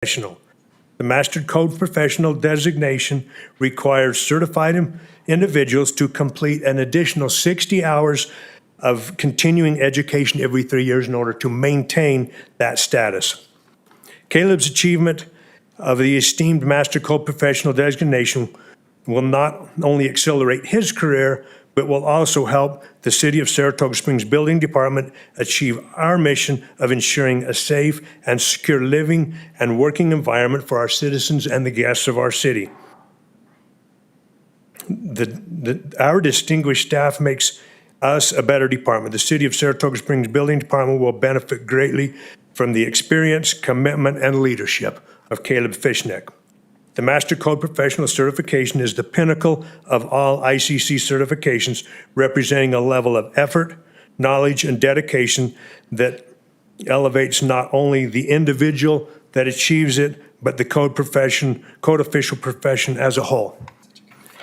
professional. The Master Code Professional designation requires certified individuals to complete an additional 60 hours of continuing education every 3 years in order to maintain that status. Caleb's achievement of the esteemed Master Code Professional designation will not only accelerate his career, but will also help the City of Saratoga Springs Building Department achieve our mission of ensuring a safe and secure living and working environment for our citizens and the guests of our city. Our distinguished staff makes us a better department. The City of Saratoga Springs Building Department will benefit greatly from the experience, commitment, and leadership of Caleb Fishneck. The Master Code Professional certification is the pinnacle of all ICC certifications, representing a level of effort, knowledge, and dedication that elevates not only the individual that achieves it, but the code official profession as a whole.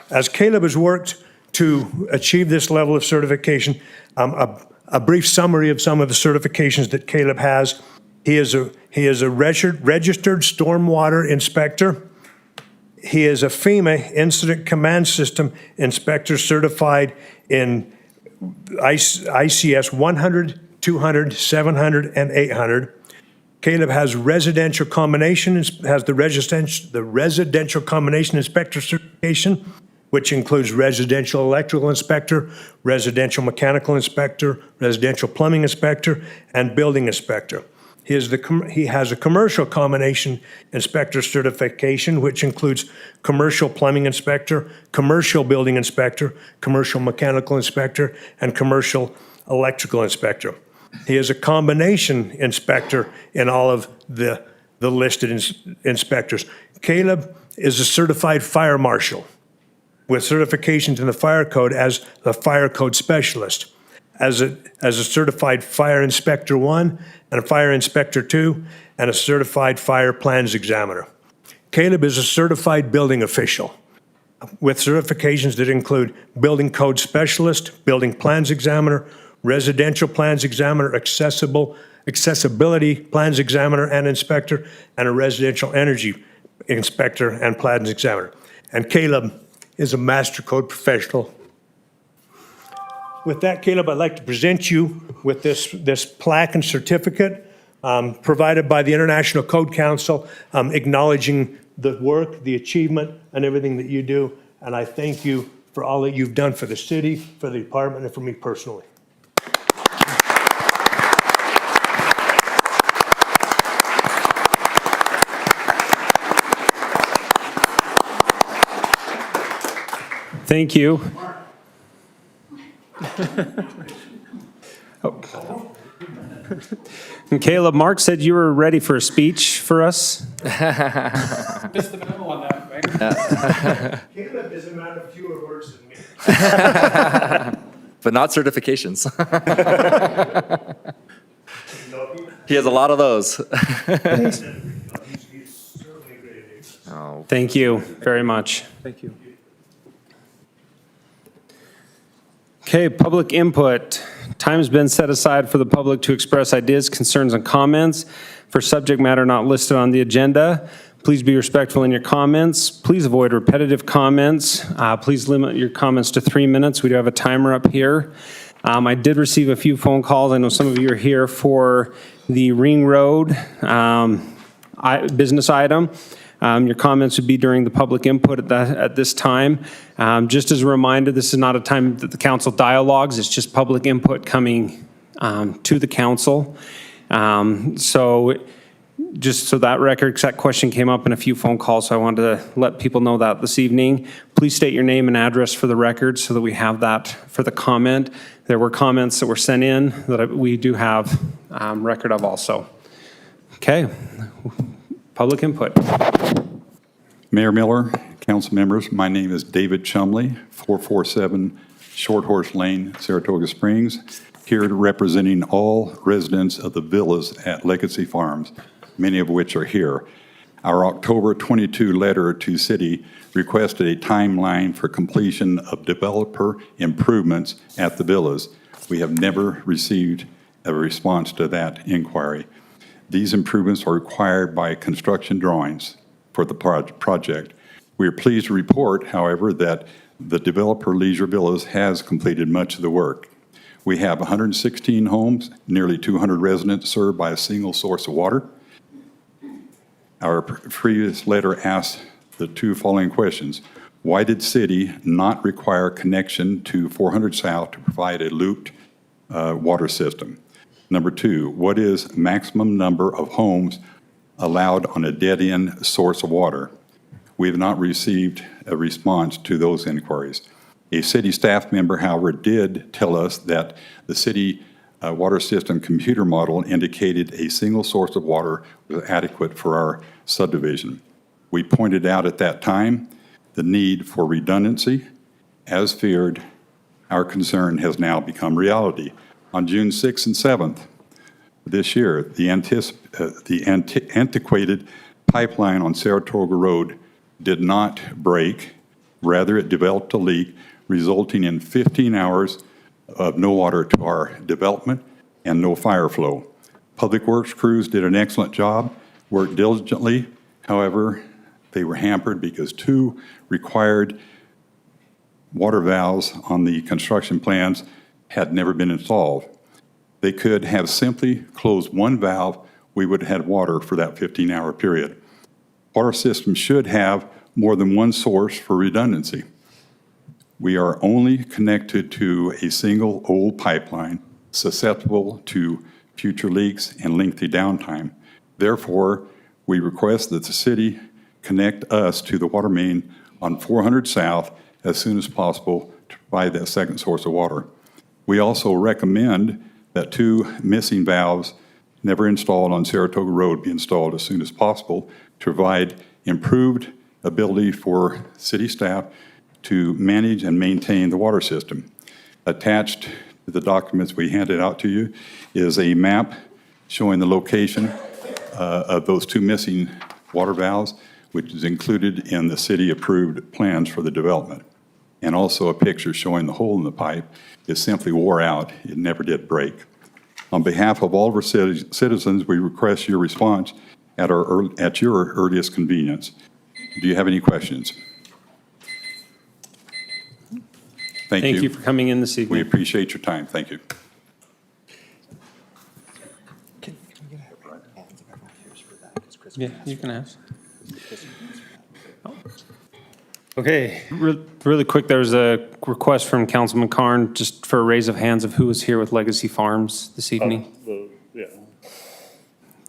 As Caleb has worked to achieve this level of certification, a brief summary of some of the certifications that Caleb has. He is a registered stormwater inspector. He is a FEMA Incident Command System inspector certified in ICS 100, 200, 700, and 800. Caleb has the residential combination inspector certification, which includes residential electrical inspector, residential mechanical inspector, residential plumbing inspector, and building inspector. He has a commercial combination inspector certification, which includes commercial plumbing inspector, commercial building inspector, commercial mechanical inspector, and commercial electrical inspector. He is a combination inspector in all of the listed inspectors. Caleb is a certified fire marshal with certifications in the fire code as the fire code specialist, as a certified fire inspector 1 and a fire inspector 2, and a certified fire plans examiner. Caleb is a certified building official with certifications that include building code specialist, building plans examiner, residential plans examiner, accessibility plans examiner and inspector, and a residential energy inspector and plans examiner. And Caleb is a Master Code Professional. With that, Caleb, I'd like to present you with this plaque and certificate provided by the International Code Council, acknowledging the work, the achievement, and everything that you do. And I thank you for all that you've done for the city, for the department, and for me personally. Thank you. And Caleb, Mark said you were ready for a speech for us. Missed the memo on that, right? Caleb is a man of fewer words than me. But not certifications. He has a lot of those. Thank you very much. Thank you. Okay, public input. Time's been set aside for the public to express ideas, concerns, and comments for subject matter not listed on the agenda. Please be respectful in your comments. Please avoid repetitive comments. Please limit your comments to 3 minutes. We do have a timer up here. I did receive a few phone calls. I know some of you are here for the Ring Road business item. Your comments would be during the public input at this time. Just as a reminder, this is not a time that the council dialogues. It's just public input coming to the council. So just so that record, because that question came up in a few phone calls, so I wanted to let people know that this evening. Please state your name and address for the record so that we have that for the comment. There were comments that were sent in that we do have record of also. Okay. Public input. Mayor Miller, council members, my name is David Chumley, 447 Short Horse Lane, Saratoga Springs, here representing all residents of the villas at Legacy Farms, many of which are here. Our October 22 letter to city requested a timeline for completion of developer improvements at the villas. We have never received a response to that inquiry. These improvements are required by construction drawings for the project. We are pleased to report, however, that the developer Leisure Villas has completed much of the work. We have 116 homes, nearly 200 residents served by a single source of water. Our previous letter asked the two following questions. Why did city not require connection to 400 South to provide a looped water system? Number two, what is maximum number of homes allowed on a dead-end source of water? We have not received a response to those inquiries. A city staff member, however, did tell us that the city water system computer model indicated a single source of water was adequate for our subdivision. We pointed out at that time the need for redundancy. As feared, our concern has now become reality. On June 6th and 7th this year, the antiquated pipeline on Saratoga Road did not break. Rather, it developed a leak, resulting in 15 hours of no water to our development and no fire flow. Public Works crews did an excellent job, worked diligently. However, they were hampered because two required water valves on the construction plans had never been installed. They could have simply closed one valve. We would have had water for that 15-hour period. Water systems should have more than one source for redundancy. We are only connected to a single old pipeline susceptible to future leaks and lengthy downtime. Therefore, we request that the city connect us to the water main on 400 South as soon as possible to provide that second source of water. We also recommend that two missing valves never installed on Saratoga Road be installed as soon as possible to provide improved ability for city staff to manage and maintain the water system. Attached to the documents we handed out to you is a map showing the location of those two missing water valves, which is included in the city-approved plans for the development. And also a picture showing the hole in the pipe is simply wore out. It never did break. On behalf of all of our citizens, we request your response at your earliest convenience. Do you have any questions? Thank you. Thank you for coming in this We evening. appreciate your time. Thank you. Yeah, you can ask. Okay, Really quick, there was a request from Councilman Carn just for a raise of hands of who was here with Legacy Farms this evening, Yeah,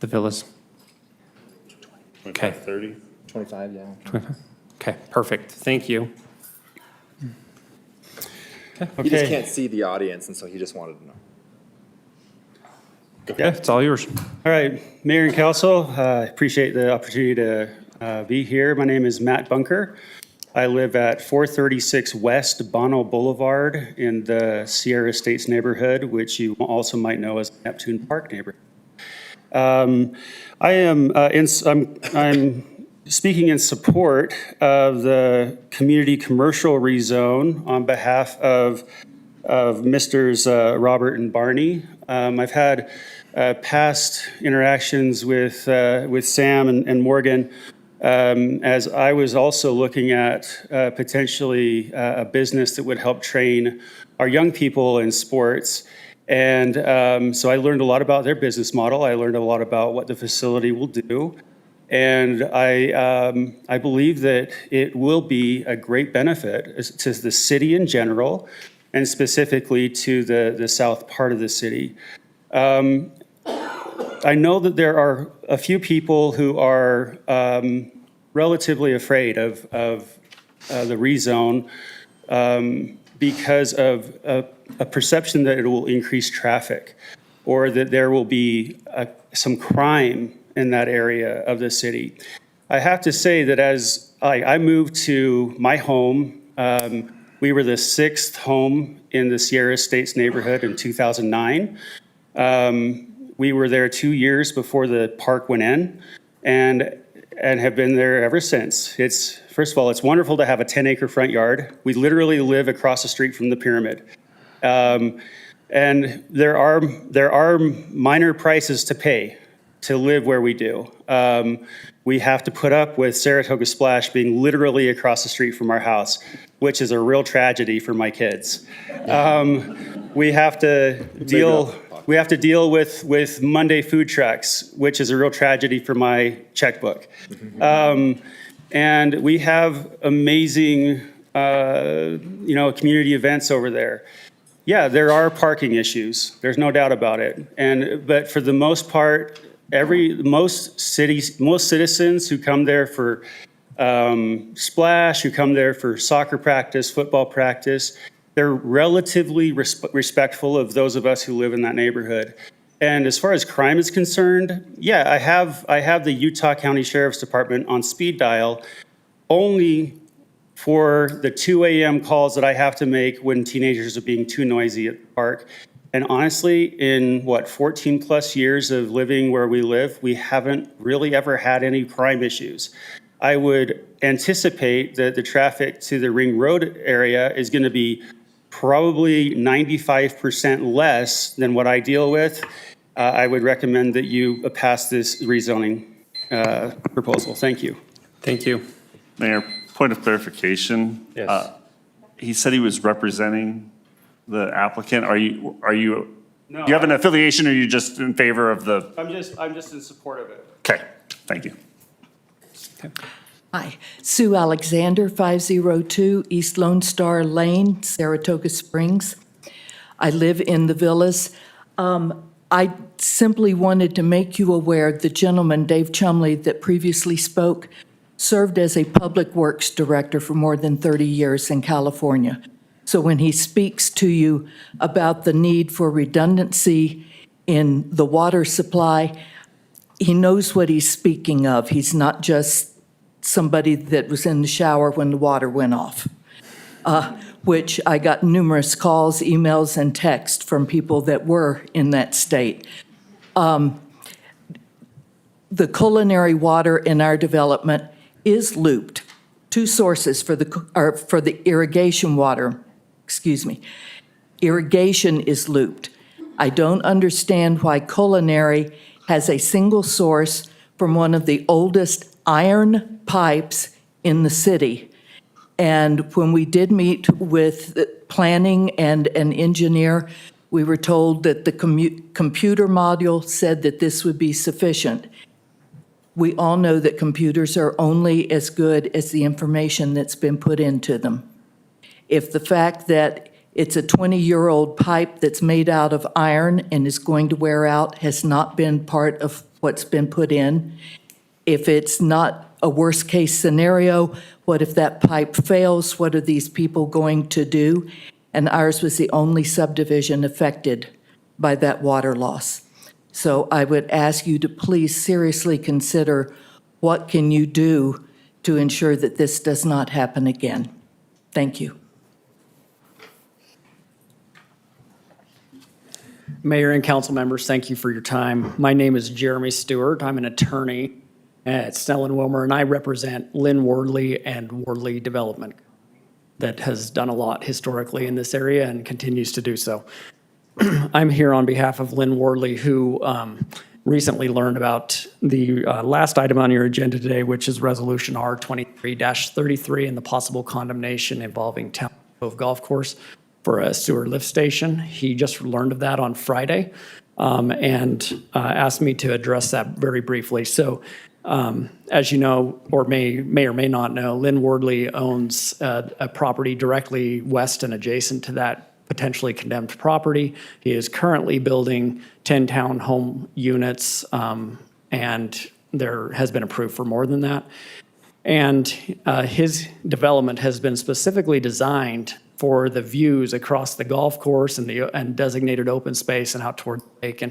the villas. 25, 30. 25, yeah. Okay, perfect. Thank you. He just okay. can't see the audience, and so he just wanted to know. Yeah, it's all yours. All right, Mayor and Council, I appreciate the opportunity to be here. My name is Matt Bunker. I live at 436 West Bono Boulevard in the Sierra Estates neighborhood, which you also might know as Neptune Park neighborhood. I'm speaking in support of the community commercial rezone on behalf of Misters Robert and Barney. I've had past interactions with Sam and Morgan as I was also looking at potentially a business that would help train our young people in sports. And so I learned a lot about their business model. I learned a lot about what the facility will do. And I believe that it will be a great benefit to the city in general, and specifically to the south part of the city. I know that there are a few people who are relatively afraid of the rezone because of a perception that it will increase traffic, or that there will be some crime in that area of the city. I have to say that as I moved to my home, we were the 6th home in the Sierra Estates neighborhood in 2009. We were there 2 years before the park went in, and have been there ever since. First of all, it's wonderful to have a 10-acre front yard. We literally live across the street from the pyramid. And there are minor prices to pay to live where we do. We have to put up with Saratoga Splash being literally across the street from our house, which is a real tragedy for my kids. We have to deal with Monday food trucks, which is a real tragedy for my checkbook. And we have amazing, community events over there. Yeah, there are parking issues. There's no doubt about it. But for the most part, most citizens who come there for splash, who come there for soccer practice, football practice, they're relatively respectful of those of us who live in that neighborhood. And as far as crime is concerned, yeah, I have the Utah County Sheriff's Department on speed dial only for the 2 a.m. calls that I have to make when teenagers are being too noisy at the park. And honestly, in 14 plus years of living where we live, we haven't really ever had any crime issues. I would anticipate that the traffic to the Ring Road area is going to be probably 95% less than what I deal with. I would recommend that you pass this rezoning proposal. Thank you. Thank you. Mayor, point of clarification. Yes. He said he was representing the applicant. Do you No, have an affiliation, or are you just in favor of the? I'm just in support of it. Okay, thank you. Hi, Sue Alexander, 502 East Lone Star Lane, Saratoga Springs. I live in the villas. I simply wanted to make you aware, the gentleman, Dave Chumley, that previously spoke, served as a public works director for more than 30 years in California. So when he speaks to you about the need for redundancy in the water supply, he knows what he's speaking of. He's not just somebody that was in the shower when the water went off, which I got numerous calls, emails, and texts from people that were in that state. The culinary water in our development is looped. Two sources for the irrigation water. Excuse me. Irrigation is looped. I don't understand why culinary has a single source from one of the oldest iron pipes in the city. And when we did meet with planning and an engineer, we were told that the computer module said that this would be sufficient. We all know that computers are only as good as the information that's been put into them. If the fact that it's a 20-year-old pipe that's made out of iron and is going to wear out has not been part of what's been put in, if it's not a worst-case scenario, what if that pipe fails? What are these people going to do? And ours was the only subdivision affected by that water loss. So I would ask you to please seriously consider what can you do to ensure that this does not happen again. Thank you. Mayor and council members, thank you for your time. My name is Jeremy Stewart. I'm an attorney at Snell and Wilmer, and I represent Lynn Wardley and Wardley Development that has done a lot historically in this area and continues to do so. I'm here on behalf of Lynn Wardley, who recently learned about the last item on your agenda today, which is Resolution R23-33 and the possible condemnation involving Town Cove Golf Course for a sewer lift station. He just learned of that on Friday and asked me to address that very briefly. So as you know, or may or may not know, Lynn Wardley owns a property directly west and adjacent to that potentially condemned property. He is currently building 10 townhome units, and there has been approved for more than that. And his development has been specifically designed for the views across the golf course and designated open space and out toward the lake.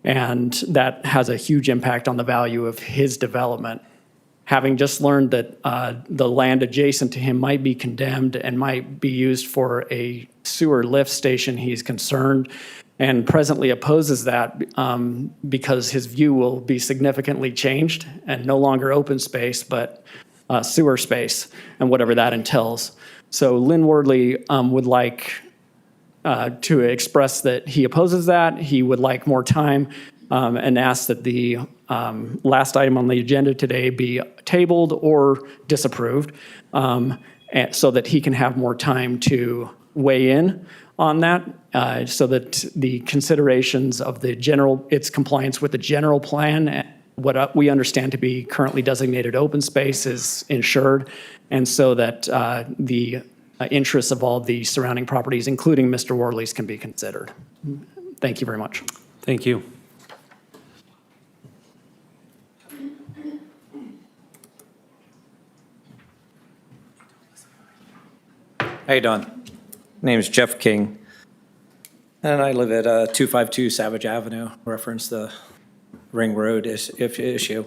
And that has a huge impact on the value of his development. Having just learned that the land adjacent to him might be condemned and might be used for a sewer lift station, he's concerned and presently opposes that because his view will be significantly changed and no longer open space, but sewer space and whatever that entails. So Lynn Wardley would like to express that he opposes that. He would like more time and ask that the last item on the agenda today be tabled or disapproved, so that he can have more time to weigh in on that, so that the considerations of its compliance with the general plan, what we understand to be currently designated open space, is ensured, and so that the interests of all the surrounding properties, including Mr. Worley's, can be considered. Thank you very much. Thank you. How you doing? Name is Jeff King, and I live at 252 Savage Avenue, reference the Ring Road issue.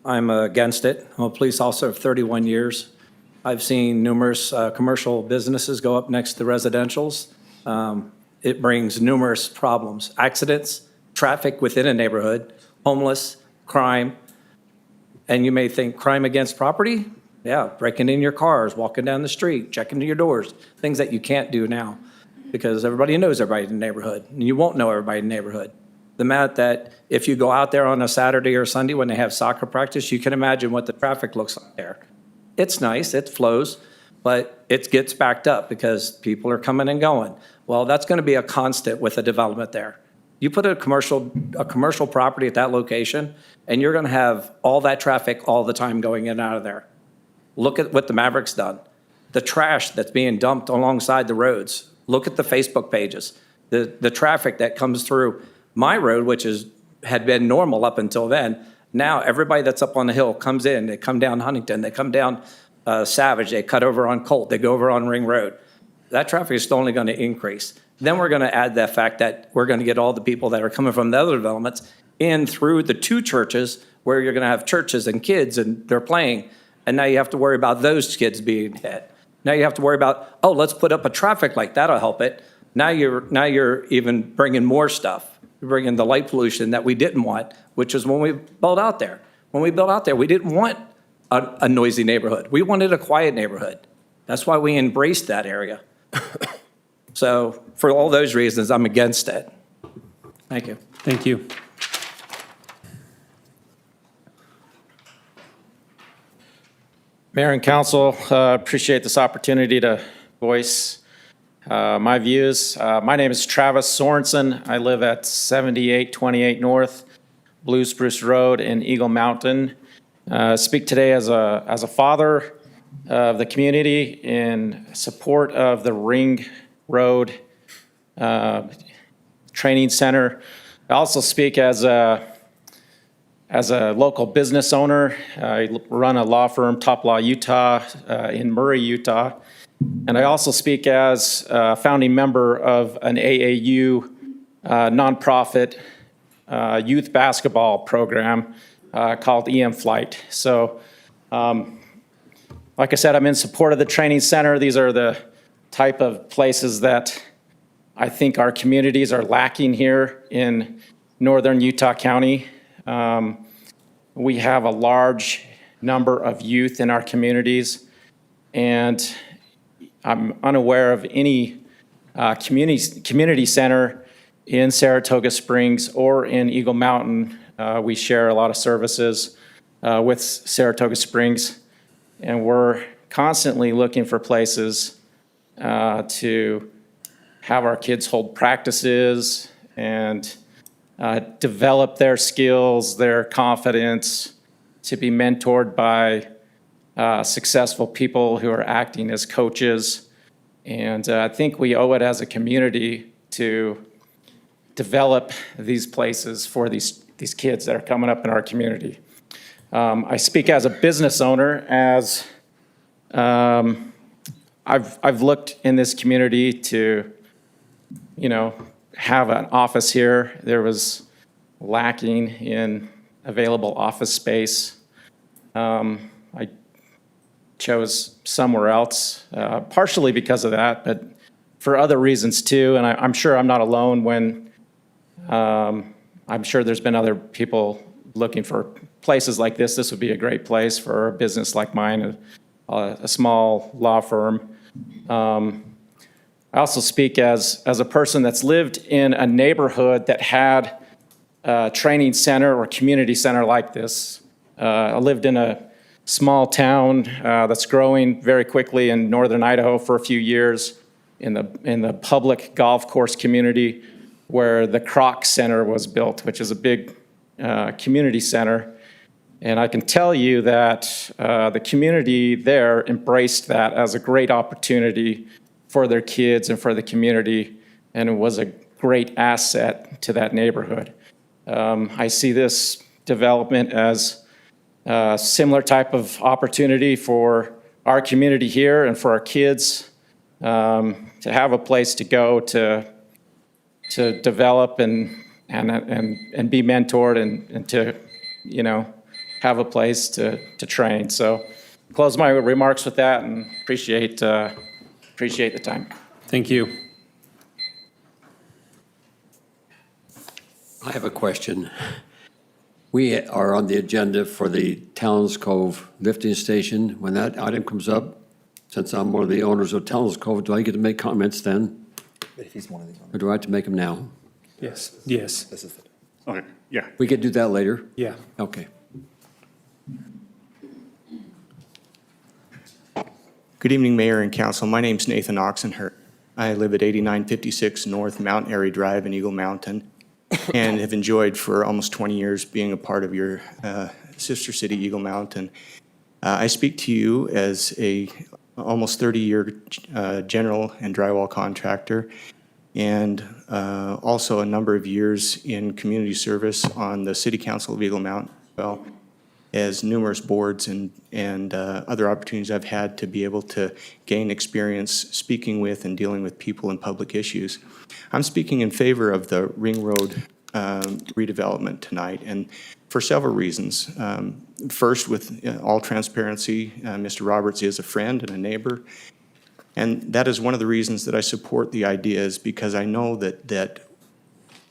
I'm against it. I'm a police officer of 31 years. I've seen numerous commercial businesses go up next to residentials. It brings numerous problems: accidents, traffic within a neighborhood, homeless, crime. And you may think crime against property? Yeah, breaking in your cars, walking down the street, checking your doors, things that you can't do now because everybody knows everybody in the neighborhood, and you won't know everybody in the neighborhood. The amount that if you go out there on a Saturday or Sunday when they have soccer practice, you can imagine what the traffic looks like there. It's nice, it flows, but it gets backed up because people are coming and going. Well, that's going to be a constant with a development there. You put a commercial property at that location, and you're going to have all that traffic all the time going in and out of there. Look at what the Maverick's done. The trash that's being dumped alongside the roads. Look at the Facebook pages. The traffic that comes through my road, which had been normal up until then. Now everybody that's up on the hill comes in. They come down Huntington. They come down Savage. They cut over on Colt. They go over on Ring Road. That traffic is only going to increase. Then we're going to add the fact that we're going to get all the people that are coming from the other developments in through the two churches where you're going to have churches and kids and they're playing. And now you have to worry about those kids being hit. Now you have to worry about, oh, let's put up a traffic light. That'll help it. Now you're even bringing more stuff. You're bringing the light pollution that we didn't want, which is when we built out there. When we built out there, we didn't want a noisy neighborhood. We wanted a quiet neighborhood. That's why we embraced that area. So for all those reasons, I'm against it. Thank you. Thank you. Mayor and council, appreciate this opportunity to voice my views. My name is Travis Sorensen. I live at 7828 North Blue Spruce Road in Eagle Mountain. Speak today as a father of the community in support of the Ring Road Training Center. I also speak as a local business owner. I run a law firm, Top Law Utah, in Murray, Utah. And I also speak as a founding member of an AAU nonprofit youth basketball program called EM Flight. So, like I said, I'm in support of the training center. These are the type of places that I think our communities are lacking here in northern Utah County. We have a large number of youth in our communities, and I'm unaware of any community center in Saratoga Springs or in Eagle Mountain. We share a lot of services with Saratoga Springs, and we're constantly looking for places to have our kids hold practices and develop their skills, their confidence, to be mentored by successful people who are acting as coaches. And I think we owe it as a community to develop these places for these kids that are coming up in our community. I speak as a business owner, as I've looked in this community to, have an office here. There was lacking in available office space. I chose somewhere else, partially because of that, but for other reasons too. And I'm sure I'm not alone when I'm sure there's been other people looking for places like this. This would be a great place for a business like mine, a small law firm. I also speak as a person that's lived in a neighborhood that had training center or community center like this. I lived in a small town that's growing very quickly in northern Idaho for a few years in the public golf course community where the Kroc Center was built, which is a big community center. And I can tell you that the community there embraced that as a great opportunity for their kids and for the community, and it was a great asset to that neighborhood. I see this development as a similar type of opportunity for our community here and for our kids to have a place to go to develop and be mentored and to, you know, have a place to train. So close my remarks with that and appreciate the time. Thank you. I have a question. We are on the agenda for the Talons Cove lifting station. When that item comes up, since I'm one of the owners of Talons Cove, do I get to make comments then? If he's one of these. Or do I have to make them now? Yes. Yes. This is it. Okay, yeah. We could do that later? Yeah. Okay. Good evening, Mayor and Council. My name's Nathan Oxenhurt. I live at 8956 North Mount Airy Drive in Eagle Mountain and have enjoyed for almost 20 years being a part of your sister city, Eagle Mountain. I speak to you as a almost 30-year general and drywall contractor and also a number of years in community service on the City Council of Eagle Mountain as well as numerous boards and other opportunities I've had to be able to gain experience speaking with and dealing with people and public issues. I'm speaking in favor of the Ring Road redevelopment tonight, and for several reasons. First, with all transparency, Mr. Roberts is a friend and a neighbor, and that is one of the reasons that I support the ideas, because I know that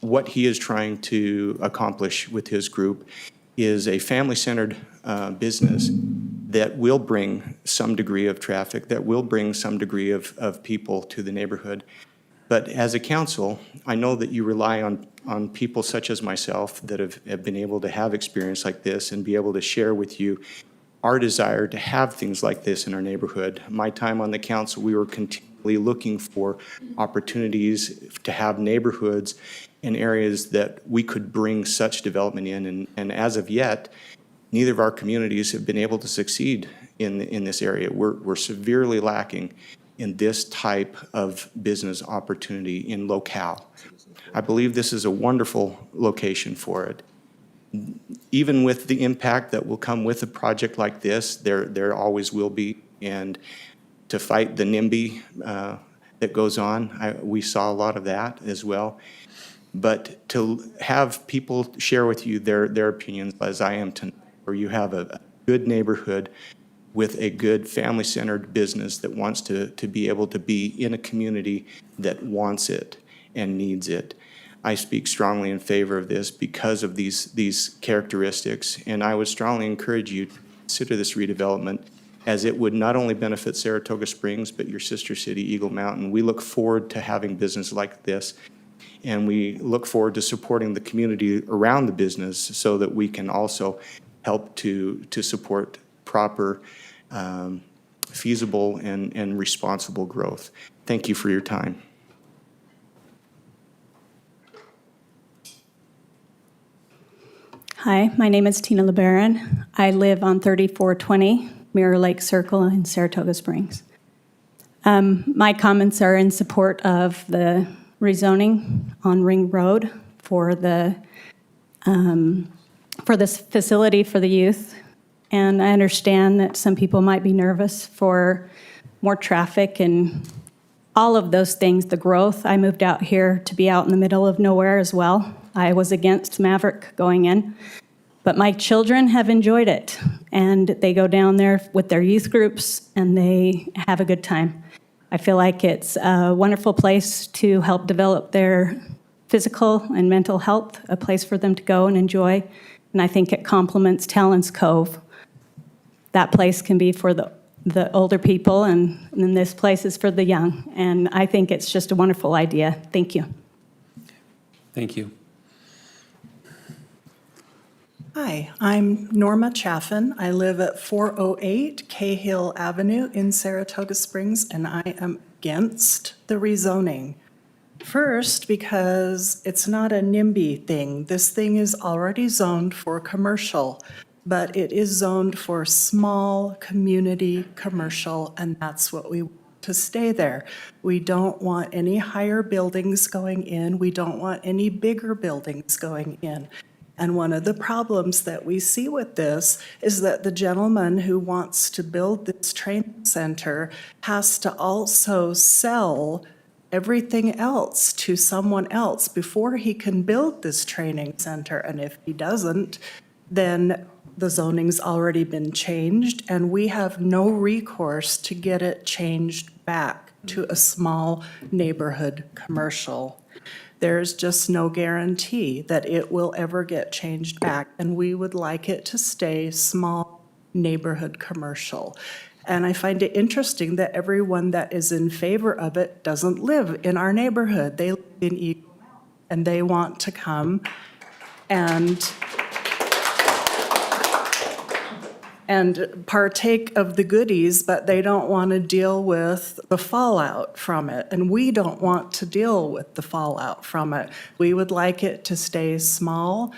what he is trying to accomplish with his group is a family-centered business that will bring some degree of traffic, that will bring some degree of people to the neighborhood. But as a council, I know that you rely on people such as myself that have been able to have experience like this and be able to share with you our desire to have things like this in our neighborhood. My time on the council, we were continually looking for opportunities to have neighborhoods in areas that we could bring such development in. And as of yet, neither of our communities have been able to succeed in this area. We're severely lacking in this type of business opportunity in locale. I believe this is a wonderful location for it. Even with the impact that will come with a project like this, there always will be. And to fight the NIMBY that goes on, we saw a lot of that as well. But to have people share with you their opinions, as I am tonight, where you have a good neighborhood with a good family-centered business that wants to be able to be in a community that wants it and needs it. I speak strongly in favor of this because of these characteristics, and I would strongly encourage you to consider this redevelopment, as it would not only benefit Saratoga Springs, but your sister city, Eagle Mountain. We look forward to having business like this, and we look forward to supporting the community around the business so that we can also help to support proper, feasible, and responsible growth. Thank you for your time. Hi, my name is Tina LeBaron. I live on 3420 Mirror Lake Circle in Saratoga Springs. My comments are in support of the rezoning on Ring Road for this facility for the youth. And I understand that some people might be nervous for more traffic and all of those things, the growth. I moved out here to be out in the middle of nowhere as well. I was against Maverick going in, but my children have enjoyed it, and they go down there with their youth groups, and they have a good time. I feel like it's a wonderful place to help develop their physical and mental health, a place for them to go and enjoy, and I think it complements Talons Cove. That place can be for the older people, and then this place is for the young, and I think it's just a wonderful idea. Thank you. Thank you. Hi, I'm Norma Chaffin. I live at 408 Cahill Avenue in Saratoga Springs, and I am against the rezoning. First, because it's not a NIMBY thing. This thing is already zoned for commercial, but it is zoned for small community commercial, and that's what we want to stay there. We don't want any higher buildings going in. We don't want any bigger buildings going in. And one of the problems that we see with this is that the gentleman who wants to build this training center has to also sell everything else to someone else before he can build this training center. And if he doesn't, then the zoning's already been changed, and we have no recourse to get it changed back to a small neighborhood commercial. There's just no guarantee that it will ever get changed back, and we would like it to stay small neighborhood commercial. And I find it interesting that everyone that is in favor of it doesn't live in our neighborhood. They live in Eagle Mountain, and they want to come and partake of the goodies, but they don't want to deal with the fallout from it. And we don't want to deal with the fallout from it. We would like it to stay small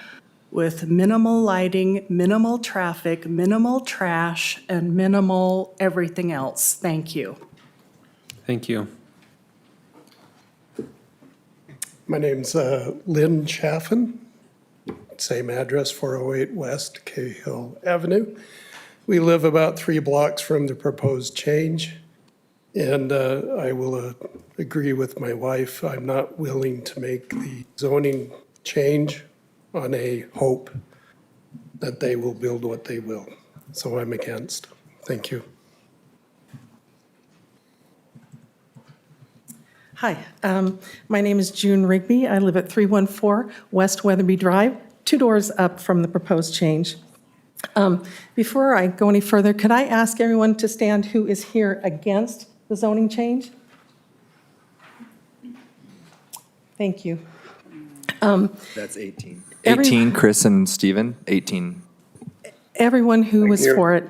with minimal lighting, minimal traffic, minimal trash, and minimal everything else. Thank you. Thank you. My name's Lynn Chaffin, same address, 408 West Cahill Avenue. We live about 3 blocks from the proposed change, and I will agree with my wife. I'm not willing to make the zoning change on a hope that they will build what they will. So I'm against. Thank you. Hi, my name is June Rigby. I live at 314 West Weatherby Drive, 2 doors up from the proposed change. Before I go any further, could I ask everyone to stand who is here against the zoning change? Thank you. That's 18. Every- 18, Chris and Steven, 18. Everyone who was for it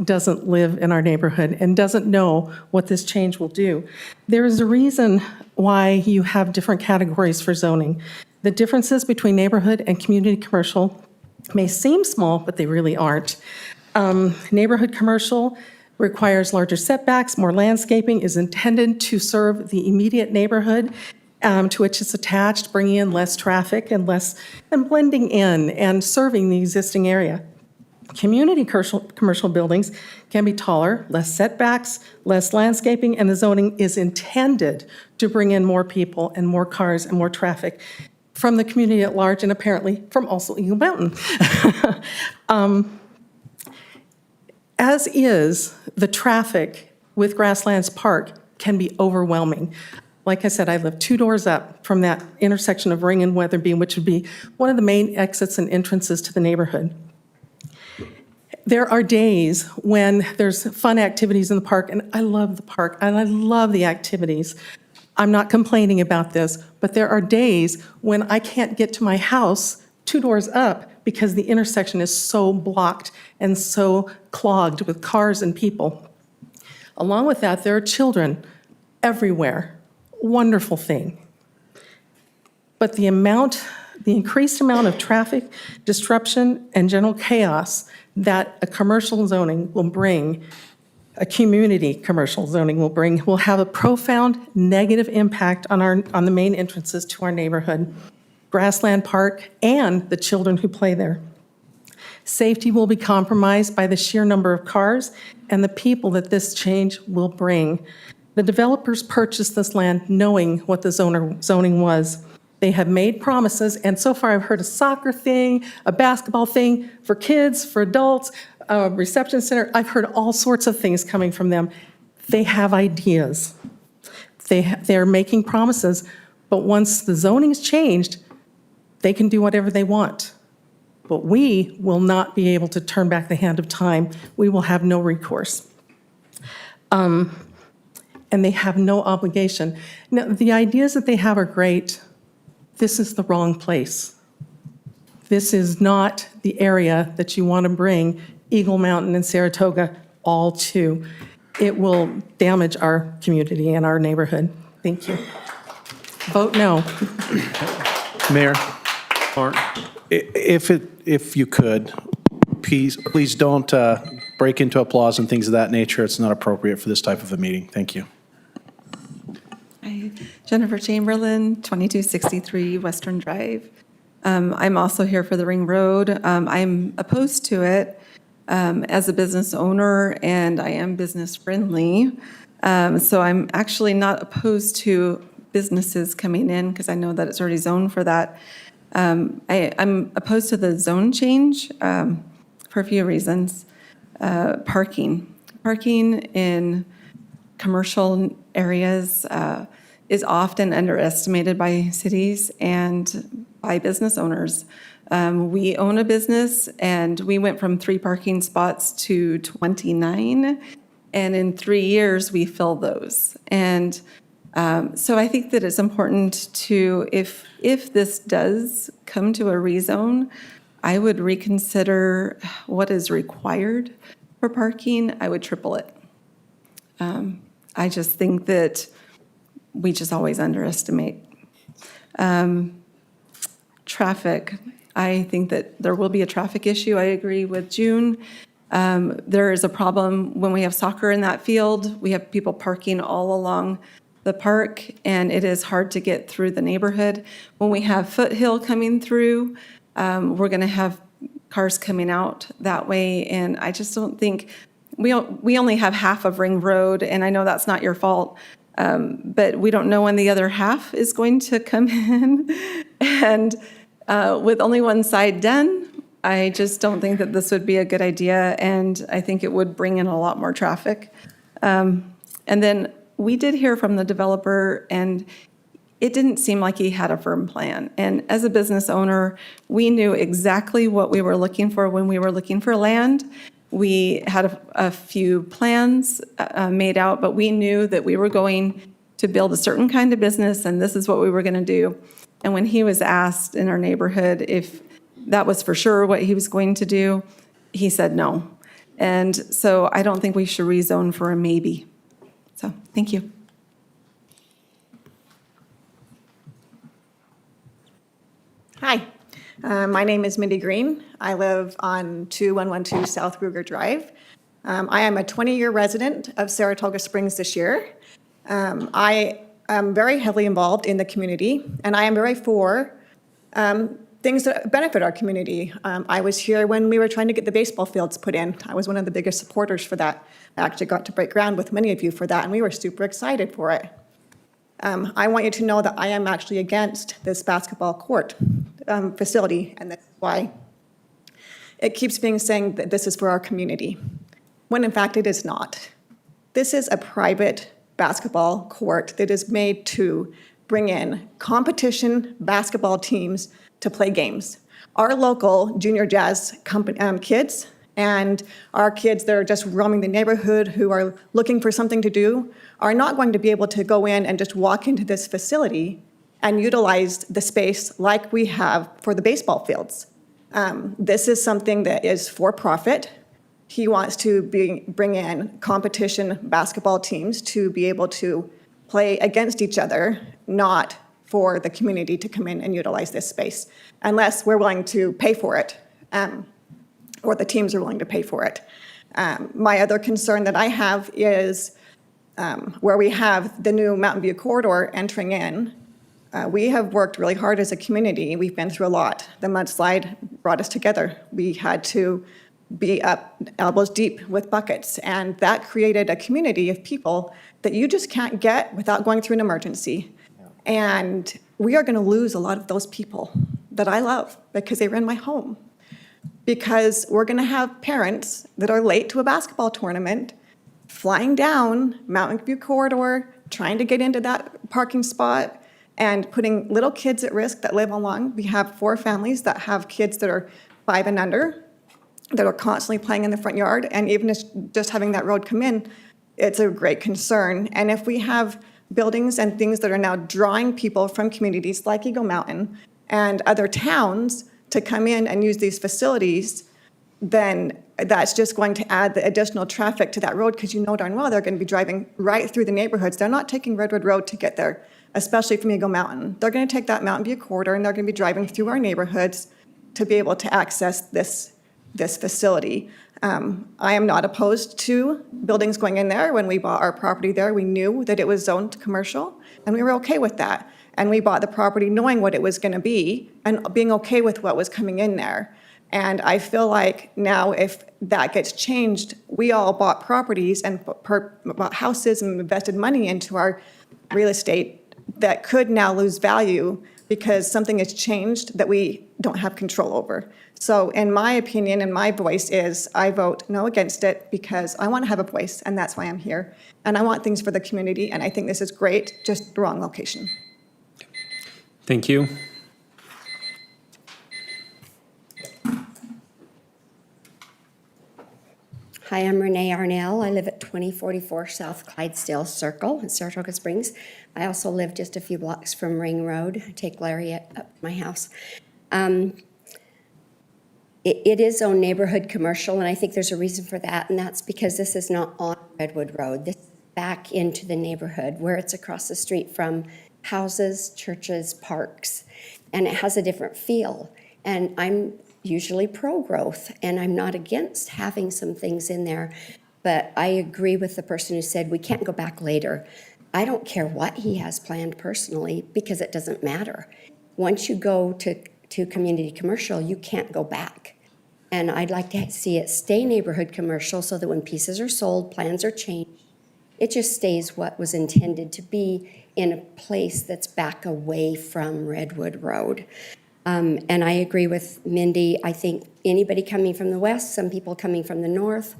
doesn't live in our neighborhood and doesn't know what this change will do. There is a reason why you have different categories for zoning. The differences between neighborhood and community commercial may seem small, but they really aren't. Neighborhood commercial requires larger setbacks, more landscaping, is intended to serve the immediate neighborhood to which it's attached, bringing in less traffic and blending in and serving the existing area. Community commercial buildings can be taller, less setbacks, less landscaping, and the zoning is intended to bring in more people and more cars and more traffic from the community at large, and apparently from also Eagle Mountain. As is, the traffic with Grasslands Park can be overwhelming. Like I said, I live 2 doors up from that intersection of Ring and Weatherby, which would be one of the main exits and entrances to the neighborhood. There are days when there's fun activities in the park, and I love the park, and I love the activities. I'm not complaining about this, but there are days when I can't get to my house 2 doors up because the intersection is so blocked and so clogged with cars and people. Along with that, there are children everywhere. Wonderful thing. But the increased amount of traffic, disruption, and general chaos that a commercial zoning will bring, a community commercial zoning will have a profound negative impact on the main entrances to our neighborhood, Grassland Park, and the children who play there. Safety will be compromised by the sheer number of cars and the people that this change will bring. The developers purchased this land knowing what the zoning was. They have made promises, and so far I've heard a soccer thing, a basketball thing for kids, for adults, a reception center. I've heard all sorts of things coming from them. They have ideas. They're making promises, but once the zoning's changed, they can do whatever they want. But we will not be able to turn back the hand of time. We will have no recourse. And they have no obligation. Now, the ideas that they have are great. This is the wrong place. This is not the area that you want to bring Eagle Mountain and Saratoga all to. It will damage our community and our neighborhood. Thank you. Vote no. Mayor, if you could, please don't break into applause and things of that nature. It's not appropriate for this type of a meeting. Thank you. Hi, Jennifer Chamberlain, 2263 Western Drive. I'm also here for the Ring Road. I'm opposed to it as a business owner, and I am business friendly. So I'm actually not opposed to businesses coming in because I know that it's already zoned for that. I'm opposed to the zone change for a few reasons. Parking in commercial areas is often underestimated by cities and by business owners. We own a business, and we went from 3 parking spots to 29, and in 3 years, we filled those. And so I think that it's important to, if this does come to a rezone, I would reconsider what is required for parking. I would triple it. I just think that we just always underestimate. Traffic. I think that there will be a traffic issue. I agree with June. There is a problem when we have soccer in that field. We have people parking all along the park, and it is hard to get through the neighborhood. When we have Foothill coming through, we're going to have cars coming out that way, and I just don't think, we only have half of Ring Road, and I know that's not your fault, but we don't know when the other half is going to come in. And with only one side done, I just don't think that this would be a good idea, and I think it would bring in a lot more traffic. And then we did hear from the developer, and it didn't seem like he had a firm plan. And as a business owner, we knew exactly what we were looking for when we were looking for land. We had a few plans made out, but we knew that we were going to build a certain kind of business, and this is what we were going to do. And when he was asked in our neighborhood if that was for sure what he was going to do, he said no. And so I don't think we should rezone for a maybe. So, thank you. Hi, my name is Mindy Green. I live on 2112 South Ruger Drive. I am a 20-year resident of Saratoga Springs this year. I am very heavily involved in the community, and I am very for things that benefit our community. I was here when we were trying to get the baseball fields put in. I was one of the biggest supporters for that. I actually got to break ground with many of you for that, and we were super excited for it. I want you to know that I am actually against this basketball court facility, and that's why it keeps being saying that this is for our community, when in fact it is not. This is a private basketball court that is made to bring in competition basketball teams to play games. Our local junior jazz kids and our kids that are just roaming the neighborhood who are looking for something to do are not going to be able to go in and just walk into this facility and utilize the space like we have for the baseball fields. This is something that is for profit. He wants to bring in competition basketball teams to be able to play against each other, not for the community to come in and utilize this space, unless we're willing to pay for it, or the teams are willing to pay for it. My other concern that I have is where we have the new Mountain View corridor entering in. We have worked really hard as a community. We've been through a lot. The mudslide brought us together. We had to be up elbows deep with buckets, and that created a community of people that you just can't get without going through an emergency. And we are going to lose a lot of those people that I love because they were in my home. Because we're going to have parents that are late to a basketball tournament flying down Mountain View corridor, trying to get into that parking spot, and putting little kids at risk that live along. We have 4 families that have kids that are 5 and under that are constantly playing in the front yard, and even just having that road come in, it's a great concern. And if we have buildings and things that are now drawing people from communities like Eagle Mountain and other towns to come in and use these facilities, then that's just going to add the additional traffic to that road, because you know darn well they're going to be driving right through the neighborhoods. They're not taking Redwood Road to get there, especially from Eagle Mountain. They're going to take that Mountain View corridor, and they're going to be driving through our neighborhoods to be able to access this facility. I am not opposed to buildings going in there. When we bought our property there, we knew that it was zoned commercial, and we were okay with that. And we bought the property knowing what it was going to be and being okay with what was coming in there. And I feel like now if that gets changed, we all bought properties and bought houses and invested money into our real estate that could now lose value because something has changed that we don't have control over. So in my opinion and my voice is I vote no against it because I want to have a voice, and that's why I'm here. And I want things for the community, and I think this is great, just the wrong location. Thank you. Hi, I'm Renee Arnell. I live at 2044 South Clydesdale Circle in Saratoga Springs. I also live just a few blocks from Ring Road. I take Lariat up to my house. It is own neighborhood commercial, and I think there's a reason for that, and that's because this is not on Redwood Road. This is back into the neighborhood where it's across the street from houses, churches, parks, and it has a different feel. And I'm usually pro-growth, and I'm not against having some things in there, but I agree with the person who said we can't go back later. I don't care what he has planned personally, because it doesn't matter. Once you go to community commercial, you can't go back. And I'd like to see it stay neighborhood commercial so that when pieces are sold, plans are changed, it just stays what was intended to be in a place that's back away from Redwood Road. And I agree with Mindy. I think anybody coming from the west, some people coming from the north,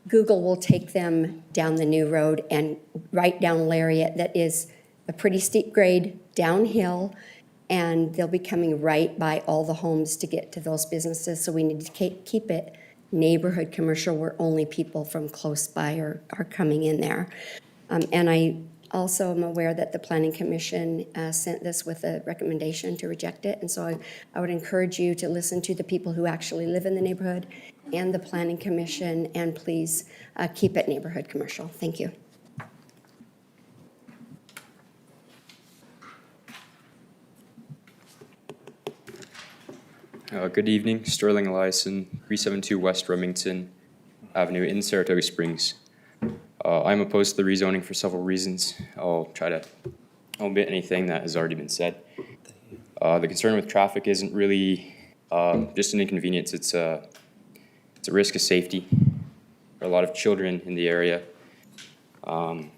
Google will take them down the new road and right down Lariat that is a pretty steep grade downhill, and they'll be coming right by all the homes to get to those businesses. So we need to keep it neighborhood commercial where only people from close by are coming in there. And I also am aware that the Planning Commission sent this with a recommendation to reject it. And so I would encourage you to listen to the people who actually live in the neighborhood and the Planning Commission, and please keep it neighborhood commercial. Thank you. Good evening, Sterling Eliason, 372 West Remington Avenue in Saratoga Springs. I'm opposed to the rezoning for several reasons. I'll try to omit anything that has already been said. The concern with traffic isn't really just an inconvenience. It's a risk of safety for a lot of children in the area. And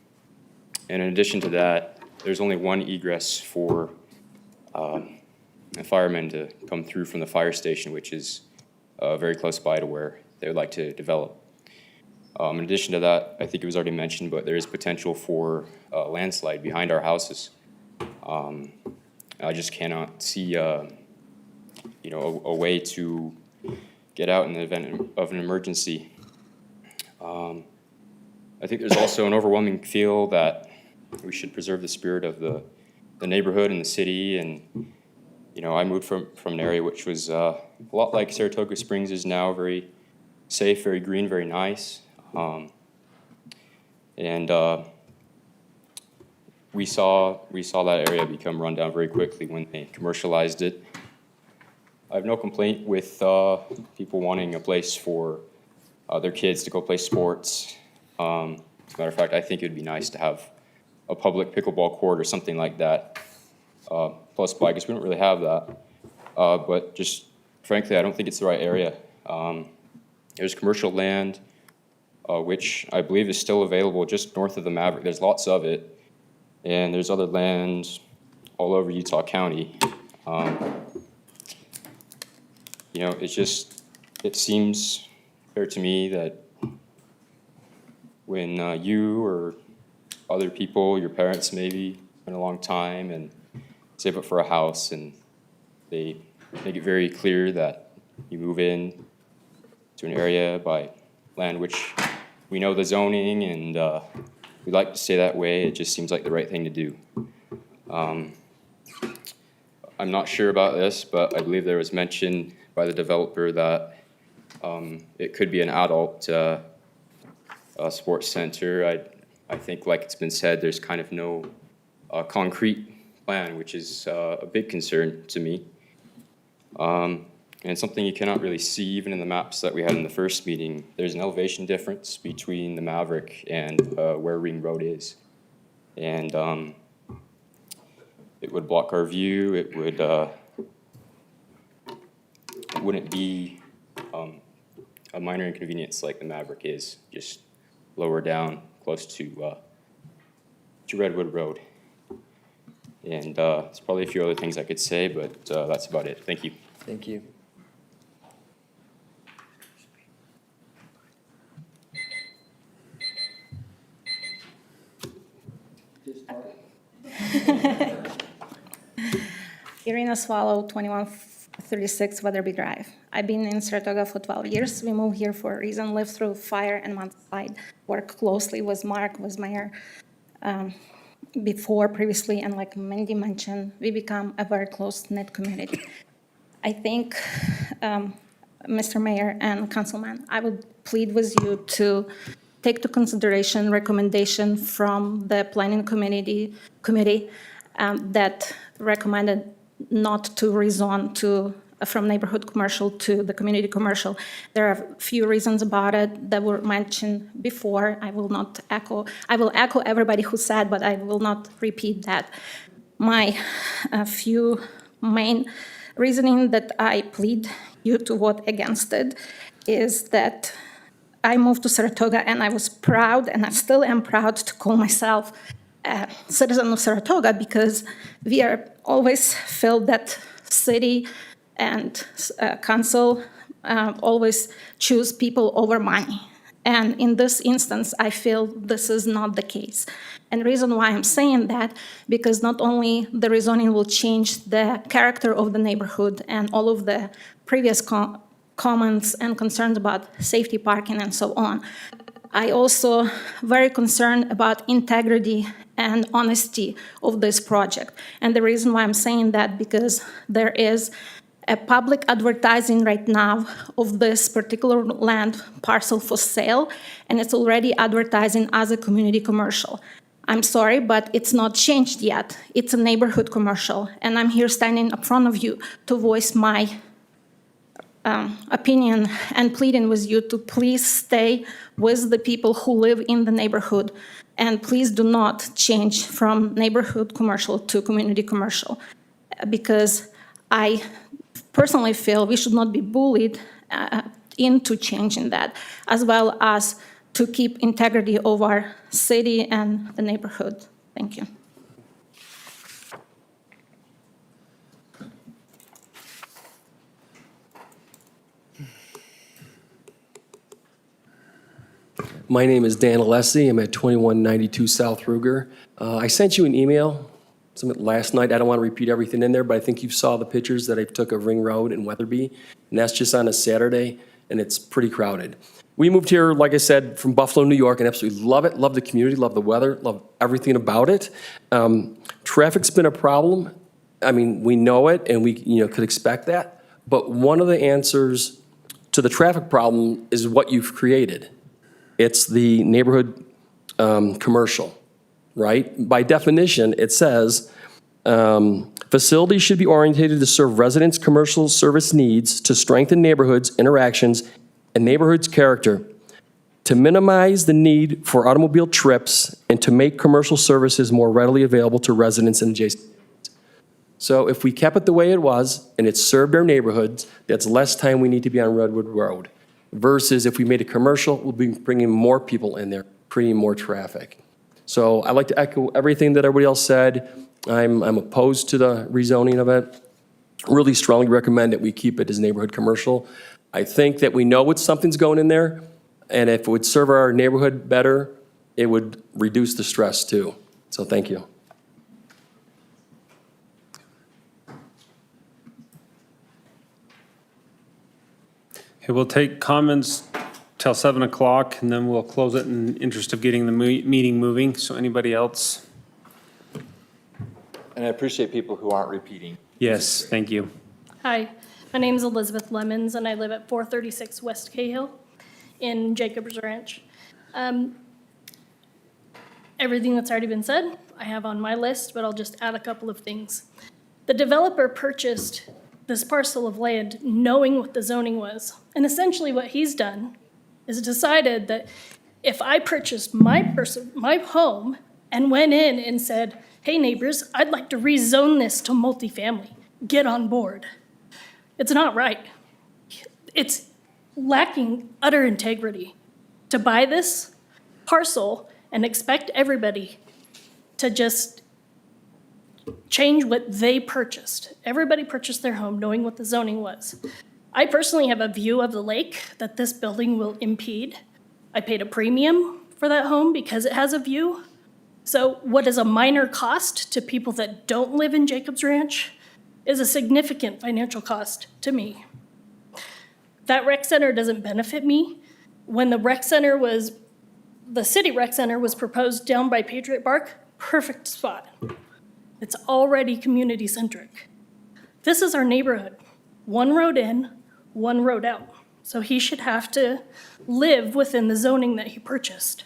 in addition to that, there's only one egress for a fireman to come through from the fire station, which is very close by to where they would like to develop. In addition to that, I think it was already mentioned, but there is potential for a landslide behind our houses. I just cannot see, a way to get out in the event of an emergency. I think there's also an overwhelming feel that we should preserve the spirit of the neighborhood and the city. And I moved from an area which was a lot like Saratoga Springs is now, very safe, very green, very nice. We saw that area become run down very quickly when they commercialized it. I have no complaint with people wanting a place for their kids to go play sports. As a matter of fact, I think it would be nice to have a public pickleball court or something like that close by, because we don't really have that. But just frankly, I don't think it's the right area. There's commercial land, which I believe is still available just north of the Maverick. There's lots of it. And there's other land all over Utah County. It seems fair to me that when you or other people, your parents maybe, spend a long time and save up for a house, and they make it very clear that you move in to an area by land which we know the zoning, and we'd like to stay that way. It just seems like the right thing to do. I'm not sure about this, but I believe there was mention by the developer that it could be an adult sports center. I think, like it's been said, there's kind of no concrete plan, which is a big concern to me. And something you cannot really see even in the maps that we had in the first meeting. There's an elevation difference between the Maverick and where Ring Road is. And it would block our view. It wouldn't be a minor inconvenience like the Maverick is, just lower down, close to Redwood Road. And there's probably a few other things I could say, but that's about it. Thank you. Thank you. Irina Swallow, 2136 Weatherby Drive. I've been in Saratoga for 12 years. We moved here for a reason, lived through fire and mudslide, worked closely with Mark, was mayor previously, and like Mandy mentioned, we become a very close-knit community. I think, Mr. Mayor and Councilman, I would plead with you to take to consideration recommendation from the planning committee that recommended not to rezone from neighborhood commercial to the community commercial. There are a few reasons about it that were mentioned before. I will echo everybody who said, but I will not repeat that. My few main reasoning that I plead you to vote against it is that I moved to Saratoga and I was proud, and I still am proud to call myself a citizen of Saratoga, because we are always feel that city and council always choose people over money. And in this instance, I feel this is not the case. And the reason why I'm saying that, because not only the rezoning will change the character of the neighborhood and all of the previous comments and concerns about safety, parking, and so on, I also very concerned about integrity and honesty of this project. And the reason why I'm saying that, because there is a public advertising right now of this particular land parcel for sale, and it's already advertising as a community commercial. I'm sorry, but it's not changed yet. It's a neighborhood commercial, and I'm here standing up front of you to voice my opinion and pleading with you to please stay with the people who live in the neighborhood, and please do not change from neighborhood commercial to community commercial, because I personally feel we should not be bullied into changing that, as well as to keep integrity of our city and the neighborhood. Thank you. My name is Dan Alessi. I'm at 2192 South Ruger. I sent you an email last night. I don't want to repeat everything in there, but I think you saw the pictures that I took of Ring Road and Weatherby, and that's just on a Saturday, and it's pretty crowded. We moved here, like I said, from Buffalo, New York, and absolutely love it, love the community, love the weather, love everything about it. Traffic's been a problem. I mean, we know it, and we could expect that, but one of the answers to the traffic problem is what you've created. It's the neighborhood commercial, right? By definition, it says facilities should be oriented to serve residents' commercial service needs, to strengthen neighborhoods' interactions and neighborhoods' character, to minimize the need for automobile trips, and to make commercial services more readily available to residents and adjacent. So if we kept it the way it was and it served our neighborhoods, that's less time we need to be on Redwood Road. Versus if we made it commercial, we'll be bringing more people in there, creating more traffic. So I'd like to echo everything that everybody else said. I'm opposed to the rezoning of it. Really strongly recommend that we keep it as neighborhood commercial. I think that we know what something's going in there, and if it would serve our neighborhood better, it would reduce the stress too. So thank you. Okay, we'll take comments till 7 o'clock, and then we'll close it in the interest of getting the meeting moving. So anybody else? And I appreciate people who aren't repeating. Yes, thank you. Hi, my name is Elizabeth Lemons, and I live at 436 West Cahill in Jacobs Ranch. Everything that's already been said, I have on my list, but I'll just add a couple of things. The developer purchased this parcel of land knowing what the zoning was. And essentially what he's done is decided that if I purchased my home and went in and said, hey neighbors, I'd like to rezone this to multifamily, get on board. It's not right. It's lacking utter integrity to buy this parcel and expect everybody to just change what they purchased. Everybody purchased their home knowing what the zoning was. I personally have a view of the lake that this building will impede. I paid a premium for that home because it has a view. So what is a minor cost to people that don't live in Jacobs Ranch is a significant financial cost to me. That rec center doesn't benefit me. When the city rec center was proposed down by Patriot Park, perfect spot. It's already community-centric. This is our neighborhood. One road in, one road out. So he should have to live within the zoning that he purchased.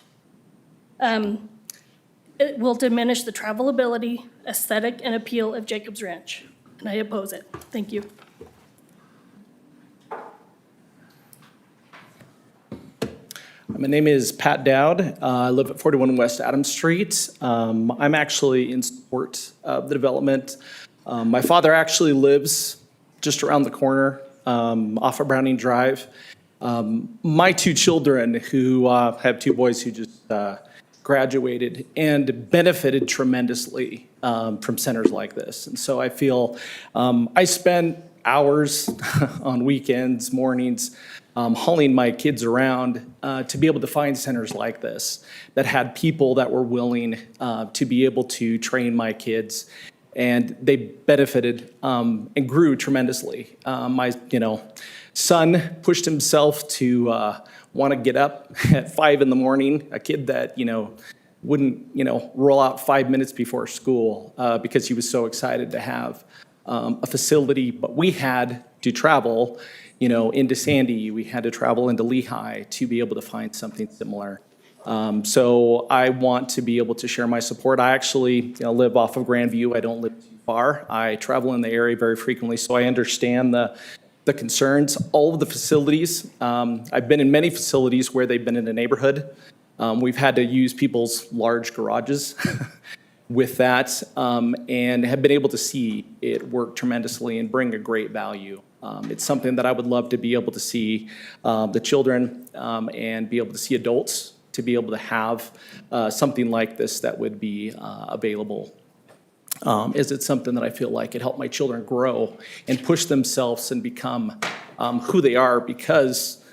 It will diminish the travelability, aesthetic, and appeal of Jacobs Ranch, and I oppose it. Thank you. My name is Pat Dowd. I live at 41 West Adams Street. I'm actually in support of the development. My father actually lives just around the corner off of Browning Drive. My two children, who have two boys who just graduated and benefited tremendously from centers like this. And so I feel I spend hours on weekends, mornings, hauling my kids around to be able to find centers like this that had people that were willing to be able to train my kids, and they benefited and grew tremendously. My son pushed himself to want to get up at 5 in the morning, a kid that wouldn't roll out 5 minutes before school because he was so excited to have a facility. But we had to travel into Sandy, we had to travel into Lehigh to be able to find something similar. So I want to be able to share my support. I actually live off of Grandview. I don't live too far. I travel in the area very frequently, so I understand the concerns. All of the facilities, I've been in many facilities where they've been in a neighborhood. We've had to use people's large garages with that and have been able to see it work tremendously and bring a great value. It's something that I would love to be able to see the children and be able to see adults to be able to have something like this that would be available. Is it something that I feel like it helped my children grow and push themselves and become who they are because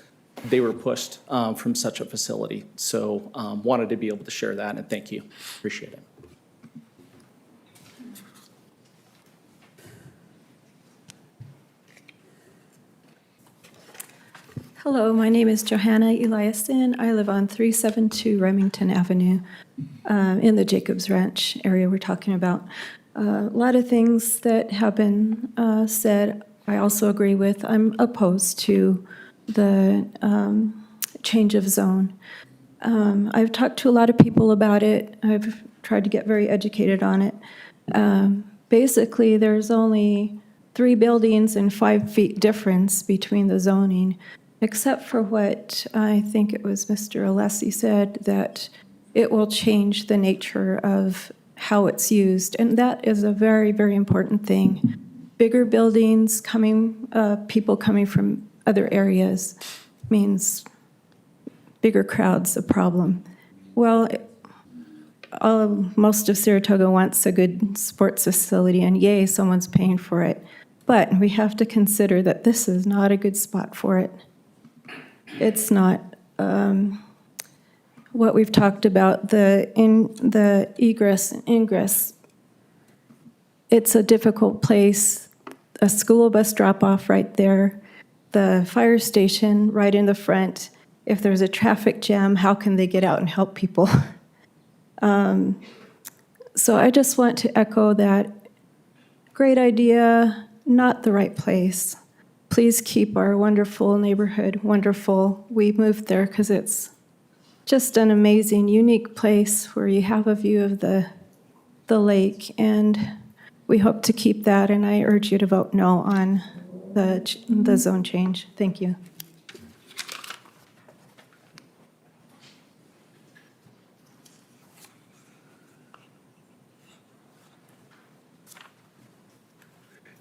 they were pushed from such a facility. So wanted to be able to share that, and thank you. Appreciate it. Hello, my name is Johanna Eliasson. I live on 372 Remington Avenue in the Jacobs Ranch area we're talking about. A lot of things that have been said, I also agree with. I'm opposed to the change of zone. I've talked to a lot of people about it. I've tried to get very educated on it. Basically, there's only 3 buildings and 5 feet difference between the zoning, except for what I think it was Mr. Alessi said, that it will change the nature of how it's used. And that is a very, very important thing. Bigger buildings people coming from other areas means bigger crowds a problem. Well, most of Saratoga wants a good sports facility, and yay, someone's paying for it. But we have to consider that this is not a good spot for it. It's not what we've talked about, the egress and ingress. It's a difficult place. A school bus drop-off right there, the fire station right in the front. If there's a traffic jam, how can they get out and help people? So I just want to echo that great idea, not the right place. Please keep our wonderful neighborhood wonderful. We moved there because it's just an amazing, unique place where you have a view of the lake, and we hope to keep that, and I urge you to vote no on the zone change. Thank you.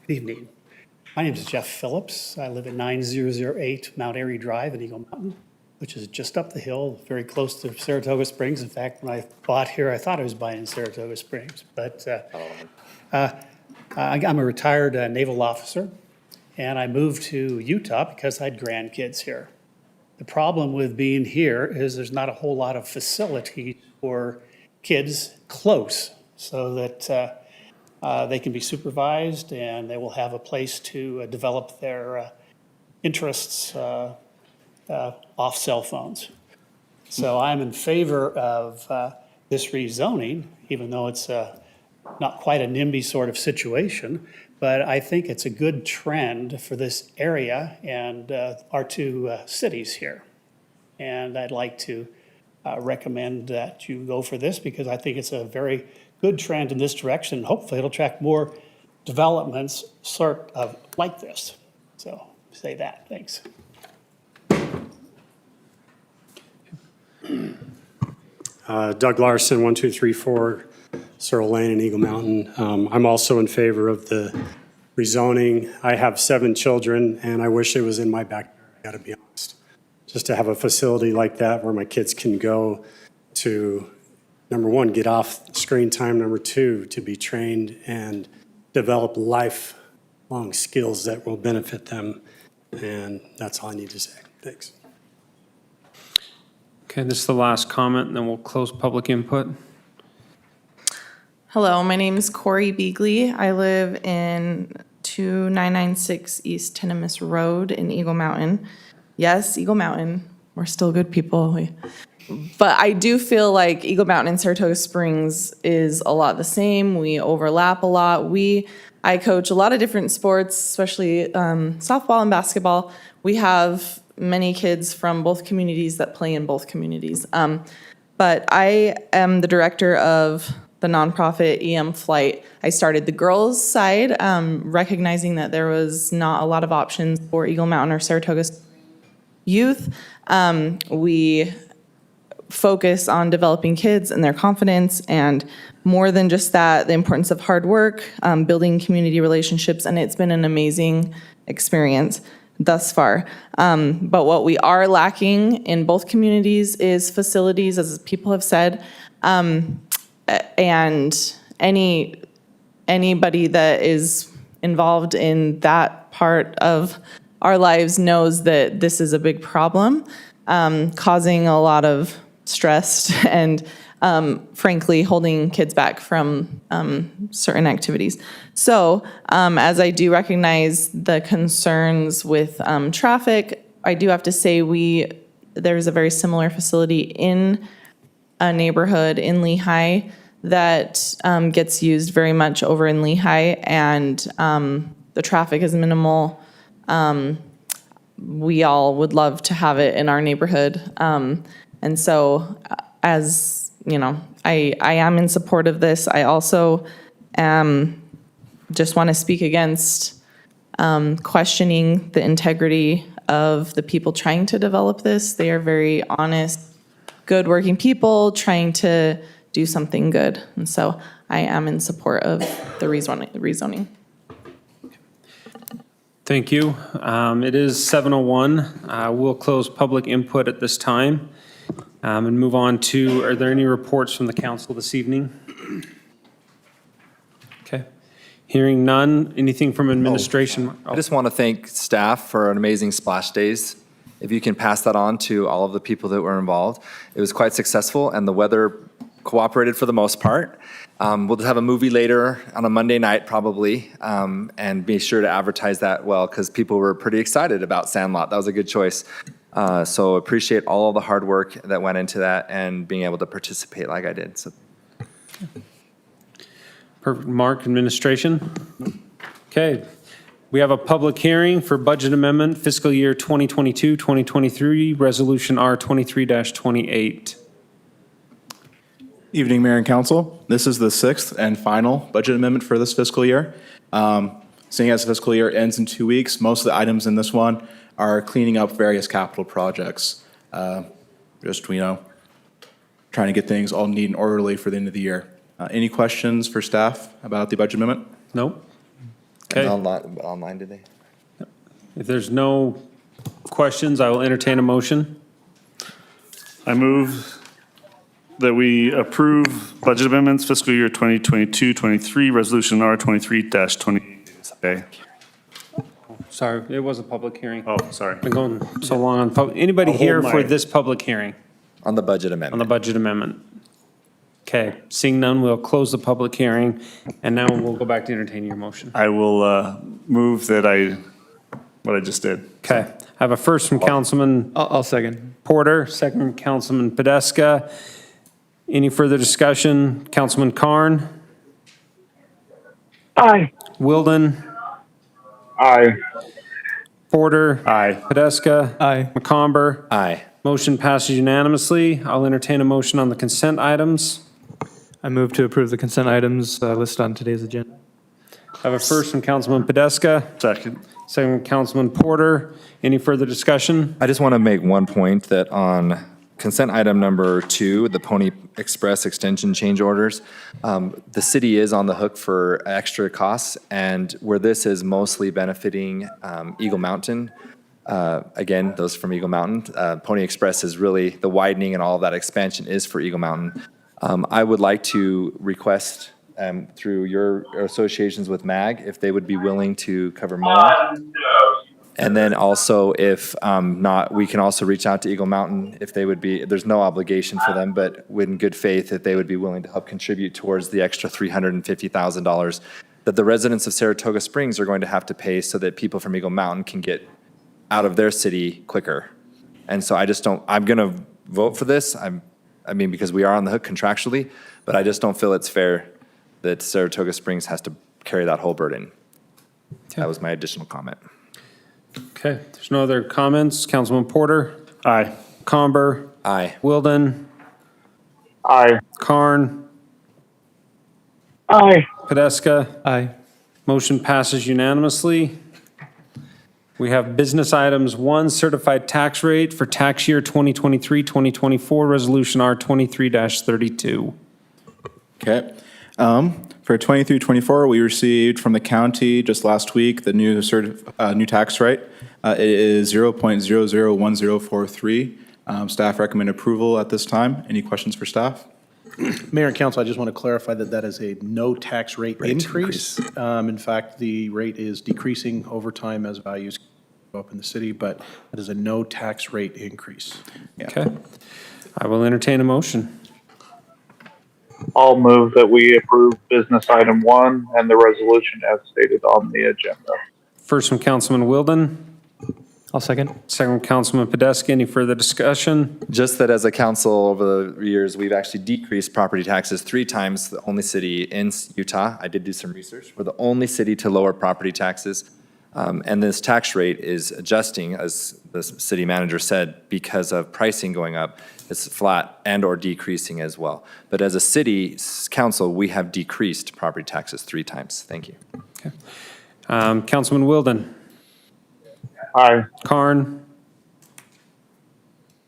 Good evening. My name is Jeff Phillips. I live at 9008 Mount Airy Drive in Eagle Mountain, which is just up the hill, very close to Saratoga Springs. In fact, when I bought here, I thought I was buying in Saratoga Springs. But I'm a retired naval officer, and I moved to Utah because I had grandkids here. The problem with being here is there's not a whole lot of facility for kids close so that they can be supervised and they will have a place to develop their interests off cell phones. So I'm in favor of this rezoning, even though it's not quite a NIMBY sort of situation, but I think it's a good trend for this area and our two cities here. And I'd like to recommend that you go for this because I think it's a very good trend in this direction. Hopefully it'll attract more developments sort of like this. So say that, thanks. Doug Larson, 1234 Searle Lane in Eagle Mountain. I'm also in favor of the rezoning. I have 7 children and I wish it was in my backyard, I gotta be honest. Just to have a facility like that where my kids can go to, number one, get off screen time, number two, to be trained and develop lifelong skills that will benefit them. And that's all I need to say. Thanks. Okay, this is the last comment, and then we'll close public input. Hello, my name is Corey Beagley. I live in 2996 East Tenemis Road in Eagle Mountain. Yes, Eagle Mountain, we're still good people. But I do feel like Eagle Mountain and Saratoga Springs is a lot the same. We overlap a lot. I coach a lot of different sports, especially softball and basketball. We have many kids from both communities that play in both communities. But I am the director of the nonprofit EM Flight. I started the girls' side, recognizing that there was not a lot of options for Eagle Mountain or Saratoga youth. We focus on developing kids and their confidence, and more than just that, the importance of hard work, building community relationships, and it's been an amazing experience thus far. But what we are lacking in both communities is facilities, as people have said, and anybody that is involved in that part of our lives knows that this is a big problem, causing a lot of stress and frankly holding kids back from certain activities. So as I do recognize the concerns with traffic, I do have to say there's a very similar facility in a neighborhood in Lehigh that gets used very much over in Lehigh, and the traffic is minimal. We all would love to have it in our neighborhood. And so, as you know, I am in support of this. I also just want to speak against questioning the integrity of the people trying to develop this. They are very honest, good-working people trying to do something good. And so I am in support of the rezoning. Thank you. It is 7:01. We'll close public input at this time and move on to, are there any reports from the council this evening? Okay. Hearing none. Anything from administration? I just want to thank staff for an amazing splash days. If you can pass that on to all of the people that were involved. It was quite successful and the weather cooperated for the most part. We'll have a movie later on a Monday night probably, and be sure to advertise that well because people were pretty excited about Sandlot. That was a good choice. So appreciate all of the hard work that went into that and being able to participate like I did. So. Perfect. Mark, administration? Okay, we have a public hearing for budget amendment fiscal year 2022-2023, Resolution R 23-28. Evening, Mayor and Council. This is the sixth and final budget amendment for this fiscal year. Seeing as the fiscal year ends in 2 weeks, most of the items in this one are cleaning up various capital projects. Just, trying to get things all neat and orderly for the end of the year. Any questions for staff about the budget amendment? Nope. And Okay, online today? if there's no questions, I will entertain a motion. I move that we approve budget amendments fiscal year 2022-23, Resolution R 23-28. Sorry, it was a public hearing. Oh, sorry. Been going so long on, anybody I'll here hold for my- this public hearing On the budget on the amendment. budget amendment? Okay, seeing none, we'll close the public hearing, and now we'll go back to entertaining your motion. I will move that what I just did. Okay, I have a first from Councilman I'll second. Porter, second from Councilman Podeska. Any further discussion? Councilman Carn? Aye. Wilden? Aye. Porter? Aye. Podeska? Aye. McComber? Aye. Motion passes unanimously. I'll entertain a motion on the consent items. I move to approve the consent items listed on today's agenda. I have a first from Councilman Podeska, Second. second from Councilman Porter. Any further discussion? I just want to make one point that on consent item number 2, the Pony Express extension change orders, the city is on the hook for extra costs, and where this is mostly benefiting Eagle Mountain, again, those from Eagle Mountain, Pony Express is really, the widening and all of that expansion is for Eagle Mountain. I would like to request through your associations with MAG, if they would be willing to cover more. And then also, if not, we can also reach out to Eagle Mountain if they would be, there's no obligation for them, but in good faith, if they would be willing to help contribute towards the extra $350,000 that the residents of Saratoga Springs are going to have to pay so that people from Eagle Mountain can get out of their city quicker. And so I just don't, I'm going to vote for this. Because we are on the hook contractually, but I just don't feel it's fair that Saratoga Springs has to carry that whole burden. That was my additional comment. Okay, there's no other comments. Councilman Porter? Aye. Comber? Aye. Wilden? Aye. Carn? Aye. Podeska? Aye. Motion passes unanimously. We have business items 1, certified tax rate for tax year 2023-2024, Resolution R 23-32. Okay. For 23-24, we received from the county just last week the new tax rate. It is 0.001043. Staff recommend approval at this time. Any questions for staff? Mayor and Council, I just want to clarify that that is a no tax rate increase. In fact, the rate is decreasing over time as values go up in the city, but it is a no tax rate increase. Okay. I will entertain a motion. I'll move that we approve business item 1 and the resolution as stated on the agenda. First from Councilman Wilden, I'll second. second from Councilman Podeska. Any further discussion? Just that as a council over the years, we've actually decreased property taxes 3 times, the only city in Utah. I did do some research. We're the only city to lower property taxes. And this tax rate is adjusting, as the city manager said, because of pricing going up. It's flat and or decreasing as well. But as a city council, we have decreased property taxes 3 times. Thank you. Okay. Councilman Wilden. Aye. Carn.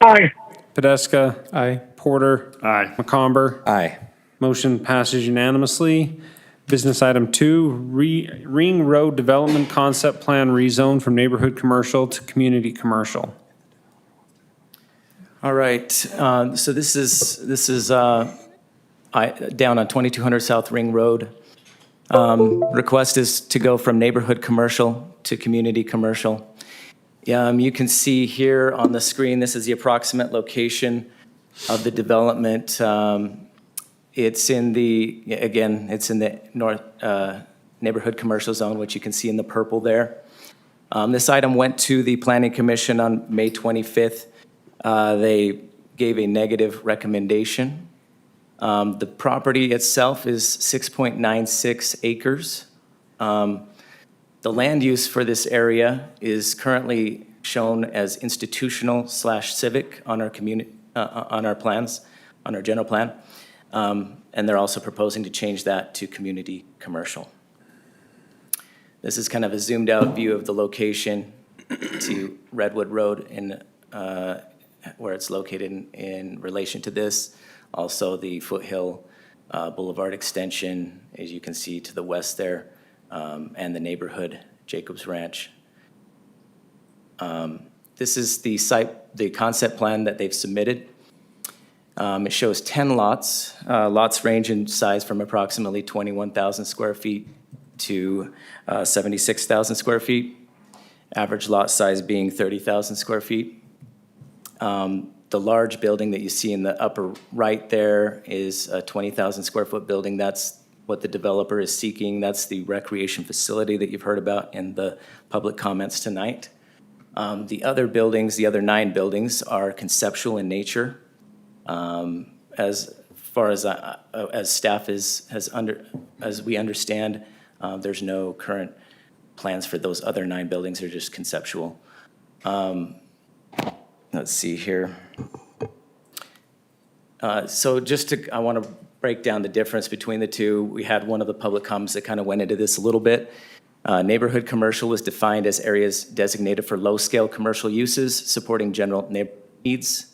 Aye. Podeska. Aye. Porter. Aye. McComber. Aye. Motion passes unanimously. Business item 2, Ring Road Development Concept Plan rezone from neighborhood commercial to community commercial. All right, so this is down on 2200 South Ring Road. Request is to go from neighborhood commercial to community commercial. You can see here on the screen, this is the approximate location of the development. It's in the, again, it's in the north neighborhood commercial zone, which you can see in the purple there. This item went to the Planning Commission on May 25th. They gave a negative recommendation. The property itself is 6.96 acres. The land use for this area is currently shown as institutional/civic on our on our plans, on our general plan. And they're also proposing to change that to community commercial. This is kind of a zoomed out view of the location to Redwood Road in, where it's located in relation to this. Also the Foothill Boulevard extension, as you can see to the west there, and the neighborhood, Jacobs Ranch. This is the site, the concept plan that they've submitted. It shows 10 lots. Lots range in size from approximately 21,000 square feet to 76,000 square feet. Average lot size being 30,000 square feet. The large building that you see in the upper right there is a 20,000 square foot building. That's what the developer is seeking. That's the recreation facility that you've heard about in the public comments tonight. The other buildings, the other 9 buildings, are conceptual in nature. As far as staff as we understand, there's no current plans for those other 9 buildings. They're just conceptual. Let's see here. So I want to break down the difference between the two. We had one of the public comments that kind of went into this a little bit. Neighborhood commercial is defined as areas designated for low-scale commercial uses supporting general neighborhood needs.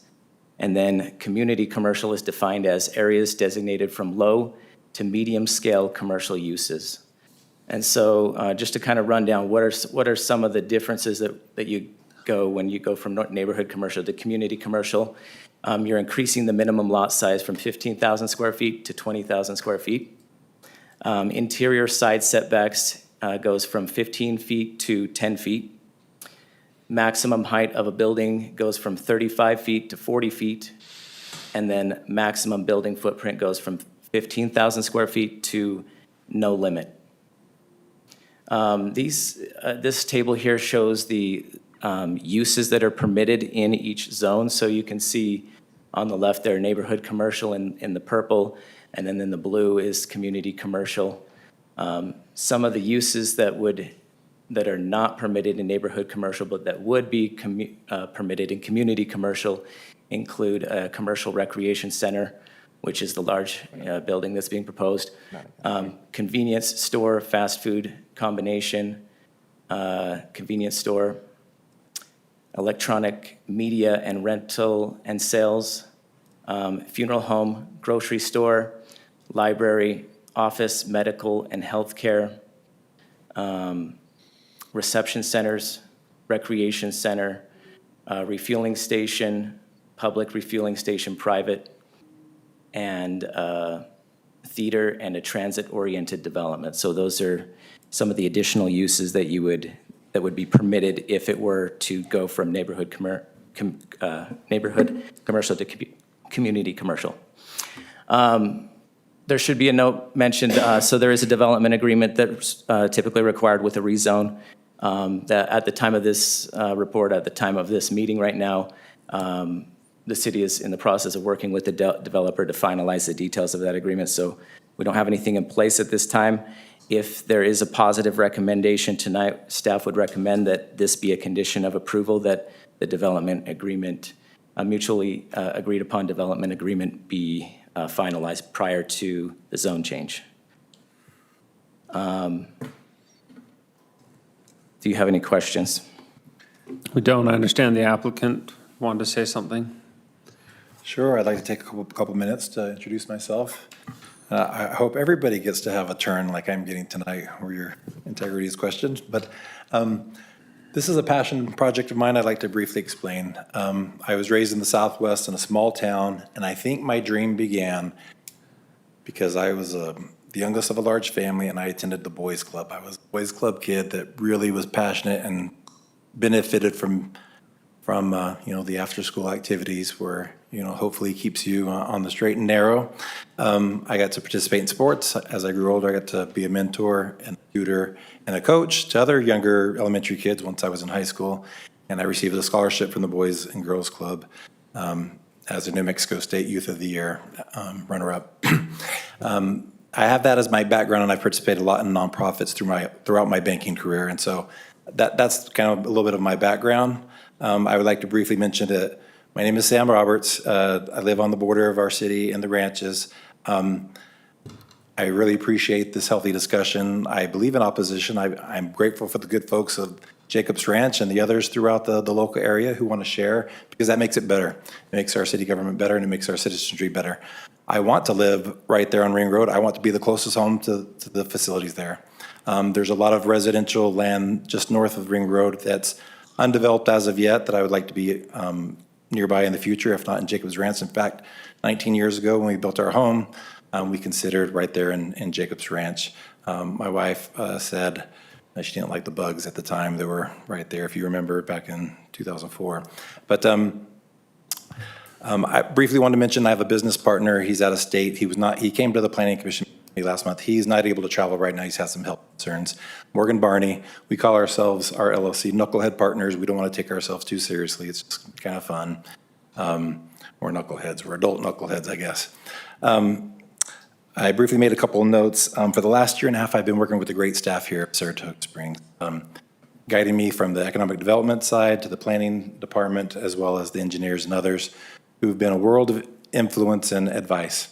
And then community commercial is defined as areas designated from low to medium-scale commercial uses. And so just to kind of run down, what are some of the differences that you go when you go from neighborhood commercial to community commercial? You're increasing the minimum lot size from 15,000 square feet to 20,000 square feet. Interior side setbacks goes from 15 feet to 10 feet. Maximum height of a building goes from 35 feet to 40 feet. And then maximum building footprint goes from 15,000 square feet to no limit. This table here shows the uses that are permitted in each zone. So you can see on the left there, neighborhood commercial in the purple, and then in the blue is community commercial. Some of the uses that are not permitted in neighborhood commercial, but that would be permitted in community commercial include a commercial recreation center, which is the large building that's being proposed. Convenience store, fast food combination, convenience store, electronic media and rental and sales, funeral home, grocery store, library, office, medical, and healthcare, reception centers, recreation center, refueling station, public refueling station, private, and theater and a transit-oriented development. So those are some of the additional uses that would be permitted if it were to go from neighborhood commercial to community commercial. There should be a note mentioned, so there is a development agreement that's typically required with a rezone. That at the time of this report, at the time of this meeting right now, the city is in the process of working with the developer to finalize the details of that agreement. So we don't have anything in place at this time. If there is a positive recommendation tonight, staff would recommend that this be a condition of approval, that the development agreement, a mutually agreed upon development agreement be finalized prior to the zone change. Do you have any questions? We don't. I understand the applicant wanted to say something. Sure, I'd like to take a couple minutes to introduce myself. I hope everybody gets to have a turn like I'm getting tonight where your integrity is questioned. But this is a passion project of mine I'd like to briefly explain. I was raised in the Southwest in a small town, and I think my dream began because I was the youngest of a large family, and I attended the Boys Club. I was a Boys Club kid that really was passionate and benefited from the after-school activities where, hopefully keeps you on the straight and narrow. I got to participate in sports. As I grew older, I got to be a mentor and a tutor and a coach to other younger elementary kids once I was in high school. And I received a scholarship from the Boys and Girls Club as a New Mexico State Youth of the Year runner-up. I have that as my background, and I've participated a lot in nonprofits throughout my banking career, and so that's kind of a little bit of my background. I would like to briefly mention that my name is Sam Roberts. I live on the border of our city and the ranches. I really appreciate this healthy discussion. I believe in opposition. I'm grateful for the good folks of Jacobs Ranch and the others throughout the local area who want to share, because that makes it better. It makes our city government better, and it makes our citizenry better. I want to live right there on Ring Road. I want to be the closest home to the facilities there. There's a lot of residential land just north of Ring Road that's undeveloped as of yet that I would like to be nearby in the future, if not in Jacobs Ranch. In fact, 19 years ago when we built our home, we considered right there in Jacobs Ranch. My wife said she didn't like the bugs at the time. They were right there, if you remember, back in 2004. But I briefly wanted to mention I have a business partner. He's out of state. He came to the Planning Commission last month. He's not able to travel right now. He's had some health concerns. Morgan Barney. We call ourselves, our LLC, Knucklehead Partners. We don't want to take ourselves too seriously. It's just kind of fun. We're knuckleheads. We're adult knuckleheads, I guess. I briefly made a couple of notes. For the last year and a half, I've been working with a great staff here at Saratoga Springs, guiding me from the economic development side to the planning department, as well as the engineers and others who've been a world of influence and advice.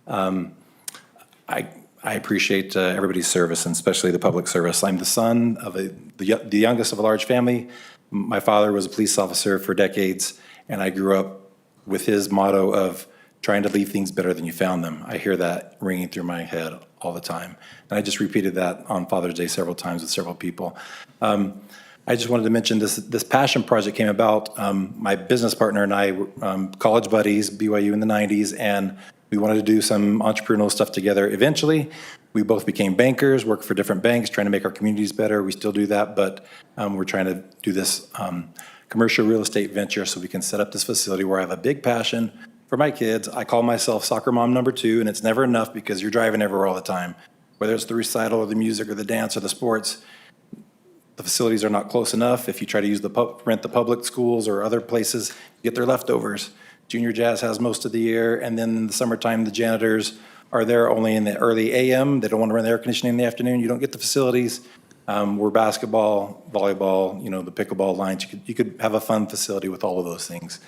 I appreciate everybody's service, and especially the public service. I'm the son of the youngest of a large family. My father was a police officer for decades, and I grew up with his motto of trying to leave things better than you found them. I hear that ringing through my head all the time. And I just repeated that on Father's Day several times with several people. I just wanted to mention this passion project came about. My business partner and I were college buddies, BYU in the 90s, and we wanted to do some entrepreneurial stuff together. Eventually, we both became bankers, worked for different banks, trying to make our communities better. We still do that, but we're trying to do this commercial real estate venture so we can set up this facility where I have a big passion for my kids. I call myself soccer mom number 2, and it's never enough because you're driving everywhere all the time. Whether it's the recital or the music or the dance or the sports, the facilities are not close enough. If you try to use rent the public schools or other places, you get their leftovers. Junior Jazz has most of the year, and then in the summertime, the janitors are there only in the early AM. They don't want to run the air conditioning in the afternoon. You don't get the facilities. We're basketball, volleyball, the pickleball lines. You could have a fun facility with all of those things.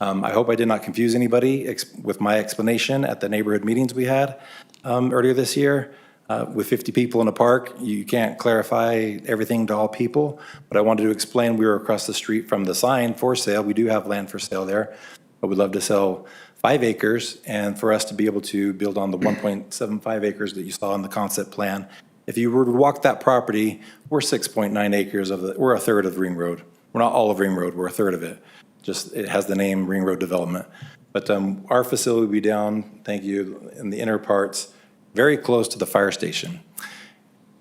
I hope I did not confuse anybody with my explanation at the neighborhood meetings we had earlier this year. With 50 people in a park, you can't clarify everything to all people, but I wanted to explain we were across the street from the sign for sale. We do have land for sale there, but we'd love to sell 5 acres, and for us to be able to build on the 1.75 acres that you saw in the concept plan. If you were to walk that property, we're 6.9 acres we're a third of Ring Road. We're not all of Ring Road, we're a third of it. Just, it has the name Ring Road Development. But our facility will be down, thank you, in the inner parts, very close to the fire station.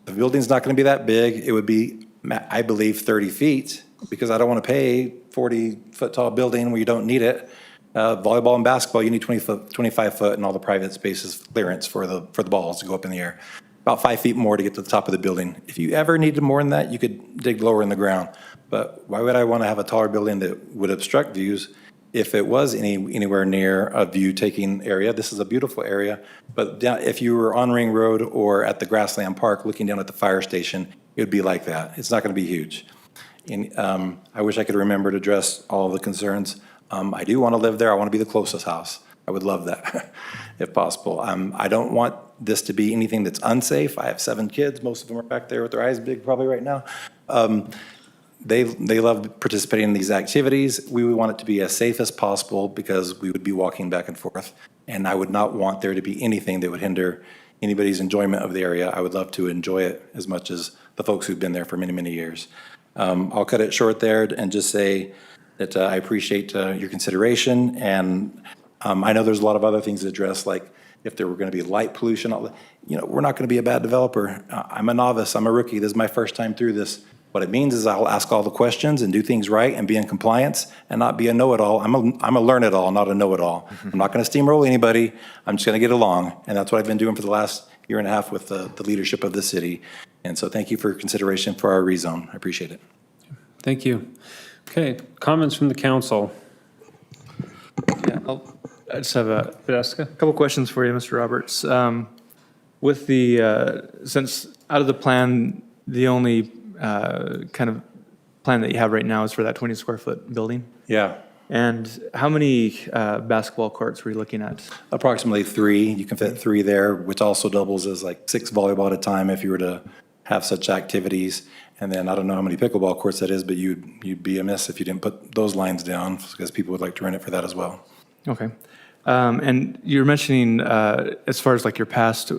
The building's not going to be that big. It would be, I believe, 30 feet, because I don't want to pay 40-foot tall building where you don't need it. Volleyball and basketball, you need 25 foot, and all the private spaces clearance for the balls to go up in the air. About 5 feet more to get to the top of the building. If you ever needed more than that, you could dig lower in the ground. But why would I want to have a taller building that would obstruct views if it was anywhere near a view-taking area? This is a beautiful area, but if you were on Ring Road or at the Grassland Park looking down at the fire station, it would be like that. It's not going to be huge. And I wish I could remember to address all the concerns. I do want to live there. I want to be the closest house. I would love that, if possible. I don't want this to be anything that's unsafe. I have 7 kids. Most of them are back there with their eyes big probably right now. They love participating in these activities. We would want it to be as safe as possible because we would be walking back and forth. And I would not want there to be anything that would hinder anybody's enjoyment of the area. I would love to enjoy it as much as the folks who've been there for many, many years. I'll cut it short there and just say that I appreciate your consideration. And I know there's a lot of other things to address, like if there were going to be light pollution. We're not going to be a bad developer. I'm a novice. I'm a rookie. This is my first time through this. What it means is I'll ask all the questions and do things right and be in compliance and not be a know-it-all. I'm a learn-it-all, not a know-it-all. I'm not going to steamroll anybody. I'm just going to get along. And that's what I've been doing for the last year and a half with the leadership of the city. And so thank you for your consideration for our rezone. I appreciate it. Thank you. Okay, comments from the council. Yeah, I just have a couple questions for you, Mr. Roberts. With the, since out of the plan, the only kind of plan that you have right now is for that 20 square foot building? Yeah. And how many basketball courts were you looking at? Approximately 3. You can fit 3 there, which also doubles as like 6 volleyball at a time if you were to have such activities. And then I don't know how many pickleball courts that is, but you'd be amiss if you didn't put those lines down, because people would like to rent it for that as well. Okay. And you were mentioning, as far as like your past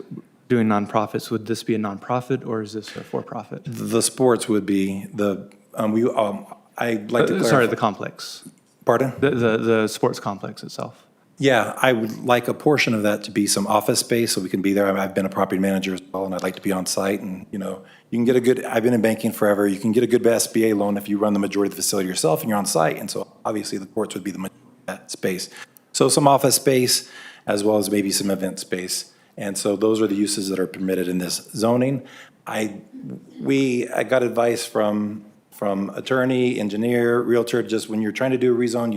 doing nonprofits, would this be a nonprofit or is this a for-profit? The sports would be the, I'd like to clarify. Sorry, the complex. Pardon? The sports complex itself. Yeah, I would like a portion of that to be some office space so we can be there. I've been a property manager as well, and I'd like to be on site. And, you know, you can get a good, I've been in banking forever. You can get a good SBA loan if you run the majority of the facility yourself and you're on site. And so obviously the courts would be the majority of that space. So some office space as well as maybe some event space. And so those are the uses that are permitted in this zoning. I got advice from attorney, engineer, realtor, just when you're trying to do a rezone,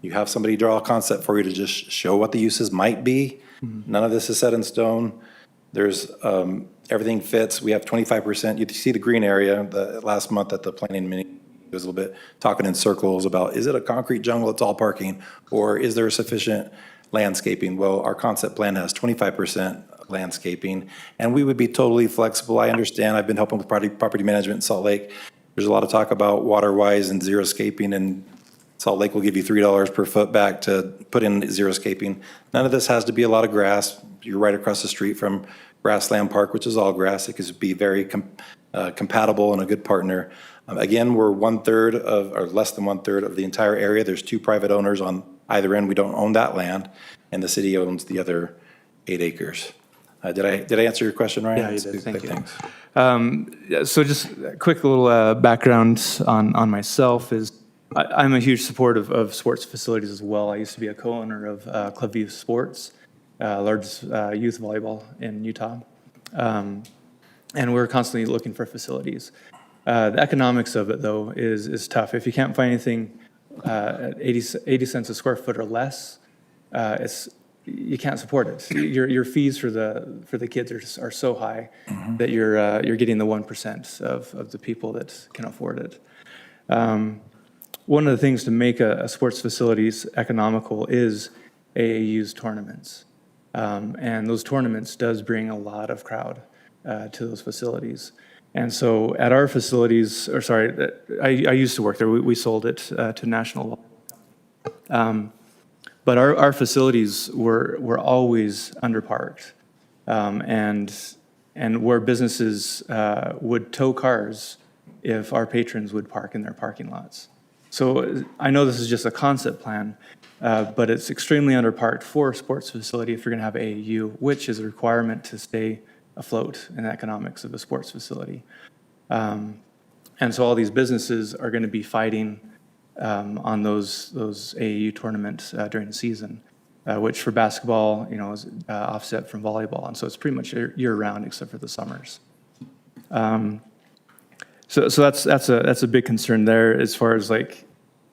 you have somebody draw a concept for you to just show what the uses might be. None of this is set in stone. There's, everything fits. We have 25%. You see the green area, the last month at the planning meeting, it was a little bit talking in circles about, is it a concrete jungle, it's all parking, or is there sufficient landscaping? Well, our concept plan has 25% landscaping, and we would be totally flexible. I understand, I've been helping with property management in Salt Lake. There's a lot of talk about water-wise and xeriscaping, and Salt Lake will give you $3 per foot back to put in xeriscaping. None of this has to be a lot of grass. You're right across the street from Grassland Park, which is all grass. It could be very compatible and a good partner. Again, we're 1/3 of, or less than 1/3 of the entire area. There's 2 private owners on either end. We don't own that land, and the city owns the other 8 acres. Did I answer your question, Ryan? Yeah, you did. Thank you. Thanks. So just a quick little background on myself is I'm a huge supporter of sports facilities as well. I used to be a co-owner of Clubview Sports, largest youth volleyball in Utah. And we're constantly looking for facilities. The economics of it, though, is tough. If you can't find anything at 80 cents a square foot or less, you can't support it. Your fees for the kids are so high that you're getting the 1% of the people that can afford it. One of the things to make a sports facilities economical is AAU's tournaments. And those tournaments does bring a lot of crowd to those facilities. And so at our facilities, or sorry, I used to work there. We sold it to National. But our facilities were always underparked. And where businesses would tow cars if our patrons would park in their parking lots. So I know this is just a concept plan, but it's extremely underparked for a sports facility if you're gonna have AAU, which is a requirement to stay afloat in the economics of a sports facility. And so all these businesses are gonna be fighting on those AAU tournaments during the season, which for basketball, is offset from volleyball. And so it's pretty much year-round except for the summers. So that's a big concern there as far as like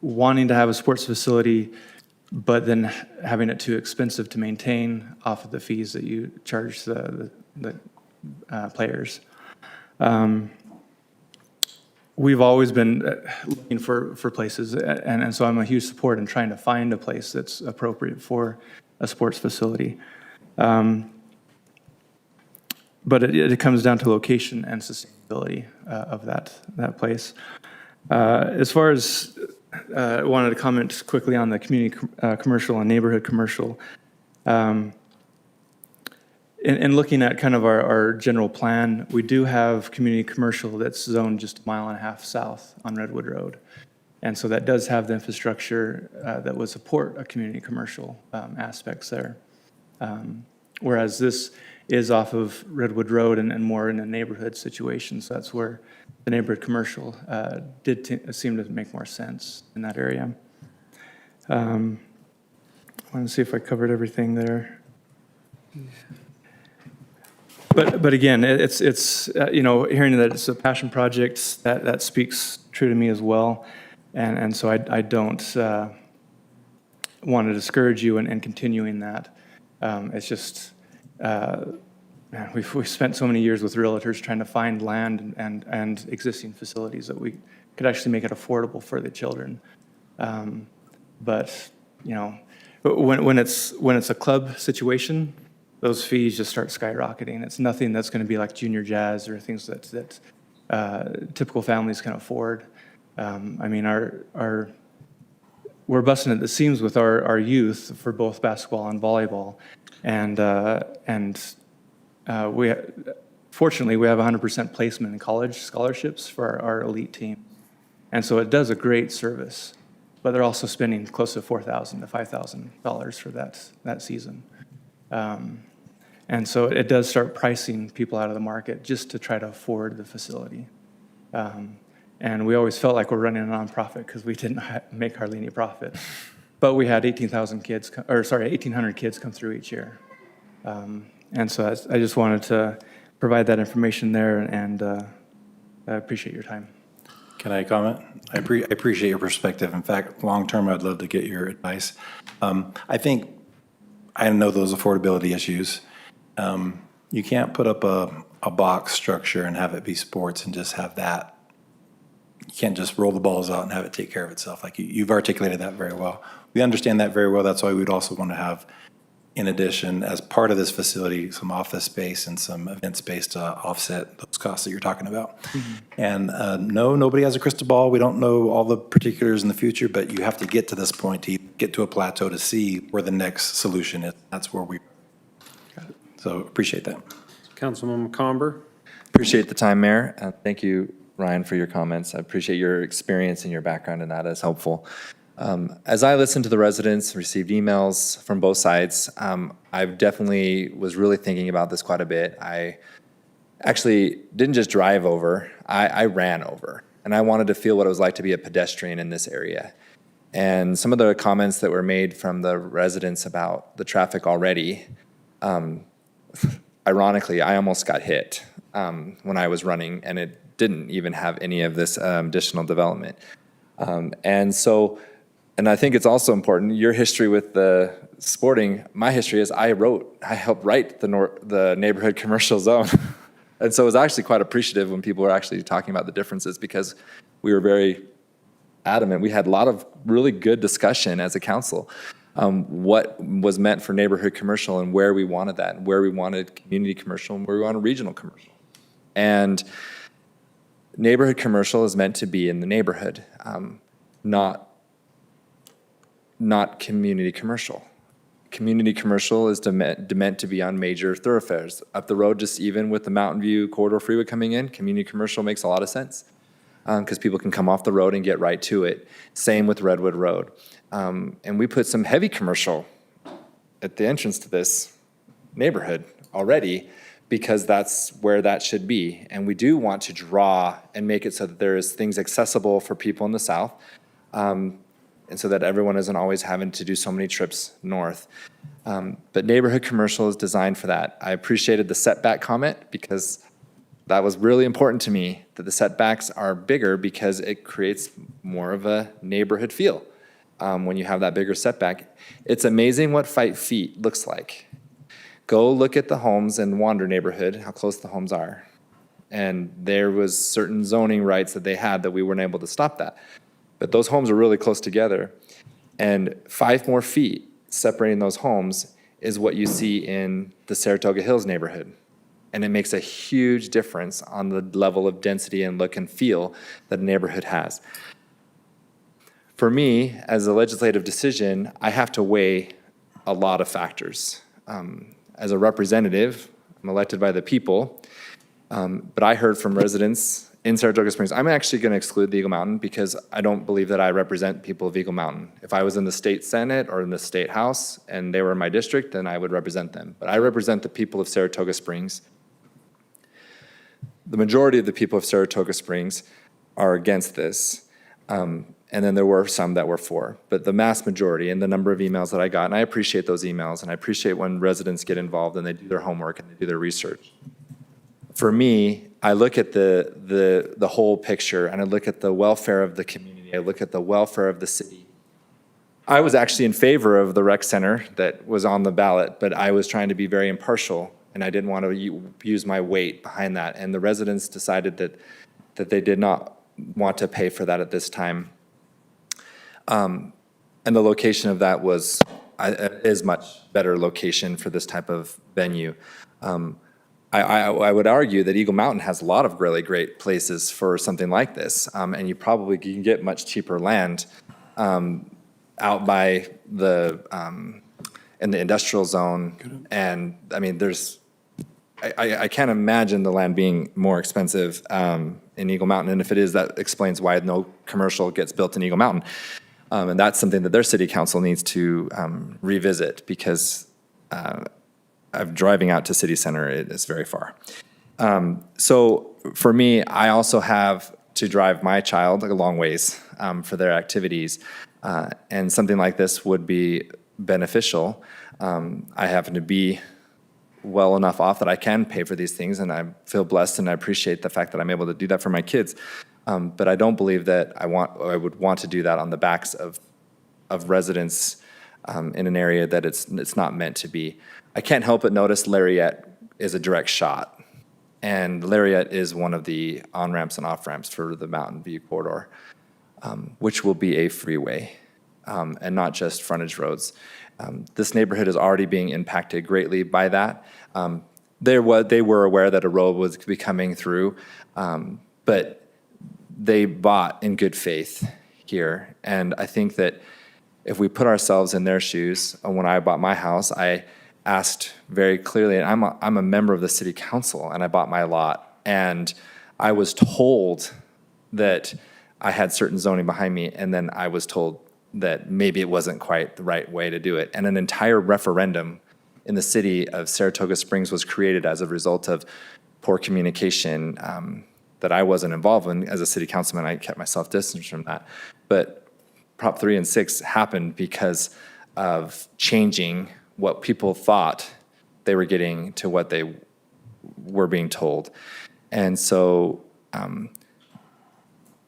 wanting to have a sports facility, but then having it too expensive to maintain off of the fees that you charge the players. We've always been looking for places, and so I'm a huge supporter in trying to find a place that's appropriate for a sports facility. But it comes down to location and sustainability of that place. As far as, I wanted to comment quickly on the community commercial and neighborhood commercial. In looking at kind of our general plan, we do have community commercial that's zoned just 1.5 miles south on Redwood Road. And so that does have the infrastructure that would support a community commercial aspects there. Whereas this is off of Redwood Road and more in a neighborhood situation. So that's where the neighborhood commercial did seem to make more sense in that area. I want to see if I covered everything there. But again, it's hearing that it's a passion project, that speaks true to me as well. And so I don't want to discourage you in continuing that. It's just man, we've spent so many years with realtors trying to find land and existing facilities that we could actually make it affordable for the children. But, you know, when it's a club situation, those fees just start skyrocketing. It's nothing that's going to be like junior jazz or things that typical families can afford. I mean, we're busting at the seams with our youth for both basketball and volleyball, and fortunately we have 100% placement in college scholarships for our elite team, and so it does a great service. But they're also spending close to $4,000 to $5,000 for that season. And so it does start pricing people out of the market just to try to afford the facility. And we always felt like we're running a nonprofit because we didn't make hardly any profit. But we had 1,800 kids come through each year. And so I just wanted to provide that information there, and I appreciate your time. Can I comment? I appreciate your perspective. In fact, long-term, I'd love to get your advice. I know those affordability issues. You can't put up a box structure and have it be sports and just have that. You can't just roll the balls out and have it take care of itself. Like you've articulated that very well. We understand that very well. That's why we'd also want to have, in addition, as part of this facility, some office space and some event space to offset those costs that you're talking about. Mm-hmm. And no, nobody has a crystal ball. We don't know all the particulars in the future, but you have to get to this point to get to a plateau to see where the next solution is. That's where we got it. So appreciate that. Councilman McComber. Appreciate the time, Mayor. Thank you, Ryan, for your comments. I appreciate your experience and your background in that as helpful. As I listened to the residents, received emails from both sides, I definitely was really thinking about this quite a bit. I actually didn't just drive over, I ran over. And I wanted to feel what it was like to be a pedestrian in this area. And some of the comments that were made from the residents about the traffic already, ironically, I almost got hit when I was running, and it didn't even have any of this additional development. And I think it's also important, your history with the sporting, my history is I helped write the neighborhood commercial zone. And so it was actually quite appreciative when people were actually talking about the differences, because we were very adamant. We had a lot of really good discussion as a council, what was meant for neighborhood commercial and where we wanted that, and where we wanted community commercial and where we wanted regional commercial. And neighborhood commercial is meant to be in the neighborhood, not community commercial. Community commercial is meant to be on major thoroughfares. Up the road, just even with the Mountain View Corridor Freeway coming in, community commercial makes a lot of sense because people can come off the road and get right to it. Same with Redwood Road. And we put some heavy commercial at the entrance to this neighborhood already because that's where that should be. And we do want to draw and make it so that there is things accessible for people in the south. And so that everyone isn't always having to do so many trips north. But neighborhood commercial is designed for that. I appreciated the setback comment because that was really important to me, that the setbacks are bigger because it creates more of a neighborhood feel when you have that bigger setback. It's amazing what 5 feet looks like. Go look at the homes in Wander neighborhood, how close the homes are. And there was certain zoning rights that they had that we weren't able to stop that. But those homes are really close together, and 5 more feet separating those homes is what you see in the Saratoga Hills neighborhood. And it makes a huge difference on the level of density and look and feel that a neighborhood has. For me, as a legislative decision, I have to weigh a lot of factors. As a representative, I'm elected by the people, but I heard from residents in Saratoga Springs. I'm actually going to exclude the Eagle Mountain because I don't believe that I represent people of Eagle Mountain. If I was in the state Senate or in the state House and they were in my district, then I would represent them. But I represent the people of Saratoga Springs. The majority of the people of Saratoga Springs are against this. And then there were some that were for. But the mass majority, and the number of emails that I got, and I appreciate those emails, and I appreciate when residents get involved and they do their homework and they do their research. For me, I look at the whole picture, and I look at the welfare of the community. I look at the welfare of the city. I was actually in favor of the rec center that was on the ballot, but I was trying to be very impartial and I didn't want to use my weight behind that. And the residents decided that they did not want to pay for that at this time. And the location of that is much better location for this type of venue. I would argue that Eagle Mountain has a lot of really great places for something like this, and you probably can get much cheaper land out by in the industrial zone. And I mean, I can't imagine the land being more expensive in Eagle Mountain, and if it is, that explains why no commercial gets built in Eagle Mountain. And that's something that their city council needs to revisit, because of driving out to city center, it is very far. So for me, I also have to drive my child a long ways for their activities, and something like this would be beneficial. I happen to be well enough off that I can pay for these things, and I feel blessed, and I appreciate the fact that I'm able to do that for my kids. But I don't believe that I would want to do that on the backs of residents in an area that it's not meant to be. I can't help but notice Lariat is a direct shot, and Lariat is one of the on-ramps and off-ramps for the Mountain View Corridor, which will be a freeway and not just frontage roads. This neighborhood is already being impacted greatly by that. They were aware that a road was coming through, but they bought in good faith here. And I think that if we put ourselves in their shoes, when I bought my house, I asked very clearly, and I'm a member of the city council, and I bought my lot, and I was told that I had certain zoning behind me, and then I was told that maybe it wasn't quite the right way to do it. And an entire referendum in the city of Saratoga Springs was created as a result of poor communication that I wasn't involved in. As a city councilman, I kept myself distanced from that. But Prop 3 and 6 happened because of changing what people thought they were getting to what they were being told. And so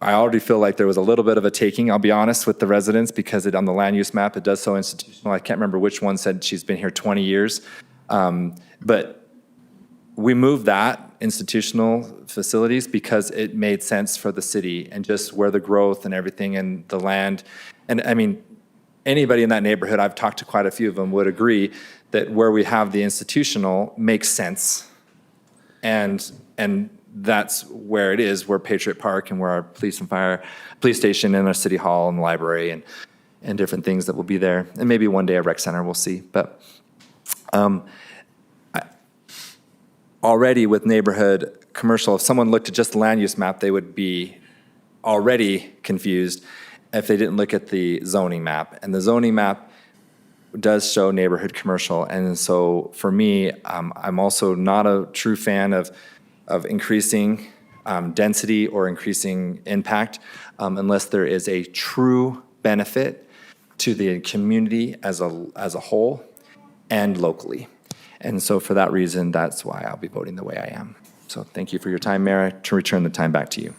I already feel like there was a little bit of a taking, I'll be honest, with the residents, because on the land use map, it does so institutional. I can't remember which one said she's been here 20 years. But we moved that institutional facilities because it made sense for the city and just where the growth and everything and the land. And I mean, anybody in that neighborhood, I've talked to quite a few of them, would agree that where we have the institutional makes sense. And that's where it is, where Patriot Park and where our police and fire, police station and our city hall and the library and different things that will be there. And maybe one day a rec center, we'll see. But already with neighborhood commercial, if someone looked at just the land use map, they would be already confused if they didn't look at the zoning map. And the zoning map does show neighborhood commercial. And so for me, I'm also not a true fan of increasing density or increasing impact unless there is a true benefit to the community as a whole and locally. And so for that reason, that's why I'll be voting the way I am. So thank you for your time, Mayor. To return the time back to you.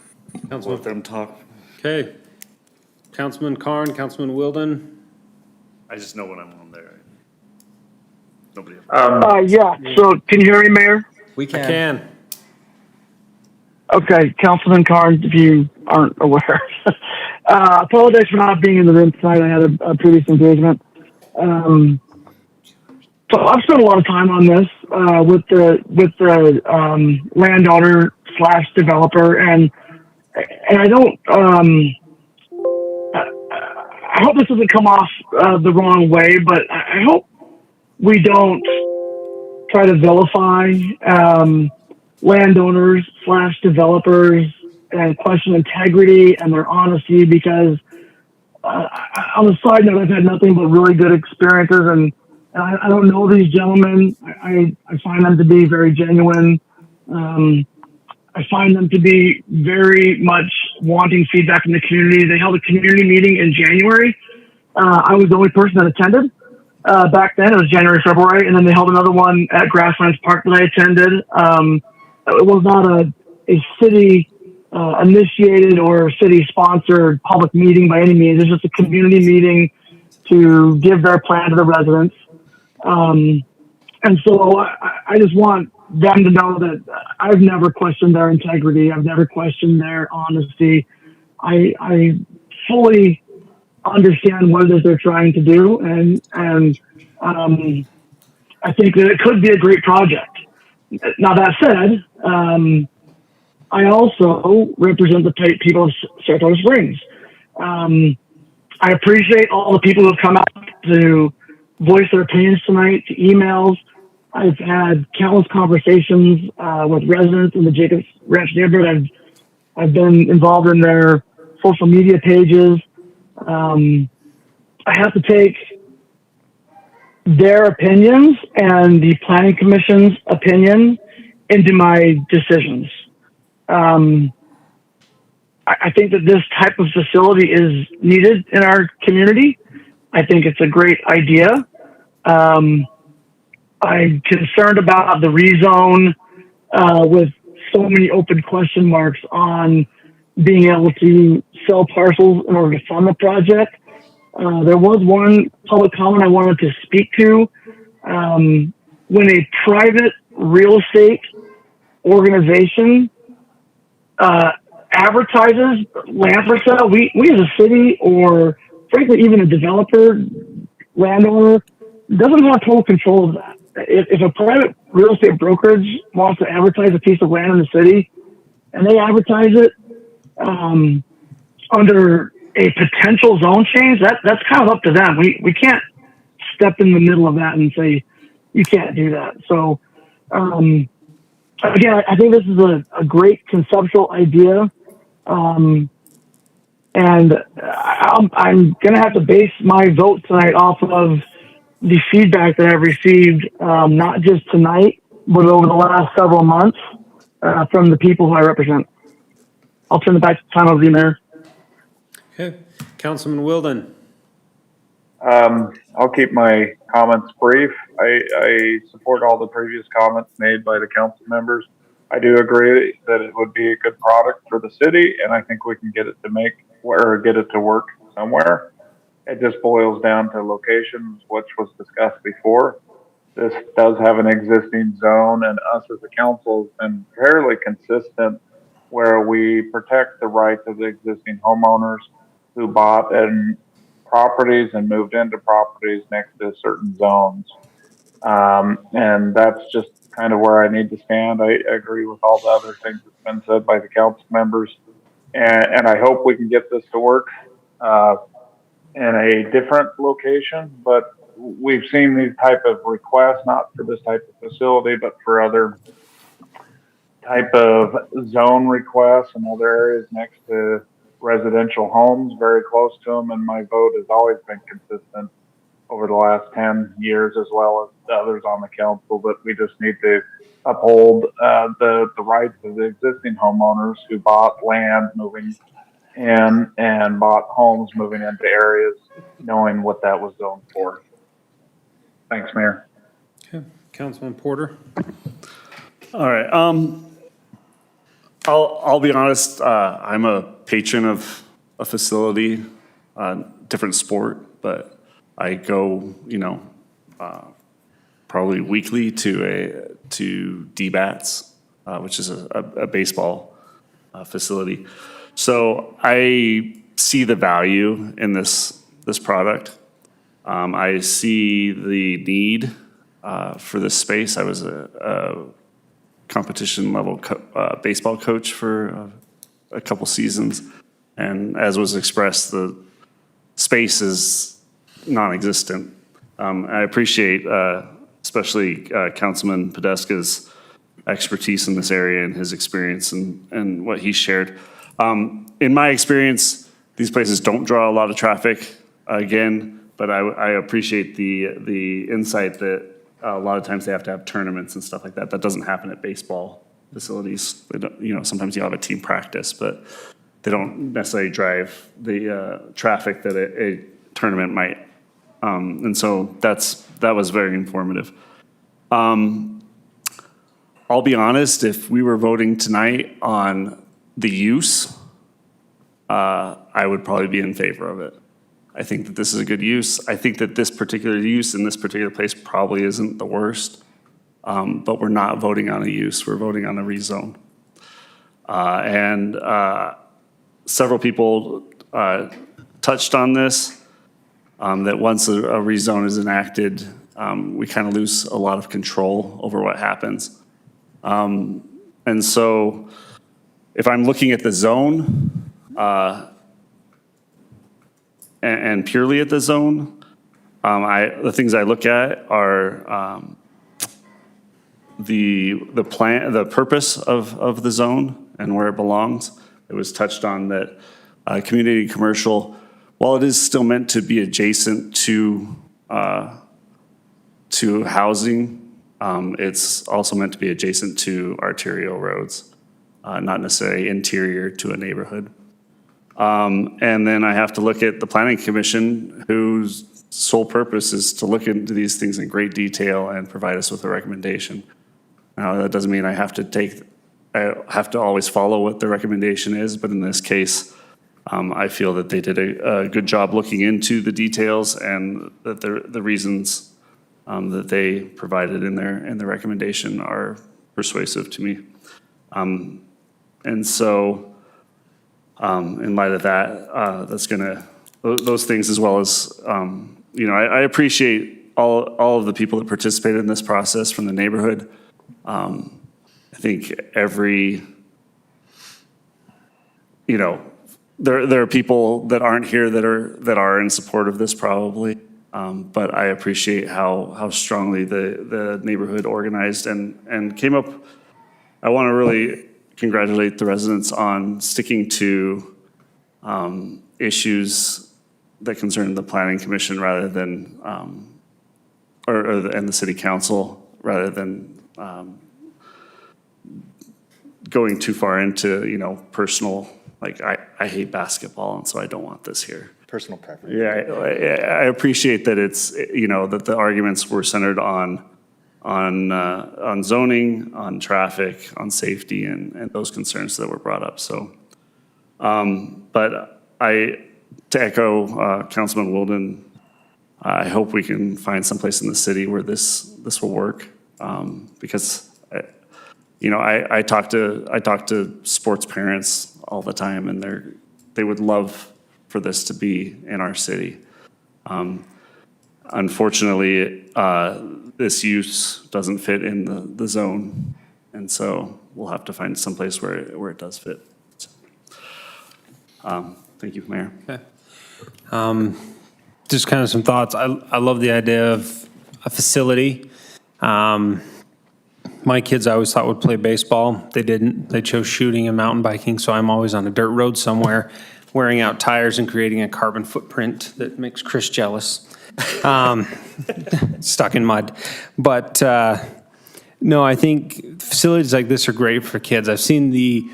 Councilman, let them talk. Okay. Councilman Carn, Councilman Wilden. I just know when I'm on there. Nobody else. Yeah, so can you hear me, Mayor? We can. I can. Okay, Councilman Carn, if you aren't aware. Apologize for not being in the room tonight. I had a previous engagement. So I've spent a lot of time on this with the landowner / developer, and I don't. I hope this doesn't come off the wrong way, but I hope we don't try to vilify landowners / developers and question integrity and their honesty, because on the side note, I've had nothing but really good experiences, and I don't know these gentlemen. I find them to be very genuine. I find them to be very much wanting feedback from the community. They held a community meeting in January. I was the only person that attended. Back then, it was January, February, and then they held another one at Grasslands Park that I attended. It was not a city initiated or city-sponsored public meeting by any means. It was just a community meeting to give their plan to the residents. And so I just want them to know that I've never questioned their integrity. I've never questioned their honesty. I fully understand what it is they're trying to do, and I think that it could be a great project. Now, that said, I also represent the people of Saratoga Springs. I appreciate all the people who have come out to voice their opinions tonight, to emails. I've had countless conversations with residents in the Jacobs Ranch neighborhood. I've been involved in their social media pages. I have to take their opinions and the Planning Commission's opinion into my decisions. I think that this type of facility is needed in our community. I think it's a great idea. I'm concerned about the rezone with so many open question marks on being able to sell parcels in order to fund the project. There was one public comment I wanted to speak to. When a private real estate organization advertises land for sale, we as a city, or frankly even a developer, landowner, doesn't have total control of that. If a private real estate brokerage wants to advertise a piece of land in the city, and they advertise it under a potential zone change, that's kind of up to them. We can't step in the middle of that and say you can't do that. So again, I think this is a great conceptual idea. And I'm going to have to base my vote tonight off of the feedback that I've received, not just tonight, but over the last several months from the people who I represent. I'll turn it back to time over to you, Mayor. Okay. Councilman Wilden. I'll keep my comments brief. I support all the previous comments made by the council members. I do agree that it would be a good product for the city, and I think we can get it to work somewhere. It just boils down to locations, which was discussed before. This does have an existing zone, and us as a council has been fairly consistent where we protect the rights of the existing homeowners who bought and properties and moved into properties next to certain zones. And that's just kind of where I need to stand. I agree with all the other things that's been said by the council members. And I hope we can get this to work in a different location. But we've seen these type of requests, not for this type of facility, but for other type of zone requests in other areas next to residential homes, very close to them. And my vote has always been consistent over the last 10 years, as well as the others on the council, that we just need to uphold the rights of the existing homeowners who bought land moving in and bought homes moving into areas knowing what that was zoned for. Thanks, Mayor. Okay. Councilman Porter. All right. I'll be honest. I'm a patron of a facility, different sport, but I go, probably weekly to DBATS, which is a baseball facility. So I see the value in this product. I see the need for this space. I was a competition level baseball coach for a couple seasons, and as was expressed, the space is non-existent. I appreciate especially Councilman Podeska's expertise in this area and his experience and what he shared. In my experience, these places don't draw a lot of traffic again, but I appreciate the insight that a lot of times they have to have tournaments and stuff like that. That doesn't happen at baseball facilities. They don't, sometimes you have a team practice, but they don't necessarily drive the traffic that a tournament might. And so that was very informative. I'll be honest, if we were voting tonight on the use, I would probably be in favor of it. I think that this is a good use. I think that this particular use in this particular place probably isn't the worst. but we're not voting on a use, we're voting on a rezone. And several people touched on this, that once a rezone is enacted, we kind of lose a lot of control over what happens. And so if I'm looking at the zone and purely at the zone, the things I look at are the plan, the purpose of the zone and where it belongs. It was touched on that community commercial, while it is still meant to be adjacent to housing, it's also meant to be adjacent to arterial roads, not necessarily interior to a neighborhood. And then I have to look at the Planning Commission, whose sole purpose is to look into these things in great detail and provide us with a recommendation. Now, that doesn't mean I have to always follow what the recommendation is, but in this case, I feel that they did a good job looking into the details and that the reasons that they provided in their recommendation are persuasive to me. And so, in light of that, those things, as well as, I appreciate all of the people that participated in this process from the neighborhood. I think there are people that aren't here that are in support of this probably, but I appreciate how strongly the neighborhood organized and came up. I want to really congratulate the residents on sticking to issues that concern the Planning Commission rather than, and the City Council rather than going too far into, personal, like I hate basketball and so I don't want this here. Personal preference. Yeah, I appreciate that it's, that the arguments were centered on zoning, on traffic, on safety, and those concerns that were brought up. So, but to echo Councilman Wilden, I hope we can find someplace in the city where this will work, because I talk to sports parents all the time, and they would love for this to be in our city. Unfortunately, this use doesn't fit in the zone, and so we'll have to find someplace where it does fit. So, thank you, Mayor. Okay. Just kind of some thoughts. I love the idea of a facility. My kids, I always thought, would play baseball. They didn't. They chose shooting and mountain biking, so I'm always on a dirt road somewhere, wearing out tires and creating a carbon footprint that makes Chris jealous. Stuck in mud. But no, I think facilities like this are great for kids. I've seen the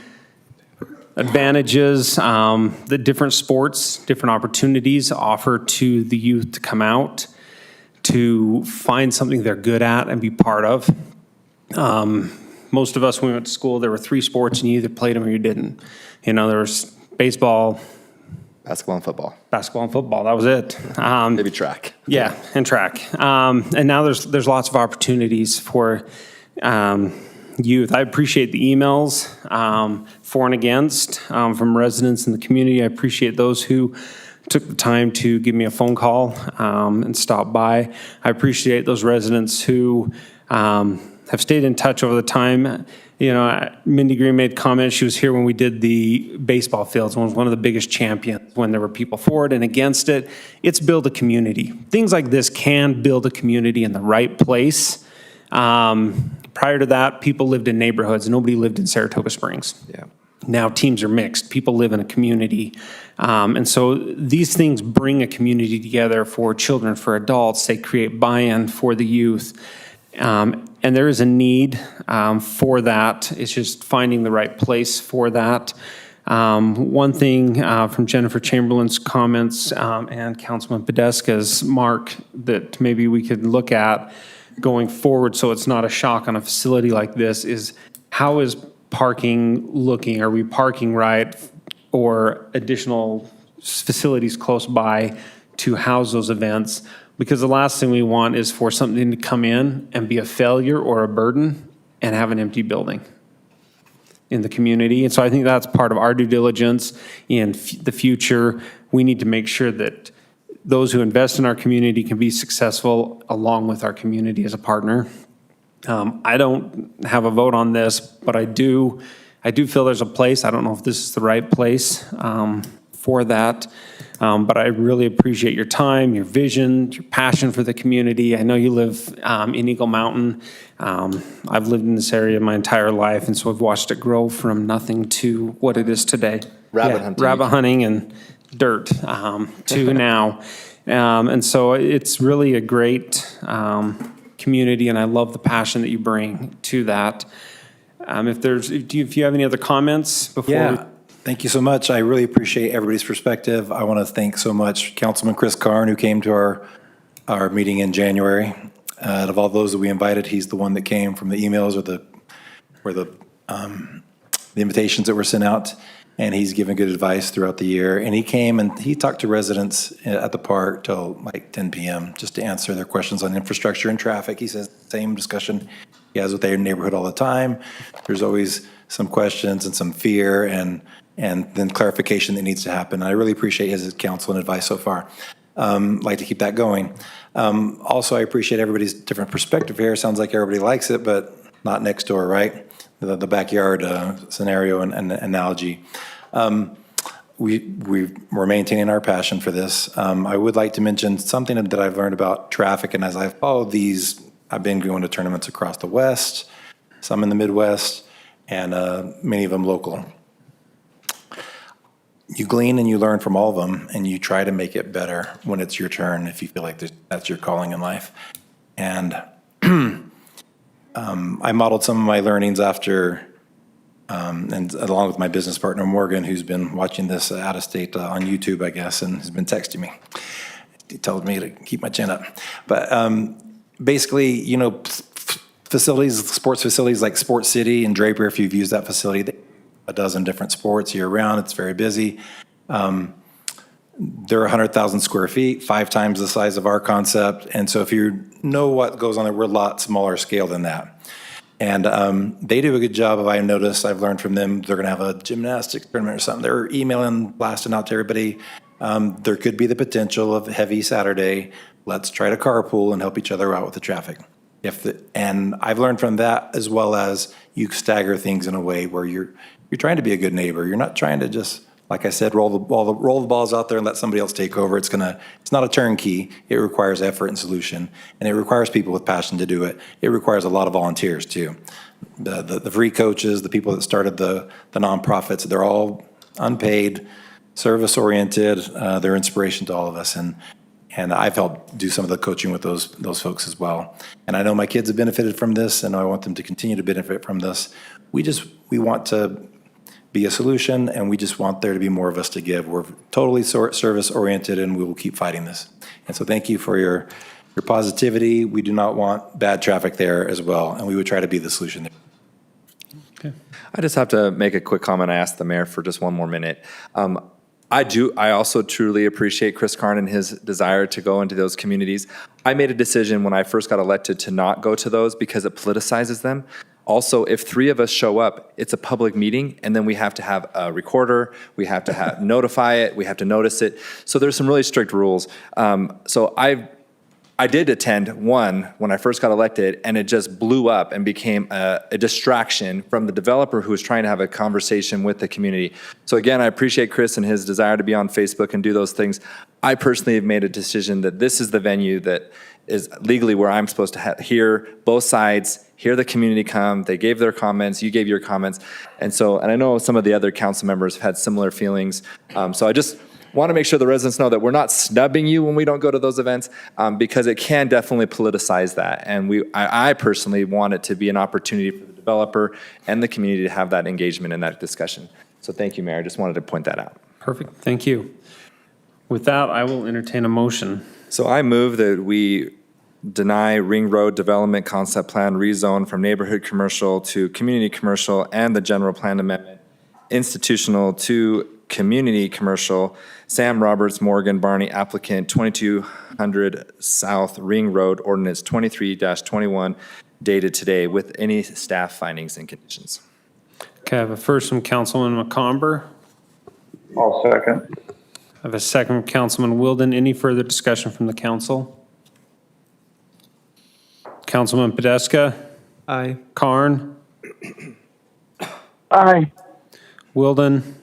advantages, the different sports, different opportunities offer to the youth to come out, to find something they're good at and be part of. Most of us, when we went to school, there were 3 sports and you either played them or you didn't. There was baseball, basketball and football. Basketball and football, that was it. Maybe track. Yeah, and track. And now there's lots of opportunities for youth. I appreciate the emails for and against from residents in the community. I appreciate those who took the time to give me a phone call and stop by. I appreciate those residents who have stayed in touch over the time. Mindy Green made comments. She was here when we did the baseball fields, was one of the biggest champions when there were people for it and against it. It's build a community. Things like this can build a community in the right place. Prior to that, people lived in neighborhoods. Nobody lived in Saratoga Springs. Yeah. Now teams are mixed. People live in a community. And so these things bring a community together for children, for adults. They create buy-in for the youth. And there is a need for that. It's just finding the right place for that. One thing from Jennifer Chamberlain's comments and Councilman Podeska's mark that maybe we could look at going forward so it's not a shock on a facility like this is how is parking looking? Are we parking right, or additional facilities close by to house those events? Because the last thing we want is for something to come in and be a failure or a burden and have an empty building in the community. And so I think that's part of our due diligence in the future. We need to make sure that those who invest in our community can be successful along with our community as a partner. I don't have a vote on this, but I do feel there's a place. I don't know if this is the right place for that. But I really appreciate your time, your vision, your passion for the community. I know you live in Eagle Mountain. I've lived in this area my entire life, and so I've watched it grow from nothing to what it is today. Rabbit hunting and dirt to now. And so it's really a great community, and I love the passion that you bring to that. If you have any other comments before? Yeah. Thank you so much. I really appreciate everybody's perspective. I want to thank so much Councilman Chris Karn, who came to our meeting in January. Out of all those that we invited, he's the one that came from the emails or the invitations that were sent out, and he's given good advice throughout the year. And he came and he talked to residents at the park till like 10 p.m. just to answer their questions on infrastructure and traffic. He says same discussion he has with their neighborhood all the time. There's always some questions and some fear and then clarification that needs to happen. I really appreciate his counsel and advice so far. Like to keep that going. Also, I appreciate everybody's different perspective here. Sounds like everybody likes it, but not next door, right? The backyard scenario and analogy. We're maintaining our passion for this. I would like to mention something that I've learned about traffic, and as I've followed these, I've been going to tournaments across the West, some in the Midwest, and many of them local. You glean and you learn from all of them, and you try to make it better when it's your turn if you feel like that's your calling in life. And I modeled some of my learnings after, and along with my business partner Morgan, who's been watching this out of state on YouTube, I guess, and has been texting me. He told me to keep my chin up. But basically, facilities, sports facilities like Sports City and Draper, if you've used that facility, they a dozen different sports year round. It's very busy. They're 100,000 square feet, 5 times the size of our concept. And so if you know what goes on there, we're a lot smaller scale than that. And they do a good job of, I've learned from them, they're gonna have a gymnastics tournament or something. They're emailing, blasting out to everybody. There could be the potential of heavy Saturday. Let's try to carpool and help each other out with the traffic. And I've learned from that, as well as you stagger things in a way where you're trying to be a good neighbor. You're not trying to just, like I said, roll the balls out there and let somebody else take over. It's not a turnkey. It requires effort and solution, and it requires people with passion to do it. It requires a lot of volunteers too. The free coaches, the people that started the nonprofits, they're all unpaid, service oriented. They're inspiration to all of us, and I've helped do some of the coaching with those folks as well. And I know my kids have benefited from this, and I want them to continue to benefit from this. We want to be a solution, and we just want there to be more of us to give. We're totally service oriented, and we will keep fighting this. And so thank you for your positivity. We do not want bad traffic there as well, and we would try to be the solution there. Okay. I just have to make a quick comment. I asked the mayor for just one more minute. I also truly appreciate Chris Karn and his desire to go into those communities. I made a decision when I first got elected to not go to those because it politicizes them. Also, if 3 of us show up, it's a public meeting, and then we have to have a recorder, we have to notify it, we have to notice it. So there's some really strict rules. So I did attend one when I first got elected, and it just blew up and became a distraction from the developer who was trying to have a conversation with the community. So again, I appreciate Chris and his desire to be on Facebook and do those things. I personally have made a decision that this is the venue that is legally where I'm supposed to hear both sides, hear the community come. They gave their comments, you gave your comments. And I know some of the other council members have had similar feelings. So I just want to make sure the residents know that we're not snubbing you when we don't go to those events, because it can definitely politicize that. And I personally want it to be an opportunity for the developer and the community to have that engagement in that discussion. So thank you, Mayor. I just wanted to point that out. Perfect. Thank you. With that, I will entertain a motion. So I move that we deny Ring Road Development Concept Plan rezone from neighborhood commercial to community commercial and the general plan amendment institutional to community commercial. Sam Roberts, Morgan Barney, applicant, 2200 South Ring Road, ordinance 23-21, dated today, with any staff findings and conditions. Okay, I have a first from Councilman McComber. I'll second. I have a second from Councilman Wilden. Any further discussion from the council? Councilman Podeska? Aye. Karn? Aye. Wilden?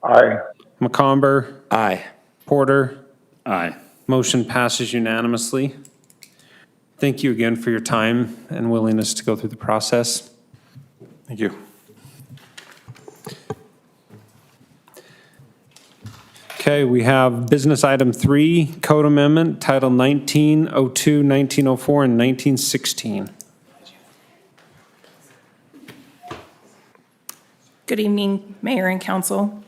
Aye. McComber? Aye. Porter? Aye. Motion passes unanimously. Thank you again for your time and willingness to go through the process. Thank you. Okay, we have business item 3, code amendment, title 1902, 1904, and 1916. Good evening, Mayor and Council.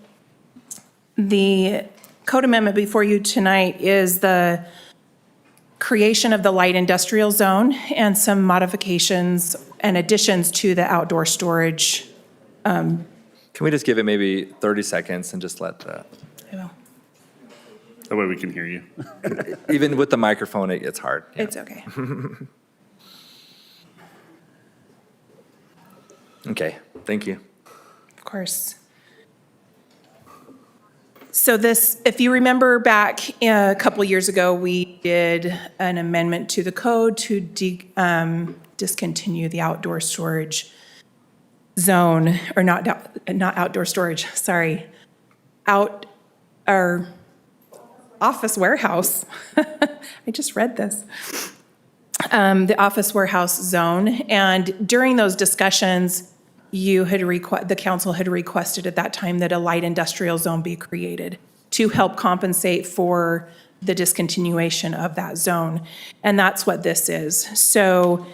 The code amendment before you tonight is the creation of the light industrial zone and some modifications and additions to the outdoor storage. Can we just give it maybe 30 seconds and just let the, That way we can hear you. even with the microphone, it gets hard. It's okay. Okay, thank you. Of course. So this, if you remember back a couple years ago, we did an amendment to the code to discontinue the outdoor storage zone, or not outdoor storage, sorry, our office warehouse. I just read this. The office warehouse zone. And during those discussions, the council had requested at that time that a light industrial zone be created to help compensate for the discontinuation of that zone. And that's what this is. So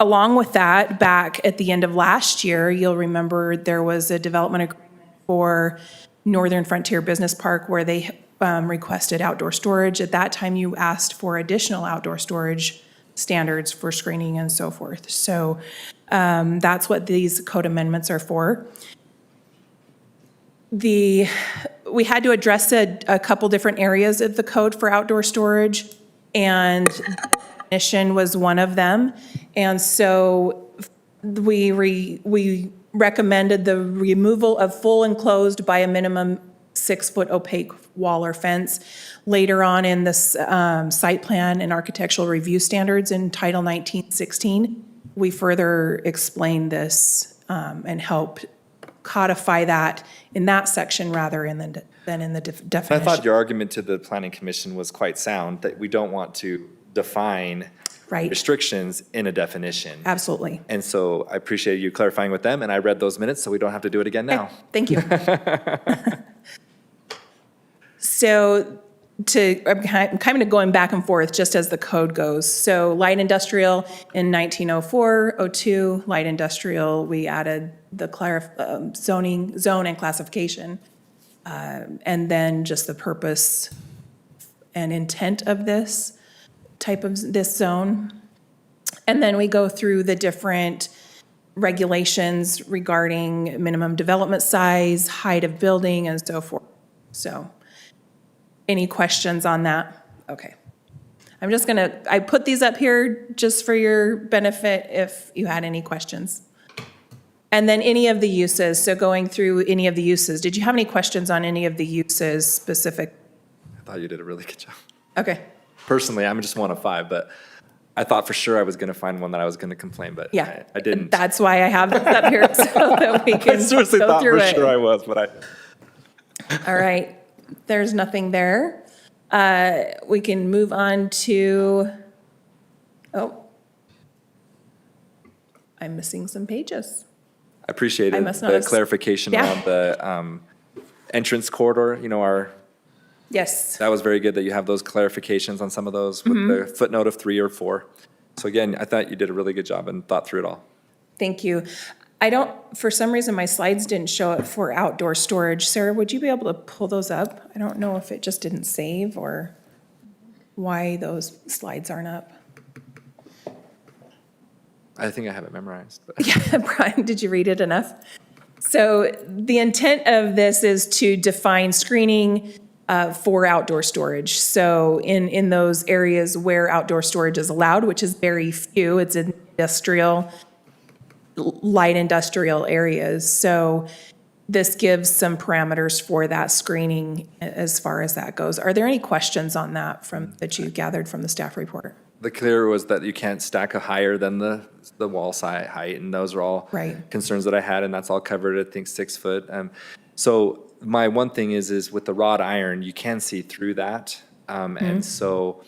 along with that, back at the end of last year, you'll remember there was a development agreement for Northern Frontier Business Park where they requested outdoor storage. At that time, you asked for additional outdoor storage standards for screening and so forth. So that's what these code amendments are for. We had to address a couple different areas of the code for outdoor storage, and definition was one of them. And so we recommended the removal of full enclosed by a minimum 6-foot opaque wall or fence. Later on in this site plan and architectural review standards in Title 1916, we further explained this and helped codify that in that section rather than in the definition. I thought your argument to the planning commission was quite sound, that we don't want to define Right. restrictions in a definition. Absolutely. And so I appreciate you clarifying with them, and I read those minutes, so we don't have to do it again now. Thank you. So I'm kind of going back and forth just as the code goes. So light industrial in 1904, 02, light industrial, we added the zone and classification. And then just the purpose and intent of this type of this zone. And then we go through the different regulations regarding minimum development size, height of building, and so forth. So any questions on that? Okay. I'm just I put these up here just for your benefit if you had any questions. And then any of the uses, so going through any of the uses, did you have any questions on any of the uses specific? I thought you did a really good job. Okay. Personally, I'm just one of 5, but I thought for sure I was going to find one that I was going to complain, but Yeah. I didn't. That's why I have this up here so that we can I seriously go thought through for it. sure I was, but All right, there's nothing there. We can move on to, I'm missing some pages. I appreciated must not the have clarification Yeah. around the entrance corridor, Yes, that was very good that you have those clarifications on some of those with Mm-hmm. the footnote of 3 or 4. So again, I thought you did a really good job and thought through it all. thank you. For some reason, my slides didn't show it for outdoor storage. Sarah, would you be able to pull those up? I don't know if it just didn't save or why those slides aren't up. I think I have it memorized. But Yeah, Brian, did you read it enough? So the intent of this is to define screening for outdoor storage. So in those areas where outdoor storage is allowed, which is very few, it's industrial, light industrial areas. So this gives some parameters for that screening as far as that goes. Are there any questions on that that you gathered from the staff report? The clear was that you can't stack a higher than the wall side height, and those are all Right. concerns that I had, and that's all covered, I think, 6 foot. So my one thing is with the wrought iron, you can see through that. And so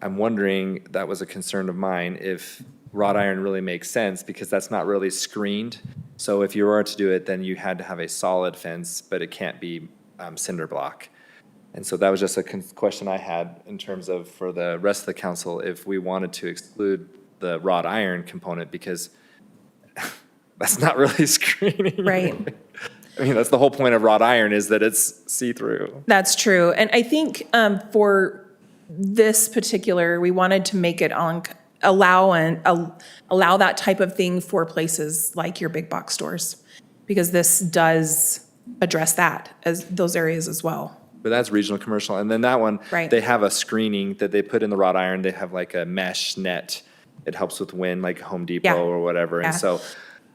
I'm wondering, that was a concern of mine, if wrought iron really makes sense, because that's not really screened. So if you were to do it, then you had to have a solid fence, but it can't be cinder block. And so that was just a question I had in terms of, for the rest of the council, if we wanted to exclude the wrought iron component, because that's not really screening. Right. I mean, that's the whole point of wrought iron, is that it's see-through. That's true. And I think for this particular, we wanted to make it allow that type of thing for places like your big box stores, because this does address that as those areas as well. But that's regional commercial. And then that one, Right. they have a screening that they put in the wrought iron. They have like a mesh net. It helps with wind, like Home Depot Yeah. or whatever. Yeah. And so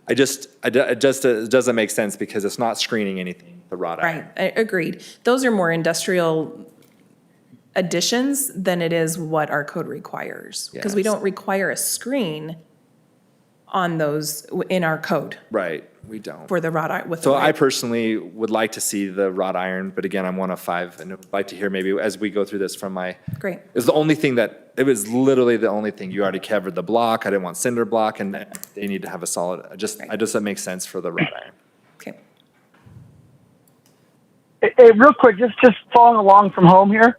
it doesn't make sense, because it's not screening anything, the wrought iron. Right, agreed. Those are more industrial additions than it is what our code requires. Because we Yes. don't require a screen on those in our code Right, we don't. for the wrought iron. So I personally would like to see the wrought iron, but again, I'm one of 5, and I'd like to hear maybe as we go through this from my. Great. It's the only thing it was literally the only thing. You already covered the block. I didn't want cinder block, and they need to have a solid, that makes sense for the wrought iron. Okay. Hey, real quick, just following along from home here.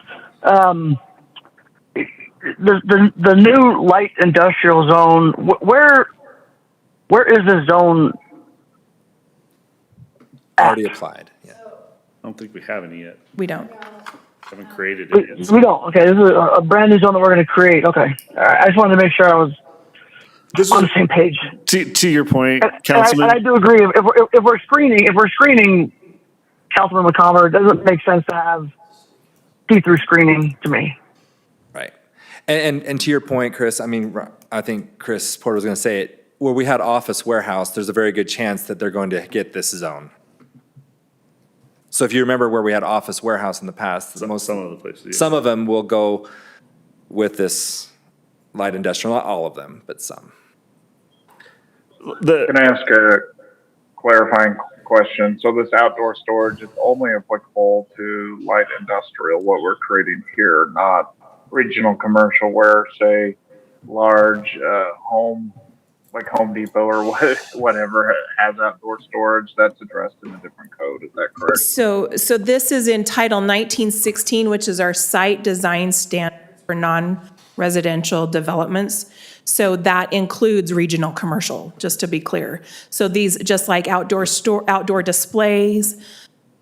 The new light industrial zone, where is the zone? Already applied, yeah. I don't think we have any yet. We don't. Haven't created it yet. We don't. Okay, this is a brand new zone that we're going to create. Okay, I just wanted to make sure I was on the same page. To your point, And Councilman. I do agree. If we're screening, Councilman McComber, it doesn't make sense to have see-through screening to me. Right. And to your point, Chris, I mean, I think Chris Porter was going to say it, where we had office warehouse, there's a very good chance that they're going to get this zone. So if you remember where we had office warehouse in the past, Some of the places. yeah. some of them will go with this light industrial, not all of them, but some. Can I ask a clarifying question? So this outdoor storage is only applicable to light industrial, what we're creating here, not regional commercial where, say, large home, like Home Depot or whatever has outdoor storage. That's addressed in a different code. Is that correct? So this is in Title 1916, which is our site design standard for non-residential developments. So that includes regional commercial, just to be clear. So these, just like outdoor displays,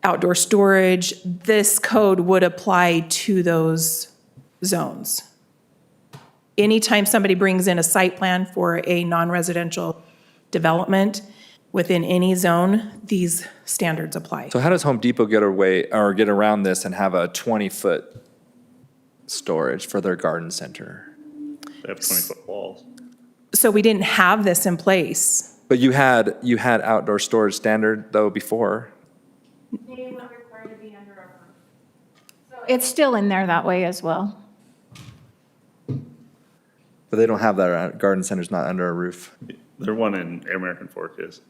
outdoor storage, this code would apply to those zones. Anytime somebody brings in a site plan for a non-residential development within any zone, these standards apply. So how does Home Depot get away or get around this and have a 20-foot storage for their garden center? They have 20-foot walls. So we didn't have this in place. But you had outdoor storage standard though before. It's still in there that way as well. But they don't have that, garden center's not under a roof. There's one in American Fork is.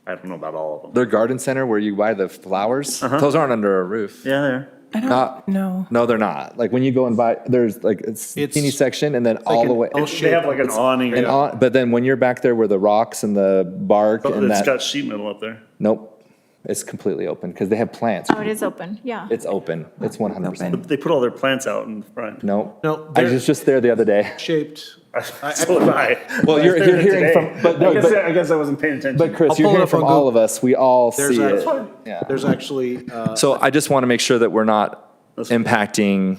I don't know about all of them. Their garden center where you buy the flowers, those aren't under a roof. Yeah, they're. I don't know. No, they're not. Like when you go and buy, there's like it's teeny section and then all the way. They have like an awning. But then when you're back there where the rocks and the bark and It's that, got sheet metal up there. nope, it's completely open because they have plants. Oh, it is open, yeah. It's open. It's 100%. They put all their plants out in front. No, No, I they're- was just there the other day. Shaped. So did I. Well, you're hearing from, but no, I guess I wasn't paying attention. but Chris, I'll you're pull it hearing up on from all Google. of us. We all There's see a- it. Yeah. There's actually, So I just want to make sure that we're not impacting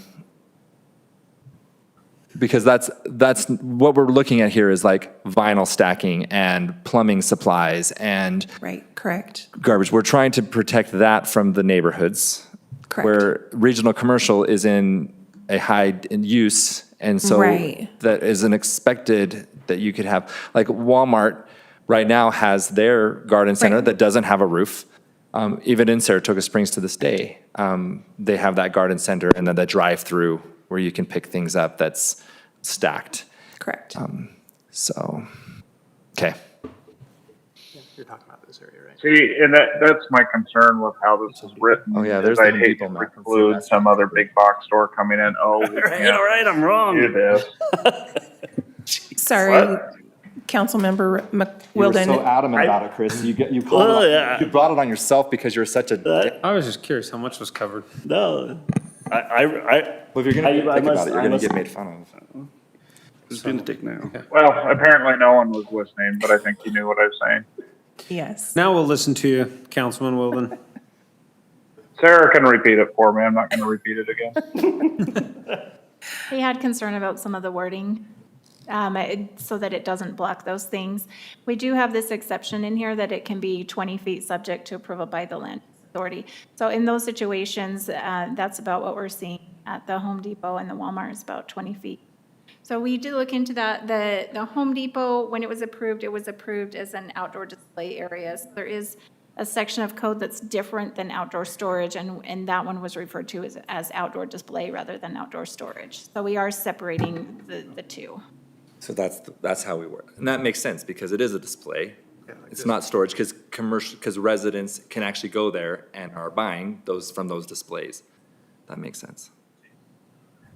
Because that's what we're looking at here is like vinyl stacking and plumbing supplies and Right, correct. garbage. We're trying to protect that from the neighborhoods. Correct. Where regional commercial is in a high in use, and so Right. that is an expected that you could have, like Walmart right now has their garden center Right. that doesn't have a roof. Even in Saratoga Springs to this day, they have that garden center and then the drive-through where you can pick things up that's stacked. Correct. So, okay. You're talking about this area, right? See, and that's my concern with how this is written. Oh, yeah, there's is the I'd Home hate Depot to map. preclude some other big box store coming in. Oh, we can't all right, I'm wrong. do this. Sorry, Councilmember You were so McWilden. adamant about it, Chris. You Well, yeah. you brought it on yourself because you're such a. I was just curious how much was covered. No, Well, if you're gonna I think about must- it, you're I gonna must- get made fun of. who's being a dick now? Well, apparently no one was listening, but I think you knew what I was saying. Yes. Now we'll listen to you, Councilman Wilden. Sarah can repeat it for me. I'm not going to repeat it again. He had concern about some of the wording, so that it doesn't block those things. We do have this exception in here that it can be 20 feet subject to approval by the land authority. So in those situations, that's about what we're seeing at the Home Depot and the Walmart is about 20 feet. So we did look into that. The Home Depot, when it was approved as an outdoor display area. So there is a section of code that's different than outdoor storage, and that one was referred to as outdoor display rather than outdoor storage. So we are separating the two. So that's how we work, and that makes sense because it is a display. It's not storage because residents can actually go there and are buying those from those displays. That makes sense.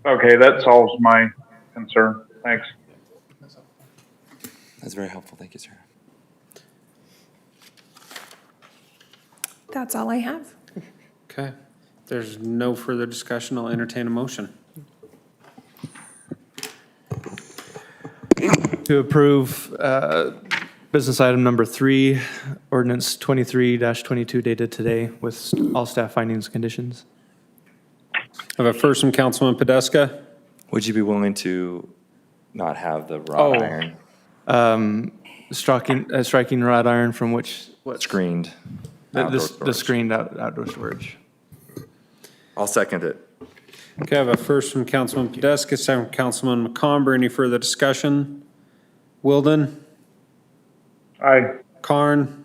Okay, that solves my concern. Thanks. That's very helpful. Thank you, sir. That's all I have. Okay. If there's no further discussion, I'll entertain a motion. To approve business item number 3, ordinance 23-22 dated today with all staff findings and conditions. I have a first from Councilman Podeska. Would you be willing to not have the wrought iron Striking wrought iron from which? screened? outdoor The storage? screened outdoor storage. I'll second it. Okay, I have a first from Councilman Podeska, second from Councilman McComber. Any further discussion? Wilden? Aye. Carn?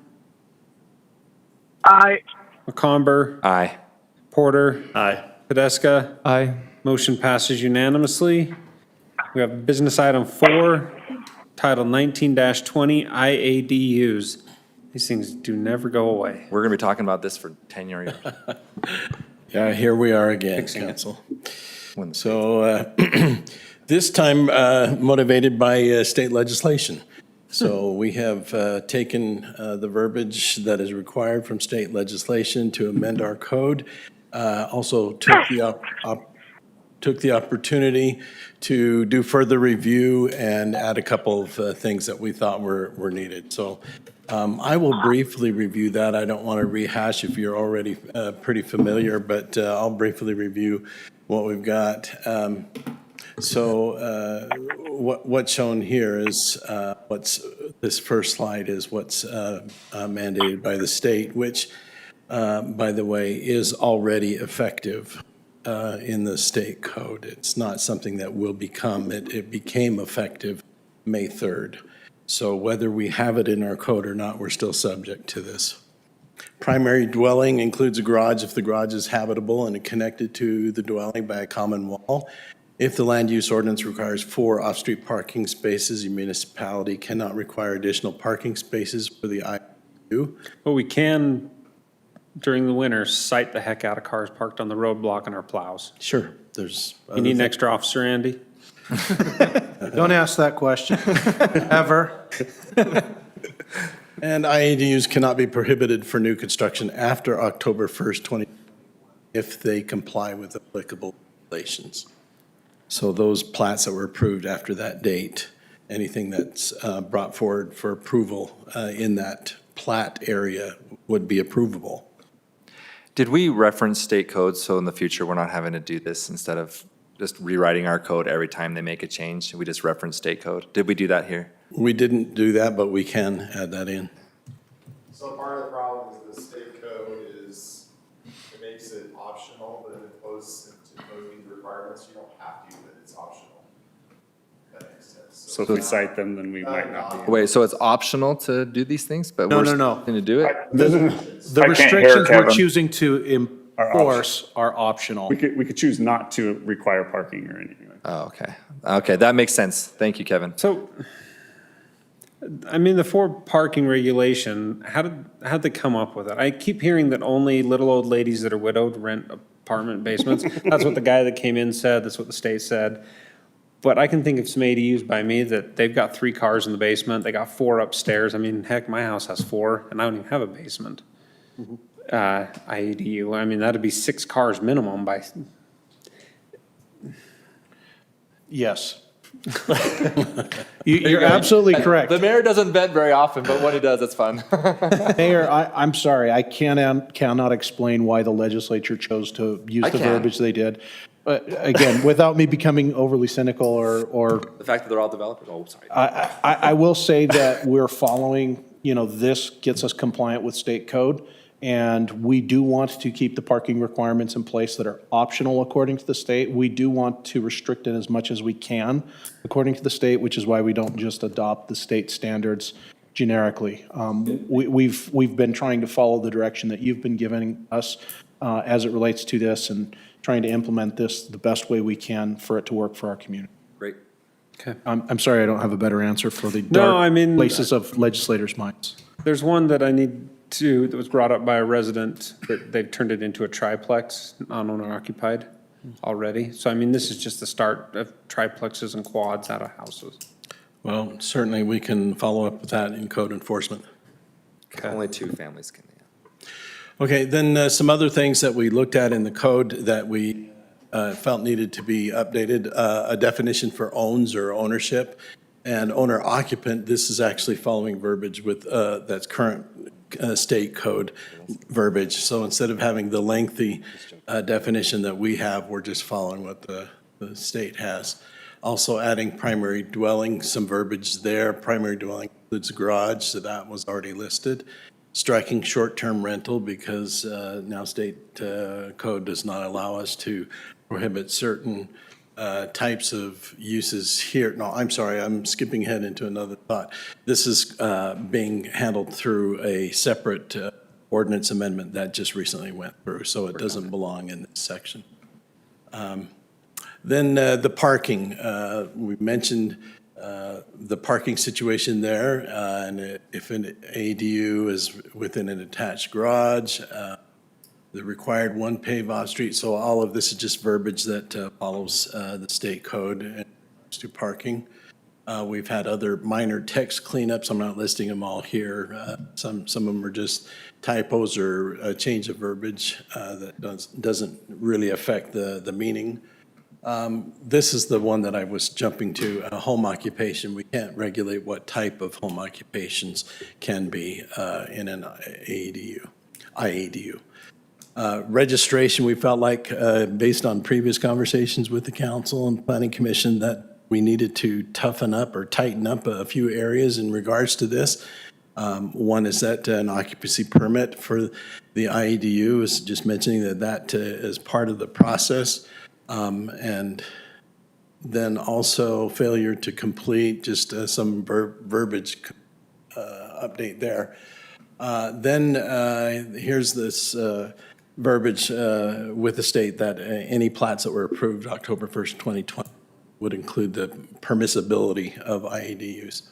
Aye. McComber? Aye. Porter? Aye. Podeska? Aye. Motion passes unanimously. We have business item 4, title 19-20 IADUs. These things do never go away. We're gonna be talking about this for 10 years. Yeah, here we are again, Fixing it. council. So this time motivated by state legislation. So we have taken the verbiage that is required from state legislation to amend our code. Also took the opportunity to do further review and add a couple of things that we thought were needed. So I will briefly review that. I don't want to rehash if you're already pretty familiar, but I'll briefly review what we've got. So what's shown here is this first slide is what's mandated by the state, which, by the way, is already effective in the state code. It's not something that will become, it became effective May 3rd. So whether we have it in our code or not, we're still subject to this. Primary dwelling includes a garage if the garage is habitable and connected to the dwelling by a common wall. If the land use ordinance requires 4 off-street parking spaces, your municipality cannot require additional parking spaces for the IU. But we can, during the winter, cite the heck out of cars parked on the road blocking our plows. Sure, there's. You need an extra officer, Andy? Don't ask that question, ever. And IADUs cannot be prohibited for new construction after October 1st, 20, if they comply with applicable regulations. So those plats that were approved after that date, anything that's brought forward for approval in that plat area would be approvable. Did we reference state codes so in the future we're not having to do this instead of just rewriting our code every time they make a change. We just reference state code. Did we do that here? We didn't do that, but we can add that in. So part of the problem is the state code is, it makes it optional, but it imposes these requirements, you don't have to, but it's optional. That makes sense. So if we cite them, then we might not be. Wait, so it's optional to do these things, but No, we're no, no. going to do it? The I can't hear restrictions we're Kevin. choosing to enforce are optional. We could choose not to require parking or anything. Oh, okay. Okay, that makes sense. Thank you, Kevin. So, I mean, the 4 parking regulation, how'd they come up with it? I keep hearing that only little old ladies that are widowed rent apartment basements. That's what the guy that came in said, that's what the state said. But I can think of some ADUs by me that they've got 3 cars in the basement, they got 4 upstairs. I mean, heck, my house has 4, and I don't even have a basement. IADU, I mean, that'd be 6 cars minimum by, Yes. You're absolutely correct. The mayor doesn't vent very often, but when he does, it's fun. Mayor, I'm sorry, I cannot explain why the legislature chose to use I the can. verbiage they did. But again, without me becoming overly cynical or The fact that they're all developers, oh, sorry. I will say that we're following, this gets us compliant with state code. And we do want to keep the parking requirements in place that are optional according to the state. We do want to restrict it as much as we can according to the state, which is why we don't just adopt the state standards generically. We've been trying to follow the direction that you've been giving us as it relates to this and trying to implement this the best way we can for it to work for our community. Great. okay. I'm sorry I don't have a better answer for the No, I dark mean- places of legislators' minds. There's one that I need to, that was brought up by a resident, that they've turned it into a triplex, non-owner occupied already. So I mean, this is just the start of triplexes and quads out of houses. Well, certainly we can follow up with that in code enforcement. Only 2 families can. Okay, then some other things that we looked at in the code that we felt needed to be updated, a definition for owns or ownership, and owner occupant. This is actually following verbiage with that's current state code verbiage. So instead of having the lengthy definition that we have, we're just following what the state has. Also adding primary dwelling, some verbiage there. Primary dwelling includes garage, so that was already listed. Striking short-term rental because now state code does not allow us to prohibit certain types of uses here. No, I'm sorry, I'm skipping ahead into another thought. This is being handled through a separate ordinance amendment that just recently went through, so it doesn't belong in this section. Then the parking, we mentioned the parking situation there, and if an ADU is within an attached garage, the required 1 paved off-street, so all of this is just verbiage that follows the state code and to parking. We've had other minor text cleanups, I'm not listing them all here. Some of them are just typos or a change of verbiage that doesn't really affect the meaning. This is the one that I was jumping to, a home occupation. We can't regulate what type of home occupations can be in an IADU. Registration, we felt like, based on previous conversations with the council and planning commission, that we needed to toughen up or tighten up a few areas in regards to this. One is that an occupancy permit for the IADU is just mentioning that is part of the process. And then also failure to complete, just some verbiage update there. Then here's this verbiage with the state that any plats that were approved October 1st, 2020 would include the permissibility of IADUs.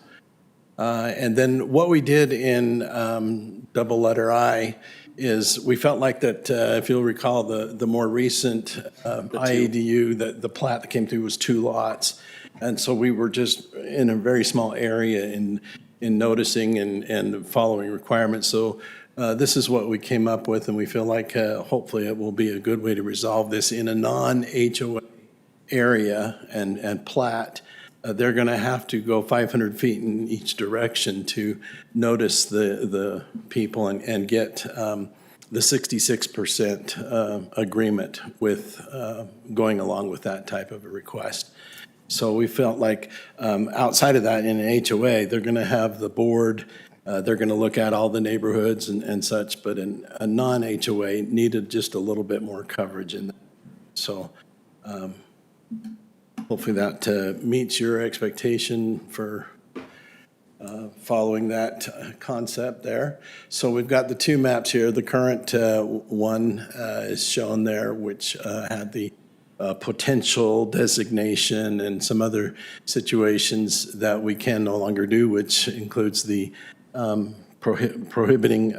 And then what we did in double letter I is we felt like that, if you'll recall, the more recent IADU, the plat that came through was 2 lots. And so we were just in a very small area in noticing and following requirements. So this is what we came up with, and we feel like hopefully it will be a good way to resolve this in a non-HOA area and plat. They're going to have to go 500 feet in each direction to notice the people and get the 66% agreement with going along with that type of a request. So we felt like outside of that, in an HOA, they're going to have the board, they're going to look at all the neighborhoods and such, but in a non-HOA needed just a little bit more coverage in that. So hopefully that meets your expectation for following that concept there. So we've got the two maps here. The current one is shown there, which had the potential designation and some other situations that we can no longer do, which includes the prohibiting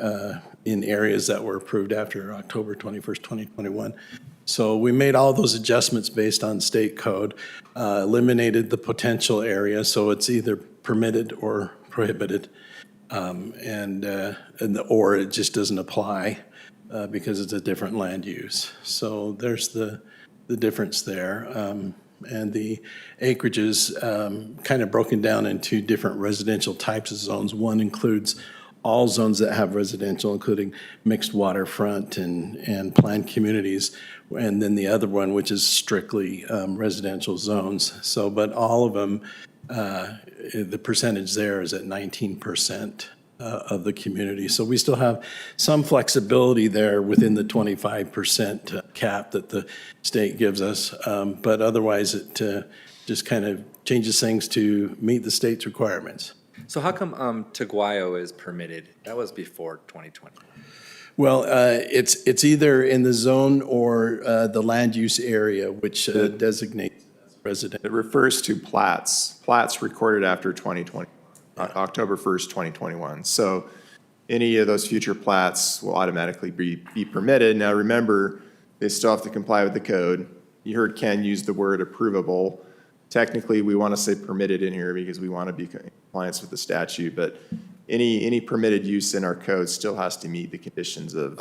in areas that were approved after October 21st, 2021. So we made all those adjustments based on state code, eliminated the potential area, so it's either permitted or prohibited, or it just doesn't apply because it's a different land use. So there's the difference there. And the acreage is kind of broken down into different residential types of zones. One includes all zones that have residential, including mixed waterfront and planned communities. And then the other one, which is strictly residential zones. So, but all of them, the percentage there is at 19% of the community. So we still have some flexibility there within the 25% cap that the state gives us. But otherwise, it just kind of changes things to meet the state's requirements. So how come Teguayo is permitted? That was before 2020. Well, it's either in the zone or the land use area, which designates resident. It refers to plats recorded after 2020, October 1st, 2021. So any of those future plats will automatically be permitted. Now, remember, they still have to comply with the code. You heard Ken use the word approvable. Technically, we want to say permitted in here because we want to be in compliance with the statute, but any permitted use in our code still has to meet the conditions of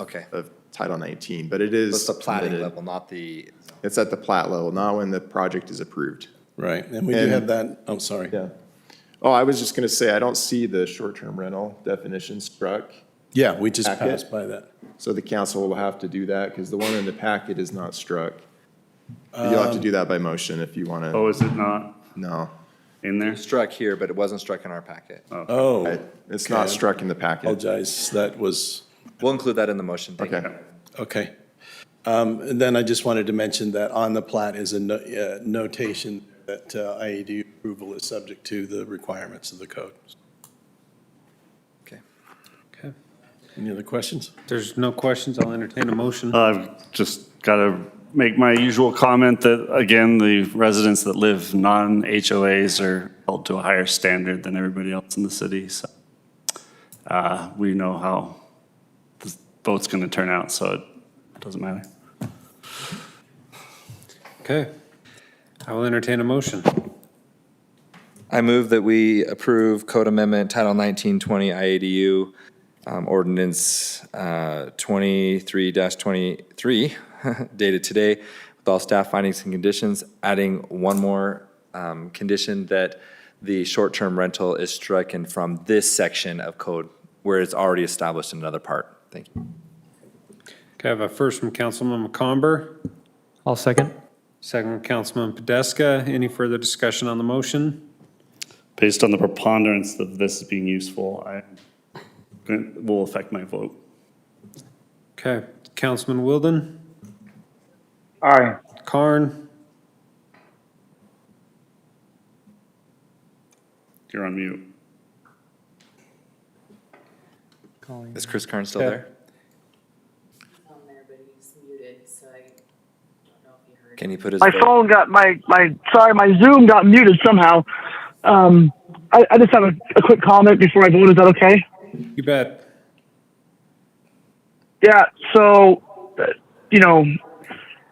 Title 19, but it is. It's the platting permitted. level, not the. It's at the plat level, not when the project is approved. Right, and we do have that, oh, sorry. Yeah. Oh, I was just going to say, I don't see the short-term rental definition struck. Yeah, we just packet. passed by that. So the council will have to do that because the one in the packet is not struck. You'll have to do that by motion if you want to. Oh, is it not No. in there? Struck here, but it wasn't struck in our packet. Oh. Right. It's not okay. struck in the packet. Apologize, that was, We'll include that in the motion. Thank Okay. you. okay. And then I just wanted to mention that on the plat is a notation that IAD approval is subject to the requirements of the code. Okay. Okay. Any other questions? If there's no questions, I'll entertain a motion. I've just got to make my usual comment that, again, the residents that live non-HOAs are held to a higher standard than everybody else in the city. So we know how the vote's going to turn out, so it doesn't matter. Okay. I will entertain a motion. I move that we approve Code Amendment Title 1920 IADU Ordinance 23-23 dated today with all staff findings and conditions, adding one more condition that the short-term rental is stricken from this section of code where it's already established in another part. Thank you. Okay, I have a first from Councilman McComber, I'll second. second from Councilman Podeska. Any further discussion on the motion? Based on the preponderance of this being useful, it will affect my vote. Okay, Councilman Wilden, Aye. Karn, You're on mute. Is Chris Karn still Okay. there? Can you put his My vote? phone got my Zoom got muted somehow. I just have a quick comment before I vote. Is that okay? you bet. Yeah. So,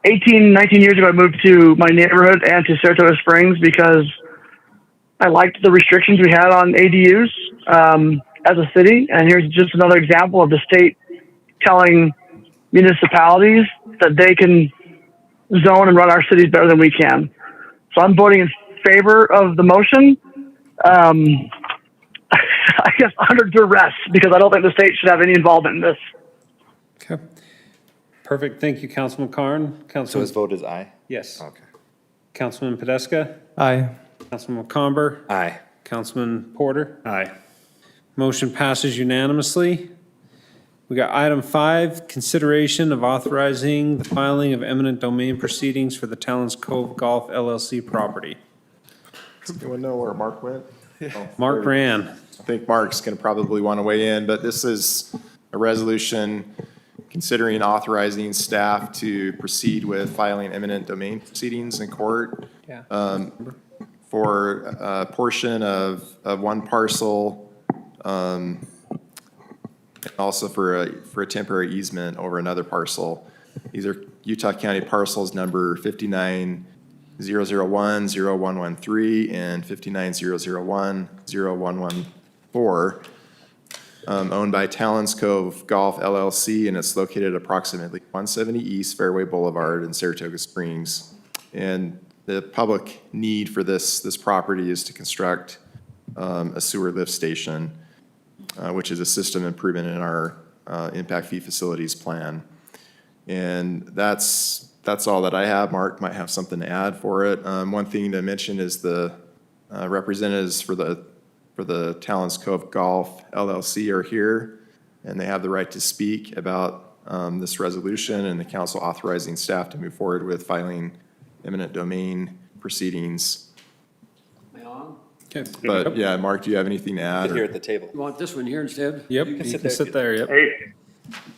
18, 19 years ago, I moved to my neighborhood and to Saratoga Springs because I liked the restrictions we had on ADUs as a city. And here's just another example of the state telling municipalities that they can zone and run our cities better than we can. So I'm voting in favor of the motion. I guess under duress because I don't think the state should have any involvement in this. Okay. Perfect. Thank you, Councilman Carn. So Councilman, his vote is aye? yes. Okay. Councilman Podeska, Aye. Councilman McComber, Aye. Councilman Porter. Aye. Motion passes unanimously. We got item 5, consideration of authorizing the filing of eminent domain proceedings for the Talons Cove Golf LLC property. Does anyone know where Mark went? Oh, Mark there- Ran. I think Mark's going to probably want to weigh in, but this is a resolution considering authorizing staff to proceed with filing eminent domain proceedings in court for a portion of one parcel, and also for a temporary easement over another parcel. These are Utah County parcels number 59-001-0113 and 59-001-0114, owned by Talons Cove Golf LLC, and it's located approximately 170 East Fairway Boulevard in Saratoga Springs. And the public need for this property is to construct a sewer lift station, which is a system improvement in our impact fee facilities plan. And that's all that I have. Mark might have something to add for it. One thing to mention is the representatives for the Talons Cove Golf LLC are here, and they have the right to speak about this resolution and the council authorizing staff to move forward with filing eminent domain proceedings. Okay. But yeah, Mark, do you have anything to add? Here at the table. You want this one here instead? Yep, you can sit there, yep. Hey,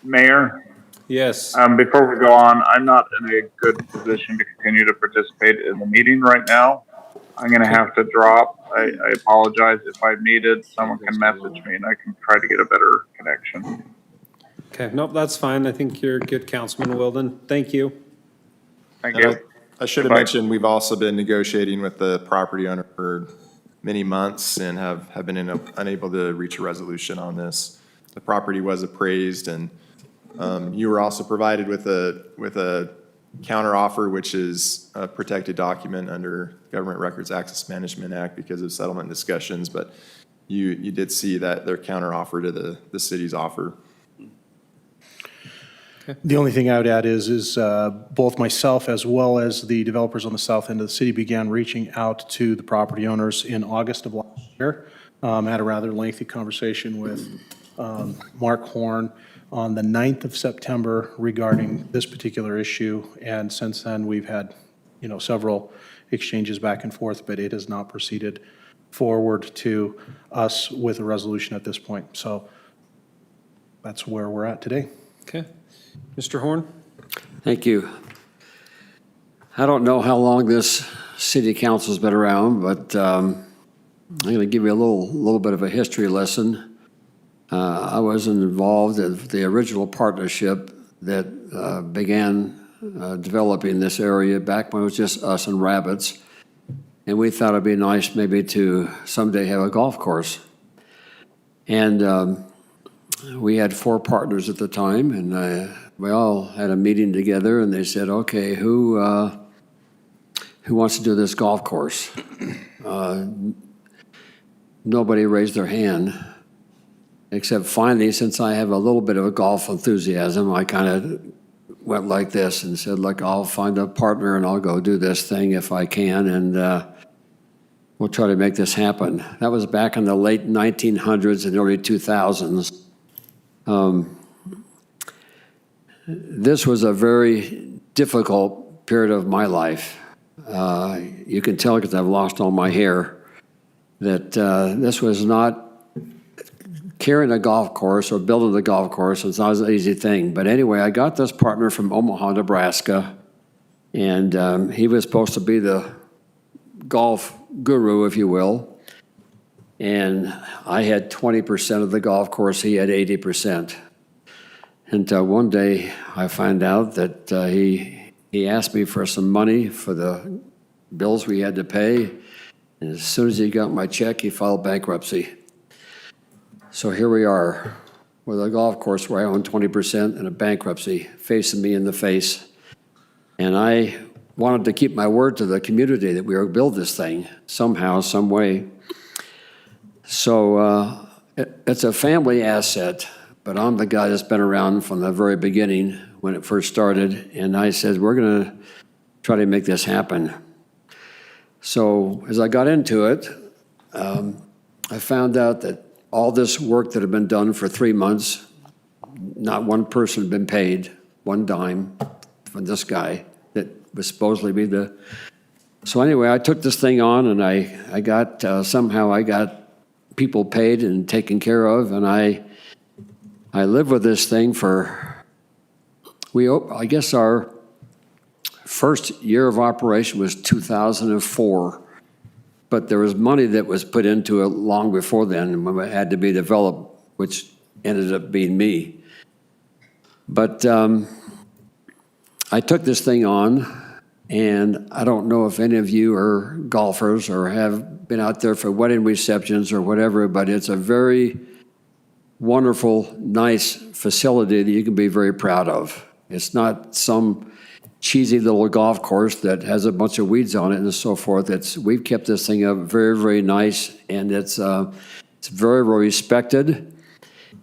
Mayor, Yes. before we go on, I'm not in a good position to continue to participate in the meeting right now. I'm gonna have to drop. I apologize. If I'm needed, someone can message me and I can try to get a better connection. Okay, nope, that's fine. I think you're good, Councilman Wilden. Thank you. Thank And you. I should have mentioned, we've also been negotiating with the property owner for many months and have been unable to reach a resolution on this. The property was appraised, and you were also provided with a counteroffer, which is a protected document under Government Records Access Management Act because of settlement discussions, but you did see that their counteroffer to the city's offer. The only thing I would add is both myself as well as the developers on the south end of the city began reaching out to the property owners in August of last year. Had a rather lengthy conversation with Mark Horn on the 9th of September regarding this particular issue. And since then, we've had, several exchanges back and forth, but it has not proceeded forward to us with a resolution at this point. So that's where we're at today. Okay. Mr. Horn? Thank you. I don't know how long this city council's been around, but I'm going to give you a little bit of a history lesson. I was involved in the original partnership that began developing this area back when it was just us and rabbits. And we thought it'd be nice maybe to someday have a golf course. And we had 4 partners at the time, and we all had a meeting together, and they said, okay, who wants to do this golf course? Nobody raised their hand, except finally, since I have a little bit of a golf enthusiasm, I kind of went like this and said, look, I'll find a partner and I'll go do this thing if I can, and we'll try to make this happen. That was back in the late 1900s and early 2000s. This was a very difficult period of my life. You can tell because I've lost all my hair that this was not carrying a golf course or building a golf course. It's not an easy thing. But anyway, I got this partner from Omaha, Nebraska, and he was supposed to be the golf guru, if you will. And I had 20% of the golf course, he had 80%. And one day I find out that he asked me for some money for the bills we had to pay. And as soon as he got my check, he filed bankruptcy. So here we are with a golf course where I own 20% and a bankruptcy facing me in the face. And I wanted to keep my word to the community that we were going to build this thing somehow, some way. So it's a family asset, but I'm the guy that's been around from the very beginning when it first started, and I said, we're going to try to make this happen. So as I got into it, I found out that all this work that had been done for 3 months, not one person had been paid one dime from this guy that was supposedly be the... So anyway, I took this thing on, and I got, somehow I got people paid and taken care of, and I lived with this thing for, I guess our first year of operation was 2004, but there was money that was put into it long before then when it had to be developed, which ended up being me. But I took this thing on, and I don't know if any of you are golfers or have been out there for wedding receptions or whatever, but it's a very wonderful, nice facility that you can be very proud of. It's not some cheesy little golf course that has a bunch of weeds on it and so forth. We've kept this thing up very, very nice, and it's very, very respected,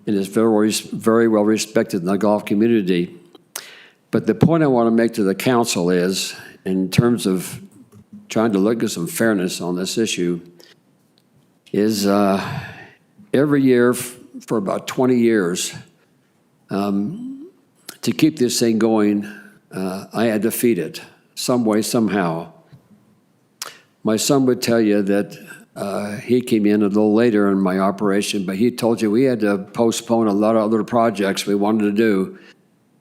and it's very, very well respected in the golf community. But the point I want to make to the council is, in terms of trying to look at some fairness on this issue, is every year for about 20 years, to keep this thing going, I had to feed it some way, somehow. My son would tell you that he came in a little later in my operation, but he told you we had to postpone a lot of other projects we wanted to do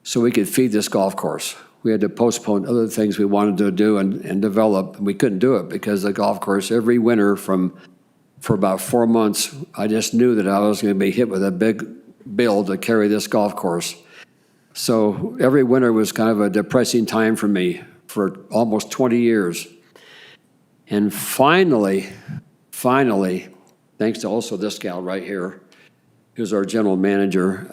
so we could feed this golf course. We had to postpone other things we wanted to do and develop, and we couldn't do it because the golf course, every winter for about 4 months, I just knew that I was going to be hit with a big bill to carry this golf course. So every winter was kind of a depressing time for me for almost 20 years. And finally, thanks to also this gal right here, who's our general manager,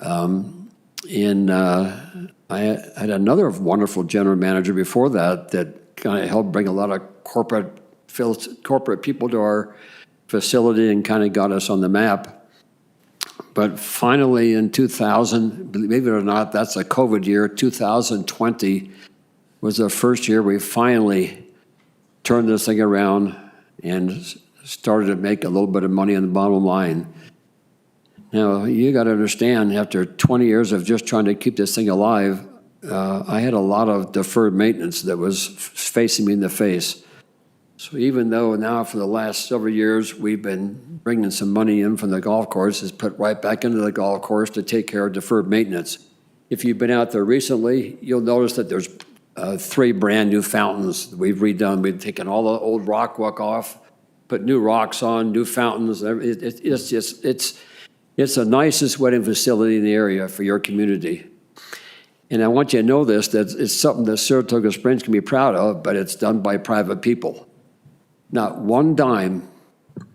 I had another wonderful general manager before that kind of helped bring a lot of corporate people to our facility and kind of got us on the map. But finally in 2000, believe it or not, that's a COVID year, 2020 was the first year we finally turned this thing around and started to make a little bit of money on the bottom line. Now, you got to understand, after 20 years of just trying to keep this thing alive, I had a lot of deferred maintenance that was facing me in the face. So even though now for the last several years we've been bringing some money in from the golf course, it's put right back into the golf course to take care of deferred maintenance. If you've been out there recently, you'll notice that there's 3 brand new fountains that we've redone. We've taken all the old rock off, put new rocks on, new fountains. It's the nicest wedding facility in the area for your community. And I want you to know this, that it's something that Saratoga Springs can be proud of, but it's done by private people. Not one dime,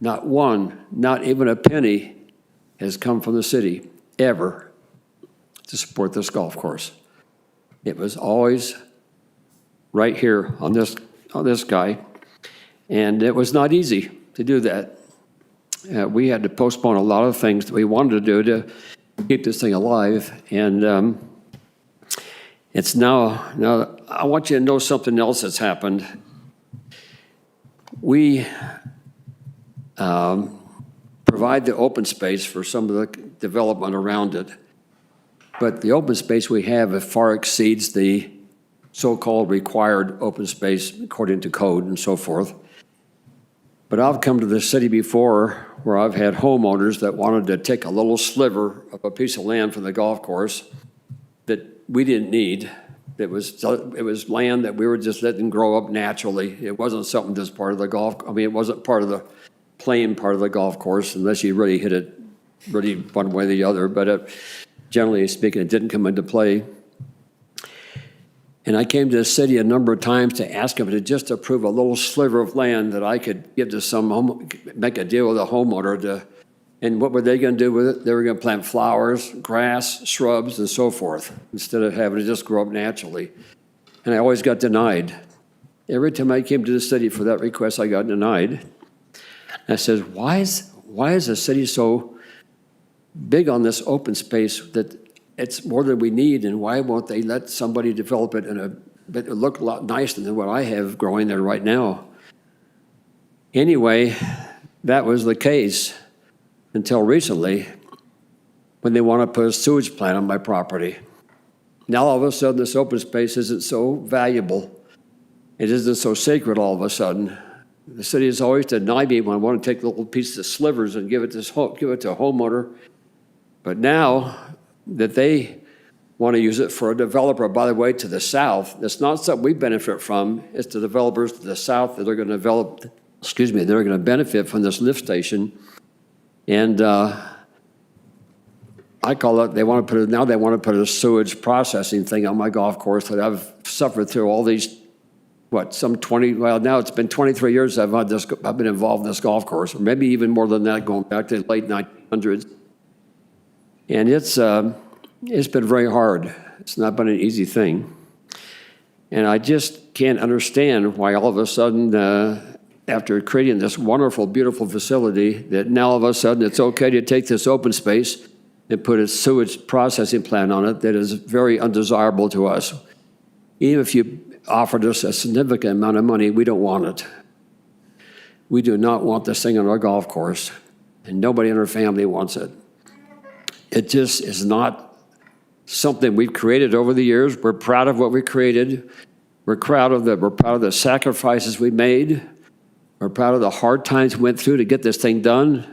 not even a penny has come from the city, ever, to support this golf course. It was always right here on this guy, and it was not easy to do that. We had to postpone a lot of things that we wanted to do to keep this thing alive, and it's now I want you to know something else that's happened. We provide the open space for some of the development around it, but the open space we have far exceeds the so-called required open space according to code and so forth. But I've come to the city before where I've had homeowners that wanted to take a little sliver of a piece of land from the golf course that we didn't need. It was land that we were just letting grow up naturally. It wasn't something that's part of the it wasn't part of the playing part of the golf course unless you really hit it really one way or the other. But generally speaking, it didn't come into play. And I came to the city a number of times to ask them to just approve a little sliver of land that I could give to make a deal with a homeowner and what were they going to do with it? They were going to plant flowers, grass, shrubs, and so forth, instead of having it just grow up naturally. And I always got denied. Every time I came to the city for that request, I got denied. And I said, why is the city so big on this open space, that it's more than we need, and why won't they let somebody develop it but it look a lot nicer than what I have growing there right now. Anyway, that was the case until recently, when they want to put a sewage plant on my property. Now all of a sudden this open space isn't so valuable. It isn't so sacred all of a sudden. The city has always denied me when I want to take little pieces of slivers and give it to a homeowner. But now that they want to use it for a developer, by the way, to the south, it's not something we benefit from. It's the developers to the south that are going to they're going to benefit from this lift station. And I call it, they want to put a sewage processing thing on my golf course that I've suffered through all these, now it's been 23 years I've been involved in this golf course, or maybe even more than that, going back to the late 1900s. And it's been very hard. It's not been an easy thing. And I just can't understand why all of a sudden, after creating this wonderful, beautiful facility, that now all of a sudden it's okay to take this open space and put a sewage processing plant on it that is very undesirable to us. Even if you offered us a significant amount of money, we don't want it. We do not want this thing on our golf course, and nobody in our family wants it. It just is not something we've created over the years. We're proud of what we created. We're proud of the sacrifices we made. We're proud of the hard times we went through to get this thing done.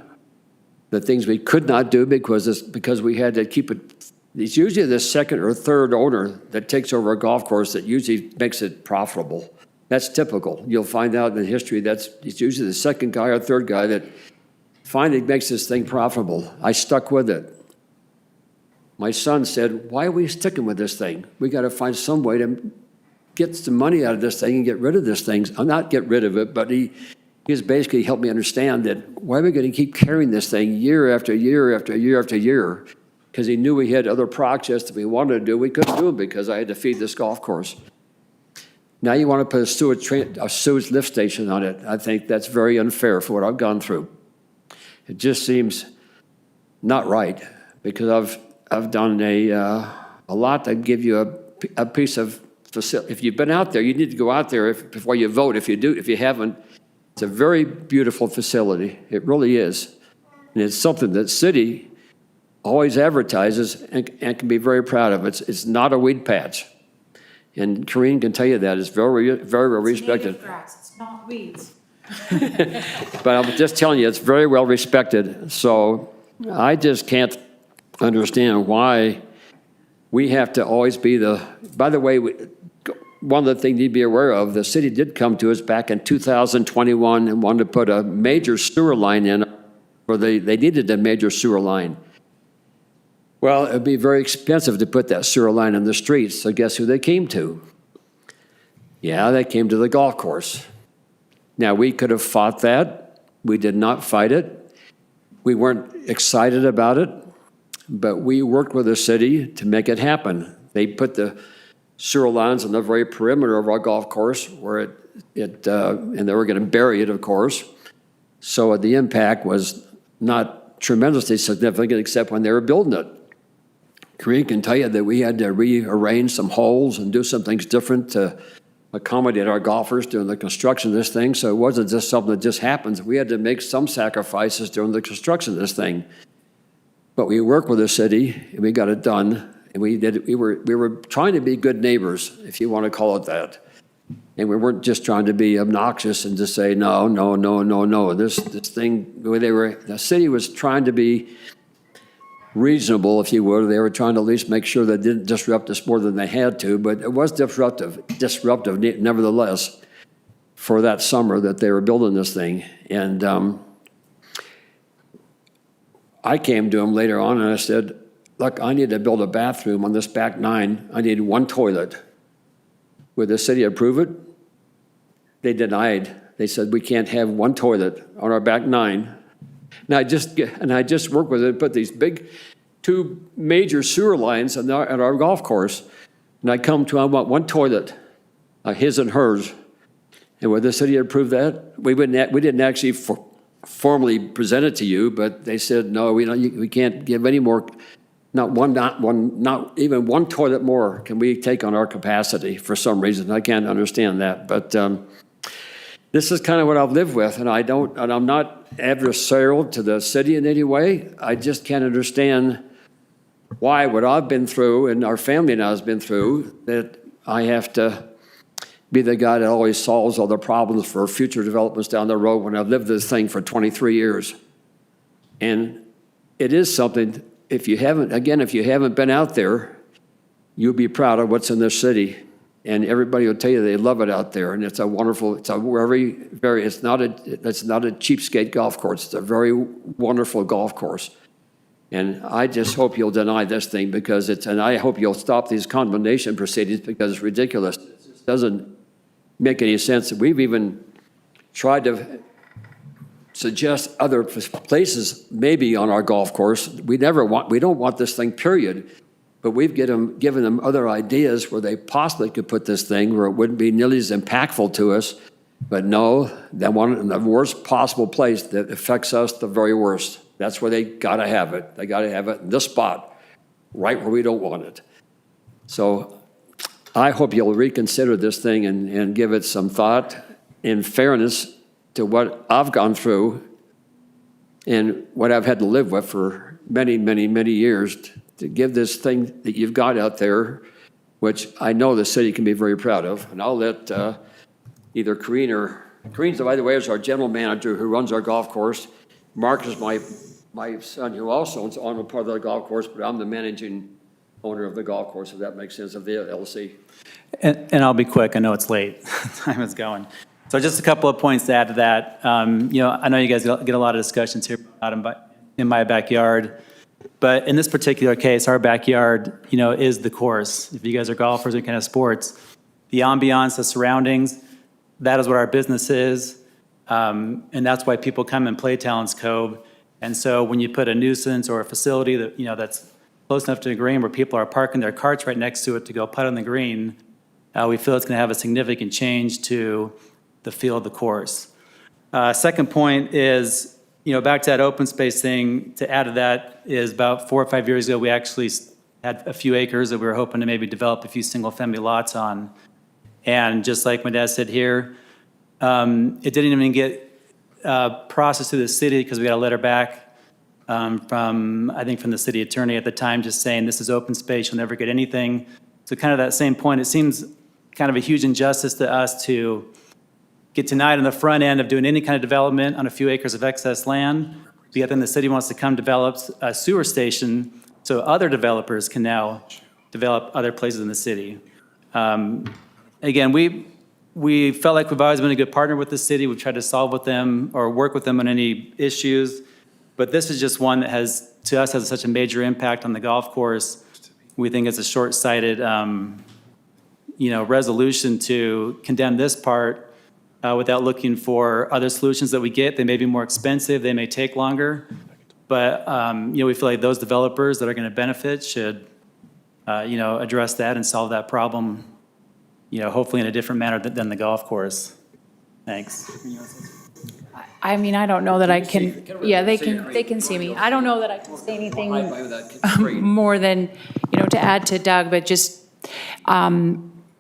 The things we could not do because we had to keep it. It's usually the second or third owner that takes over a golf course that usually makes it profitable. That's typical. You'll find out in history it's usually the second guy or third guy that finally makes this thing profitable. I stuck with it. My son said, "Why are we sticking with this thing? We got to find some way to get some money out of this thing and get rid of this thing." I'll not get rid of it, but he has basically helped me understand that why are we going to keep carrying this thing year after year after year after year? Because he knew we had other projects that we wanted to do. We couldn't do them because I had to feed this golf course. Now you want to put a sewage lift station on it. I think that's very unfair for what I've gone through. It just seems not right, because I've done a lot to give you a piece of facility. If you've been out there, you need to go out there before you vote. If you haven't, it's a very beautiful facility. It really is. And it's something that city always advertises and can be very proud of. It's not a weed patch. And Corinne can tell you that. It's very, very well respected. Native grass, it's not weeds. But I'm just telling you, it's very well respected. So I just can't understand why we have to always be by the way, one of the things you need to be aware of, the city did come to us back in 2021 and wanted to put a major sewer line in, or they needed a major sewer line. Well, it would be very expensive to put that sewer line in the streets, so guess who they came to? Yeah, they came to the golf course. Now, we could have fought that. We did not fight it. We weren't excited about it, but we worked with the city to make it happen. They put the sewer lines on the very perimeter of our golf course where and they were going to bury it, of course. So the impact was not tremendously significant except when they were building it. Corinne can tell you that we had to rearrange some holes and do some things different to accommodate our golfers during the construction of this thing. So it wasn't just something that just happens. We had to make some sacrifices during the construction of this thing. But we worked with the city and we got it done. And we were trying to be good neighbors, if you want to call it that. And we weren't just trying to be obnoxious and just say, no. This thing, the city was trying to be reasonable, if you would. They were trying to at least make sure they didn't disrupt us more than they had to, but it was disruptive nevertheless for that summer that they were building this thing. And I came to them later on and I said, look, I need to build a bathroom on this back 9. I need one toilet. Would the city approve it? They denied. They said, we can't have one toilet on our back 9. And I just worked with it, put these big 2 major sewer lines at our golf course. And I come to, I want one toilet, his and hers. And would the city approve that? We didn't actually formally presented to you, but they said, no, we can't give any more, not even one toilet more can we take on our capacity for some reason. I can't understand that, but this is kind of what I've lived with, and I'm not adversarial to the city in any way. I just can't understand why what I've been through and our family and I has been through, that I have to be the guy that always solves all the problems for future developments down the road when I've lived this thing for 23 years. And it is something, if you haven't been out there, you'll be proud of what's in this city. And everybody will tell you they love it out there. And it's a wonderful, it's not a cheapskate golf course. It's a very wonderful golf course. And I just hope you'll deny this thing and I hope you'll stop these condemnation proceedings because it's ridiculous. It doesn't make any sense. We've even tried to suggest other places maybe on our golf course. We don't want this thing, period. But we've given them other ideas where they possibly could put this thing where it wouldn't be nearly as impactful to us. But no, they want it in the worst possible place that affects us the very worst. That's where they got to have it. They got to have it in this spot, right where we don't want it. So I hope you'll reconsider this thing and give it some thought in fairness to what I've gone through and what I've had to live with for many, many, many years to give this thing that you've got out there, which I know the city can be very proud of. And I'll let either Kareen's, by the way, is our general manager who runs our golf course. Mark is my son who also owns on a part of the golf course, but I'm the managing owner of the golf course, if that makes sense, of the LLC. And I'll be quick. I know it's late. Time is going. So just a couple of points to add to that. I know you guys get a lot of discussions here in my backyard, but in this particular case, our backyard, is the course. If you guys are golfers or kind of sports, the ambiance, the surroundings, that is what our business is, and that's why people come and play Talons Cove. And so when you put a nuisance or a facility that that's close enough to the green where people are parking their carts right next to it to go putt on the green, we feel it's going to have a significant change to the feel of the course. Second point is, back to that open space thing, to add to that is about 4 or 5 years ago, we actually had a few acres that we were hoping to maybe develop a few single-family lots on. And just like my dad said here, it didn't even get processed through the city because we got a letter back from the city attorney at the time just saying this is open space, you'll never get anything. So kind of that same point, it seems kind of a huge injustice to us to get denied on the front end of doing any kind of development on a few acres of excess land, yet then the city wants to come develop a sewer station so other developers can now develop other places in the city. Again, we felt like we've always been a good partner with the city. We've tried to solve with them or work with them on any issues, but this is just one that has such a major impact on the golf course. We think it's a short-sighted, resolution to condemn this part without looking for other solutions that we get. They may be more expensive, they may take longer, but we feel like those developers that are going to benefit should, address that and solve that problem, hopefully in a different manner than the golf course. Thanks. I mean, I don't know that I can, yeah, they can see me. I don't know that I can say anything more than, to add to Doug, but just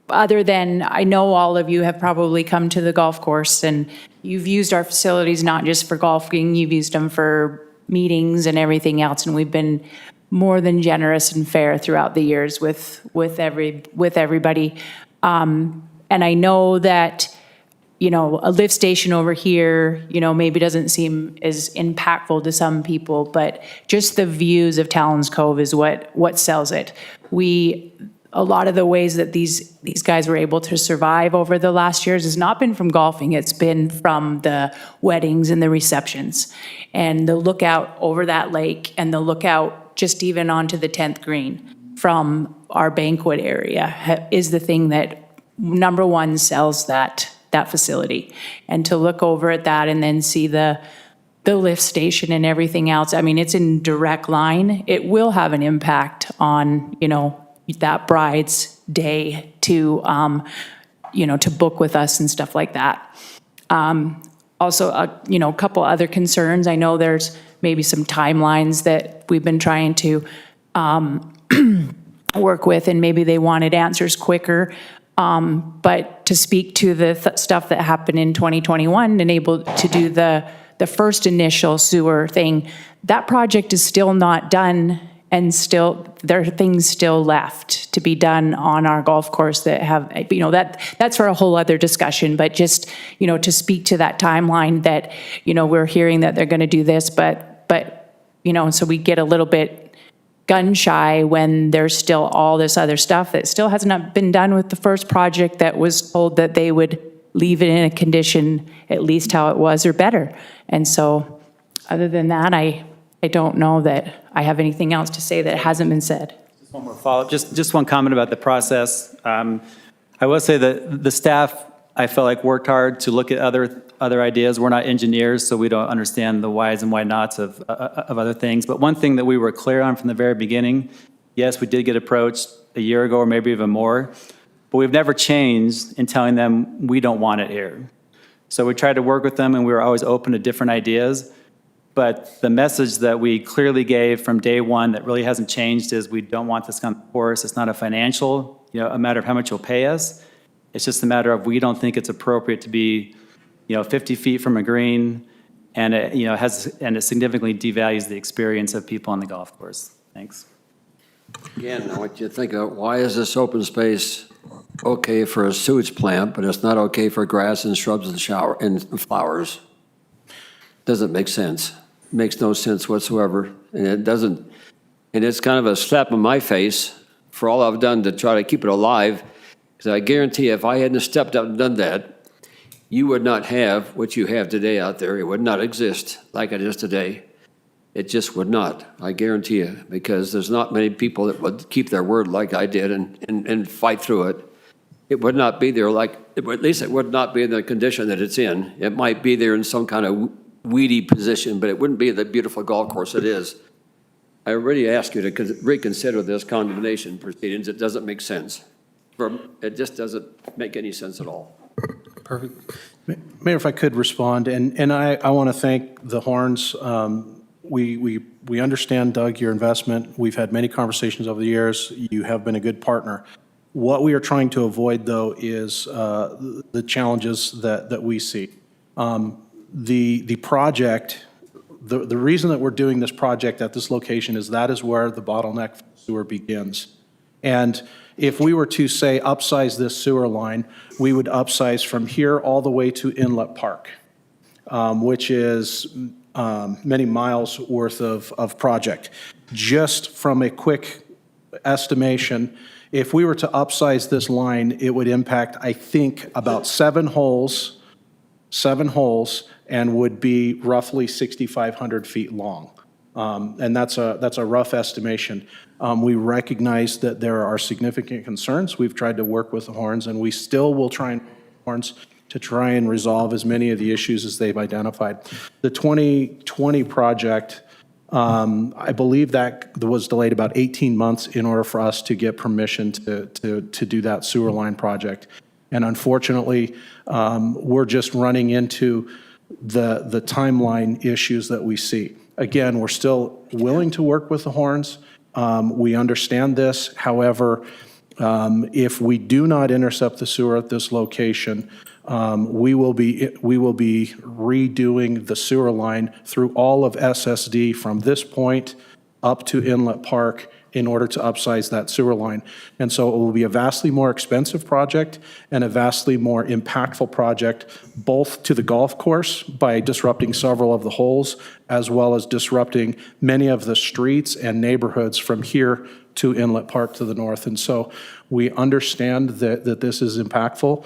other than, I know all of you have probably come to the golf course and you've used our facilities not just for golfing, you've used them for meetings and everything else, and we've been more than generous and fair throughout the years with everybody. And I know that, a lift station over here, maybe doesn't seem as impactful to some people, but just the views of Talons Cove is what sells it. A lot of the ways that these guys were able to survive over the last years has not been from golfing. It's been from the weddings and the receptions and the lookout over that lake and the lookout just even onto the 10th green from our banquet area is the thing that number one sells that facility. And to look over at that and then see the lift station and everything else, I mean, it's in direct line. It will have an impact on, that bride's day to, to book with us and stuff like that. also, a couple other concerns. I know there's maybe some timelines that we've been trying to work with, and maybe they wanted answers quicker. But to speak to the stuff that happened in 2021 and able to do the first initial sewer thing, that project is still not done, and still, there are things still left to be done on our golf course that have, that's for a whole other discussion, but just, to speak to that timeline that, we're hearing that they're gonna do this, but, so we get a little bit gun shy when there's still all this other stuff that still has not been done with the first project that was told that they would leave it in a condition at least how it was or better. And so, other than that, I don't know that I have anything else to say that hasn't been said. Just one more follow-up, just one comment about the process. I will say that the staff, I felt like, worked hard to look at other ideas. We're not engineers, so we don't understand the whys and why nots of other things. But one thing that we were clear on from the very beginning, yes, we did get approached a year ago or maybe even more, but we've never changed in telling them we don't want it here. So we tried to work with them, and we were always open to different ideas. But the message that we clearly gave from day one that really hasn't changed is we don't want this on the course. It's not a financial, a matter of how much you'll pay us. It's just a matter of we don't think it's appropriate to be, 50 feet from a green, and it, it significantly devalues the experience of people on the golf course. Thanks. Again, I want you to think of, why is this open space okay for a sewage plant, but it's not okay for grass and shrubs and flowers? Doesn't make sense. Makes no sense whatsoever. And it doesn't, and it's kind of a slap in my face for all I've done to try to keep it alive. Because I guarantee if I hadn't stepped up and done that, you would not have what you have today out there. It would not exist like it is today. It just would not, I guarantee you, because there's not many people that would keep their word like I did and fight through it. It would not be there at least it would not be in the condition that it's in. It might be there in some kind of weedy position, but it wouldn't be the beautiful golf course it is. I already asked you to reconsider this condemnation proceedings. It doesn't make sense. It just doesn't make any sense at all. Perfect. Mayor, if I could respond, and I want to thank the Horns. We understand, Doug, your investment. We've had many conversations over the years. You have been a good partner. What we are trying to avoid, though, is the challenges that we see. The project, the reason that we're doing this project at this location is that is where the bottleneck sewer begins. And if we were to say upsize this sewer line, we would upsize from here all the way to Inlet Park, which is many miles worth of project. Just from a quick estimation, if we were to upsize this line, it would impact, I think, about 7 holes, and would be roughly 6,500 feet long. And that's a rough estimation. We recognize that there are significant concerns. We've tried to work with the Horns, and we still will try and Horns to try and resolve as many of the issues as they've identified. The 2020 project, I believe that was delayed about 18 months in order for us to get permission to do that sewer line project. And unfortunately, we're just running into the timeline issues that we see. Again, we're still willing to work with the Horns. We understand this. However, if we do not intercept the sewer at this location, we will be redoing the sewer line through all of SSD from this point up to Inlet Park in order to upsize that sewer line. And so it will be a vastly more expensive project and a vastly more impactful project, both to the golf course by disrupting several of the holes, as well as disrupting many of the streets and neighborhoods from here to Inlet Park to the north. And so we understand that this is impactful.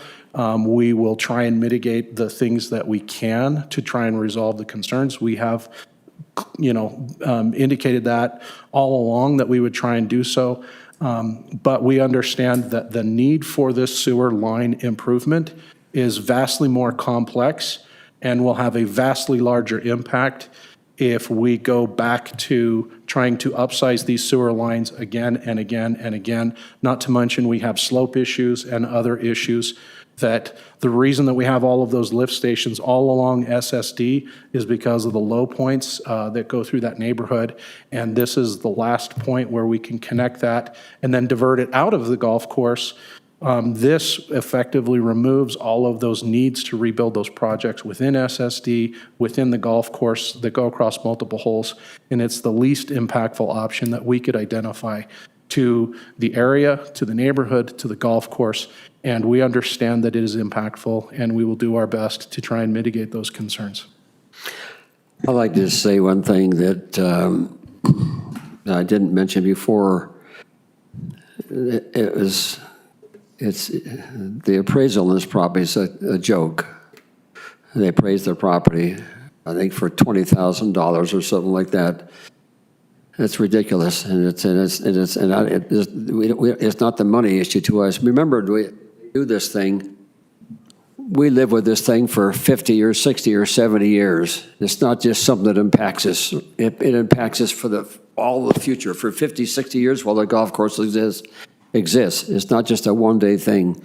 We will try and mitigate the things that we can to try and resolve the concerns. We have indicated that all along that we would try and do so. But we understand that the need for this sewer line improvement is vastly more complex and will have a vastly larger impact if we go back to trying to upsize these sewer lines again and again and again. Not to mention, we have slope issues and other issues, that the reason that we have all of those lift stations all along SSD is because of the low points that go through that neighborhood. And this is the last point where we can connect that and then divert it out of the golf course. This effectively removes all of those needs to rebuild those projects within SSD, within the golf course that go across multiple holes. And it's the least impactful option that we could identify to the area, to the neighborhood, to the golf course. And we understand that it is impactful, and we will do our best to try and mitigate those concerns. I'd like to say one thing that I didn't mention before. It's the appraisal on this property is a joke. They appraised their property, I think, for $20,000 or something like that. It's ridiculous, and it's not the money issue to us. Remember, we do this thing. We live with this thing for 50 or 60 or 70 years. It's not just something that impacts us. It impacts us for all the future, for 50, 60 years while the golf course exists. It's not just a one-day thing.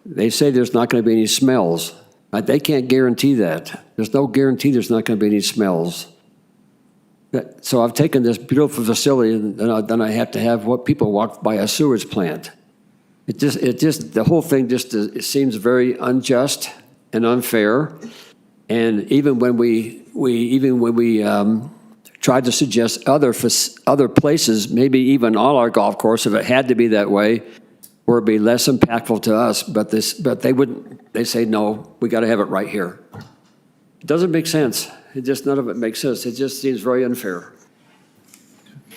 They say there's not going to be any smells. They can't guarantee that. There's no guarantee there's not going to be any smells. So I've taken this beautiful facility, and then I have to have what people walk by a sewage plant. It just the whole thing it seems very unjust and unfair. And even when we tried to suggest other places, maybe even on our golf course, if it had to be that way, or it'd be less impactful to us, but they wouldn't. They say no, we got to have it right here. It doesn't make sense. None of it makes sense. It just seems very unfair.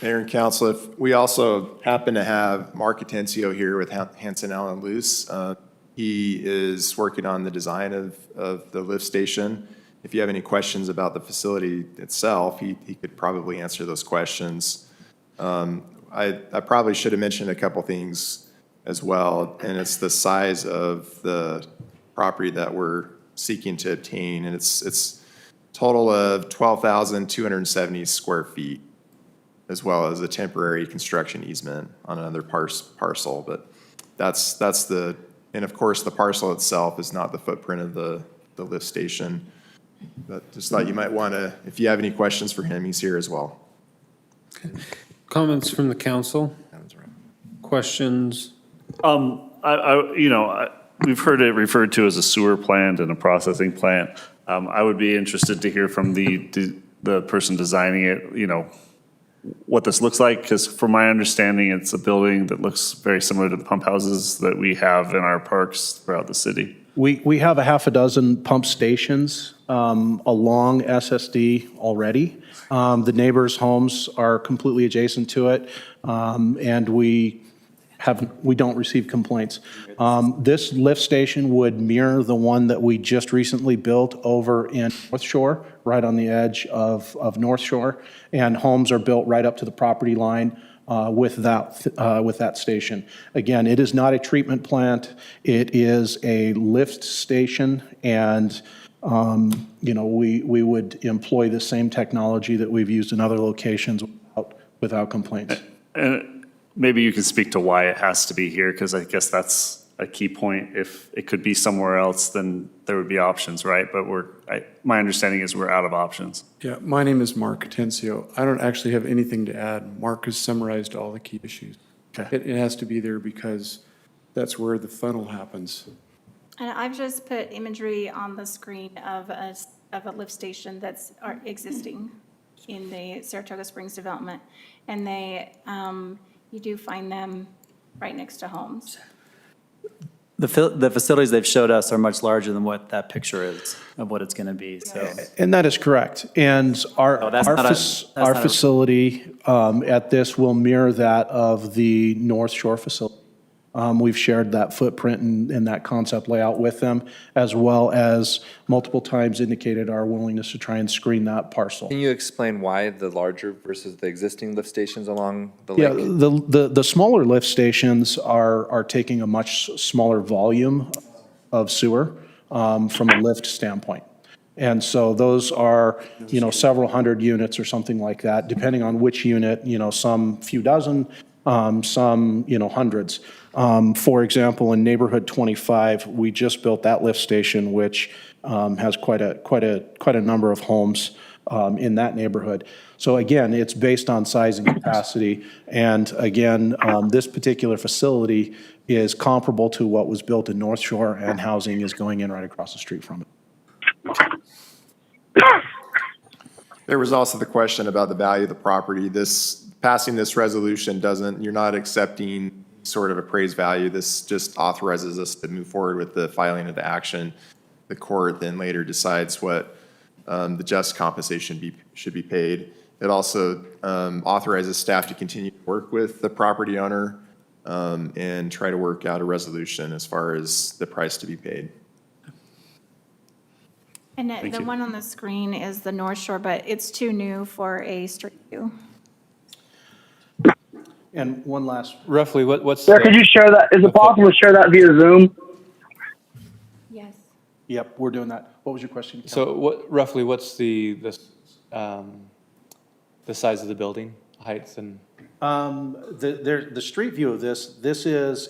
Mayor and council, if we also happen to have Mark Atencio here with Hanson Allen Luce. He is working on the design of the lift station. If you have any questions about the facility itself, he could probably answer those questions. I probably should have mentioned a couple things as well, and it's the size of the property that we're seeking to obtain, and it's total of 12,270 square feet, as well as a temporary construction easement on another parcel. But that's and of course the parcel itself is not the footprint of the lift station. But just thought you might want to, if you have any questions for him, he's here as well. Comments from the council? Questions? We've heard it referred to as a sewer plant and a processing plant. I would be interested to hear from the person designing it, what this looks like, because from my understanding, it's a building that looks very similar to the pump houses that we have in our parks throughout the city. We have a half a dozen pump stations along SSD already. The neighbors' homes are completely adjacent to it, and we don't receive complaints. This lift station would mirror the one that we just recently built over in North Shore, right on the edge of North Shore, and homes are built right up to the property line with that station. Again, it is not a treatment plant. It is a lift station, and we would employ the same technology that we've used in other locations without complaints. And maybe you can speak to why it has to be here, because I guess that's a key point. If it could be somewhere else, then there would be options, right? But my understanding is we're out of options. Yeah, my name is Mark Atencio. I don't actually have anything to add. Mark has summarized all the key issues. Okay. It has to be there because that's where the funnel happens. And I've just put imagery on the screen of a lift station that's existing in the Saratoga Springs development. And you do find them right next to homes. The facilities they've showed us are much larger than what that picture is of what it's going to be. So, And that is correct. And our facility at this will mirror that of the North Shore facility. We've shared that footprint and that concept layout with them, as well as multiple times indicated our willingness to try and screen that parcel. Can you explain why the larger versus the existing lift stations along the lake? Yeah, the smaller lift stations are taking a much smaller volume of sewer from a lift standpoint. And so those are, several hundred units or something like that, depending on which unit, some few dozen, some, hundreds. For example, in neighborhood 25, we just built that lift station, which has quite a number of homes in that neighborhood. So again, it's based on size and capacity. And again, this particular facility is comparable to what was built in North Shore, and housing is going in right across the street from it. There was also the question about the value of the property. Passing this resolution you're not accepting sort of appraised value. This just authorizes us to move forward with the filing of the action. The court then later decides what the just compensation should be paid. It also authorizes staff to continue to work with the property owner and try to work out a resolution as far as the price to be paid. And the one on the screen is the North Shore, but it's too new for a street view. And one last, Roughly, what's? Sir, could you share that? Is it possible to share that via Zoom? Yes. yep, we're doing that. What was your question? So roughly, what's the size of the building, heights and? The street view of this is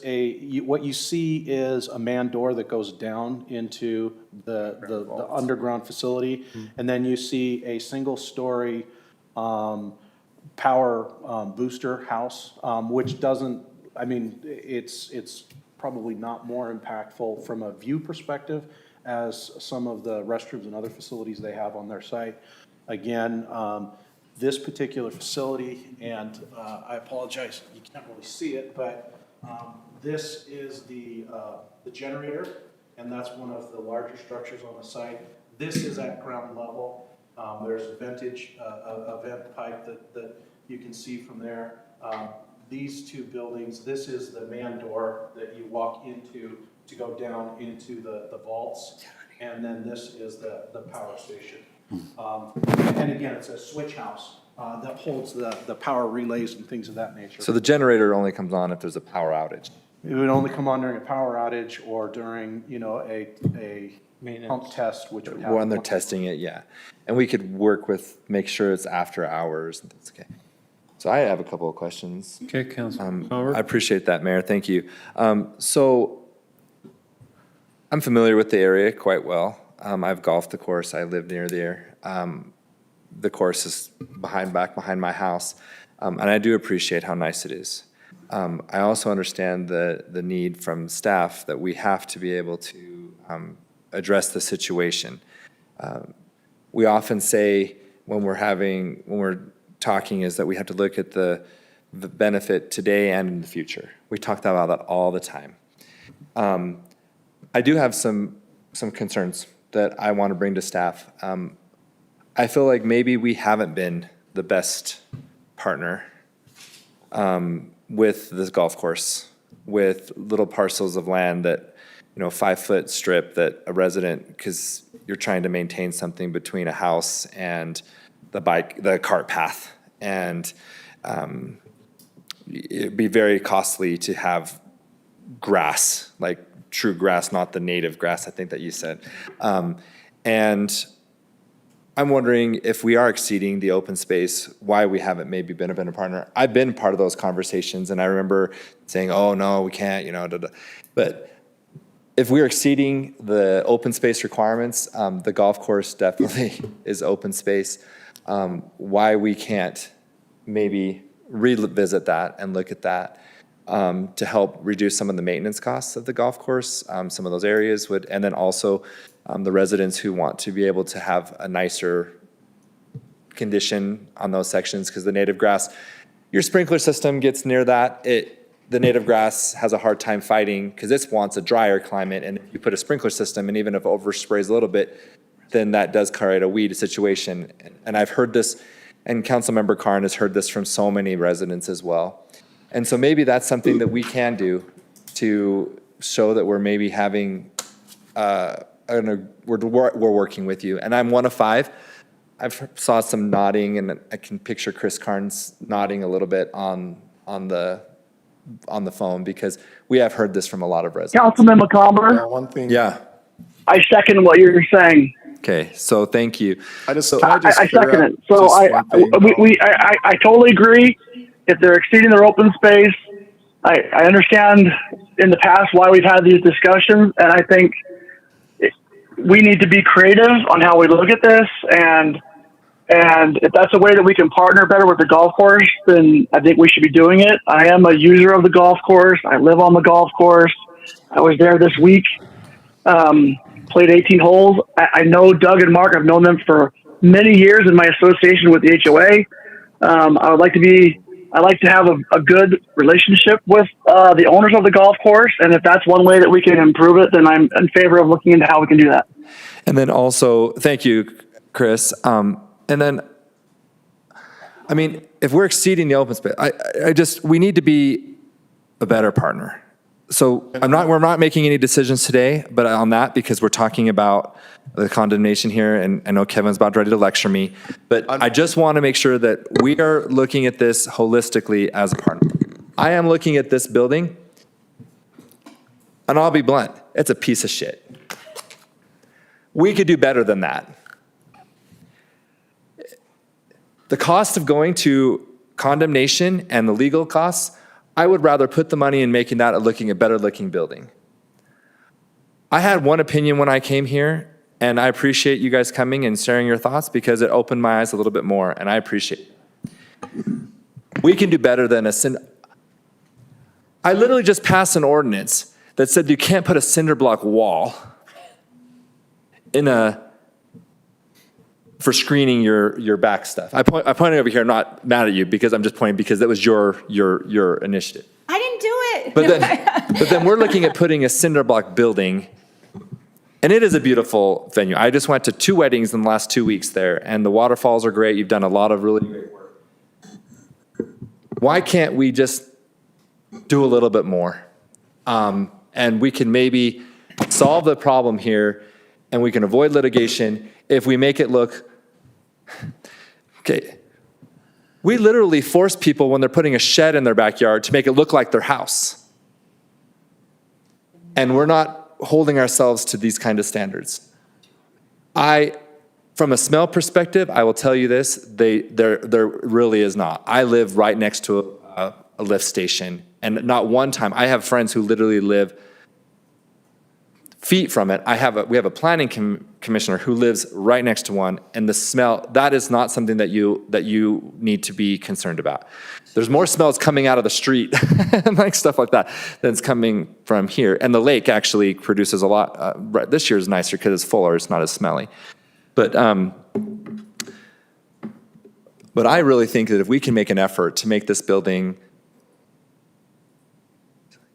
what you see is a man door that goes down into the underground facility. And then you see a single-story power booster house, which doesn't, it's probably not more impactful from a view perspective as some of the restrooms and other facilities they have on their site. Again, this particular facility, and I apologize, you can't really see it, but this is the generator, and that's one of the larger structures on the site. This is at ground level. There's a vent pipe that you can see from there. These two buildings, this is the man door that you walk into to go down into the vaults, and then this is the power station. And again, it's a switch house that holds the power relays and things of that nature. So the generator only comes on if there's a power outage. It would only come on during a power outage or during, a pump test, which would happen. When they're testing it, yeah. And we could make sure it's after hours and things, okay. So I have a couple of questions. Okay, Councilman I appreciate that, Mayor, thank you. So I'm familiar with the area quite well. I've golfed the course, I live near there. The course is back behind my house, and I do appreciate how nice it is. I also understand the need from staff that we have to be able to address the situation. We often say when we're talking is that we have to look at the benefit today and in the future. We talk about that all the time. I do have some concerns that I want to bring to staff. I feel like maybe we haven't been the best partner with this golf course, with little parcels of land that, 5-foot strip that a resident, because you're trying to maintain something between a house and the cart path. And it'd be very costly to have grass, like true grass, not the native grass, I think that you said. And I'm wondering if we are exceeding the open space, why we haven't maybe been a partner. I've been part of those conversations, and I remember saying, oh, no, we can't, But if we're exceeding the open space requirements, the golf course definitely is open space. Why we can't maybe revisit that and look at that to help reduce some of the maintenance costs of the golf course. Some of those areas would, and then also the residents who want to be able to have a nicer condition on those sections, because the native grass, your sprinkler system gets near that. The native grass has a hard time fighting because it wants a drier climate, and if you put a sprinkler system, and even if it oversprays a little bit, then that does create a weed situation. And I've heard this, and Councilmember Karn has heard this from so many residents as well. And so maybe that's something that we can do to show that we're maybe having, we're working with you. And I'm one of 5. I've saw some nodding, and I can picture Chris Karn's nodding a little bit on the phone, because we have heard this from a lot of residents. Councilman McComber? Yeah. I second what you're saying. Okay, so thank you. I second it. So I totally agree. If they're exceeding their open space, I understand in the past why we've had these discussions, and I think we need to be creative on how we look at this, and if that's a way that we can partner better with the golf course, then I think we should be doing it. I am a user of the golf course. I live on the golf course. I was there this week, played 18 holes. I know Doug and Mark. I've known them for many years in my association with the HOA. I like to have a good relationship with the owners of the golf course, and if that's one way that we can improve it, then I'm in favor of looking into how we can do that. And then also, thank you, Chris. And then, I mean, if we're exceeding the open space, we need to be a better partner. So we're not making any decisions today, but on that, because we're talking about the condemnation here, and I know Kevin's about ready to lecture me, but I just want to make sure that we are looking at this holistically as a partner. I am looking at this building, and I'll be blunt, it's a piece of shit. We could do better than that. The cost of going to condemnation and the legal costs, I would rather put the money in making that a better looking building. I had one opinion when I came here, and I appreciate you guys coming and sharing your thoughts because it opened my eyes a little bit more, and I appreciate it. We can do better than I literally just passed an ordinance that said you can't put a cinder block wall for screening your back stuff. I pointed over here, not mad at you, because I'm just pointing because that was your initiative. I didn't do it. But then we're looking at putting a cinder block building, and it is a beautiful venue. I just went to 2 weddings in the last 2 weeks there, and the waterfalls are great. You've done a lot of really great work. Why can't we just do a little bit more? And we can maybe solve the problem here, and we can avoid litigation if we make it look, okay, we literally force people when they're putting a shed in their backyard to make it look like their house. And we're not holding ourselves to these kind of standards. From a smell perspective, I will tell you this, there really is not. I live right next to a lift station, and not one time, I have friends who literally live feet from it. We have a planning commissioner who lives right next to one, and the smell, that is not something that you need to be concerned about. There's more smells coming out of the street, like stuff like that, than it's coming from here. And the lake actually produces a lot. This year is nicer because it's fuller, it's not as smelly. But I really think that if we can make an effort to make this building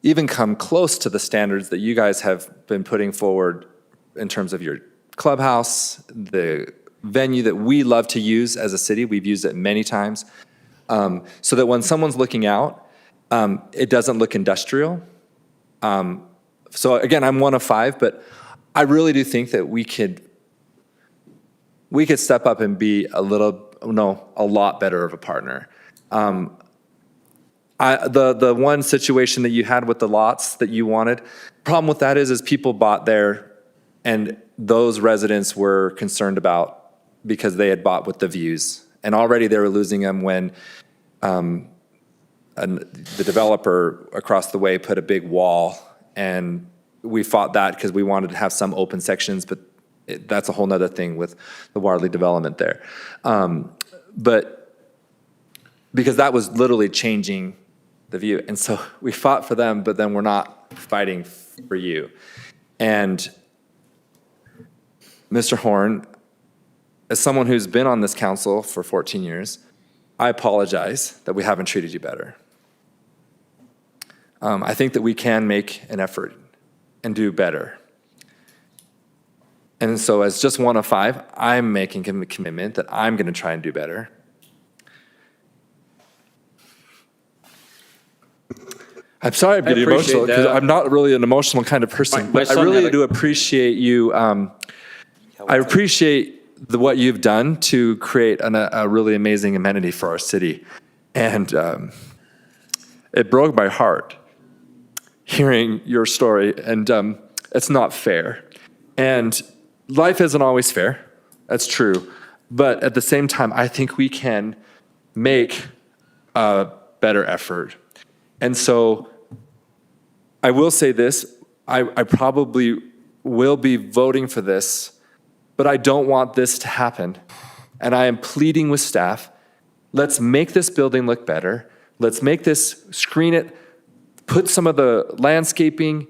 even come close to the standards that you guys have been putting forward in terms of your clubhouse, the venue that we love to use as a city, we've used it many times, so that when someone's looking out, it doesn't look industrial. So again, I'm one of 5, but I really do think that we could step up and be a lot better of a partner. The one situation that you had with the lots that you wanted, problem with that is people bought there, and those residents were concerned about because they had bought with the views, and already they were losing them when the developer across the way put a big wall, and we fought that because we wanted to have some open sections, but that's a whole nother thing with the Wadley development there. But because that was literally changing the view. And so we fought for them, but then we're not fighting for you. And Mr. Horn, as someone who's been on this council for 14 years, I apologize that we haven't treated you better. I think that we can make an effort and do better. And so as just one of 5, I'm making a commitment that I'm going to try and do better. I'm sorry I'm getting emotional because I'm not really an emotional kind of person, but I really do appreciate you. I appreciate what you've done to create a really amazing amenity for our city. And it broke my heart hearing your story, and it's not fair. And life isn't always fair. That's true. But at the same time, I think we can make a better effort. And so I will say this, I probably will be voting for this, but I don't want this to happen. And I am pleading with staff, let's make this building look better. Let's make this, screen it, put some of the landscaping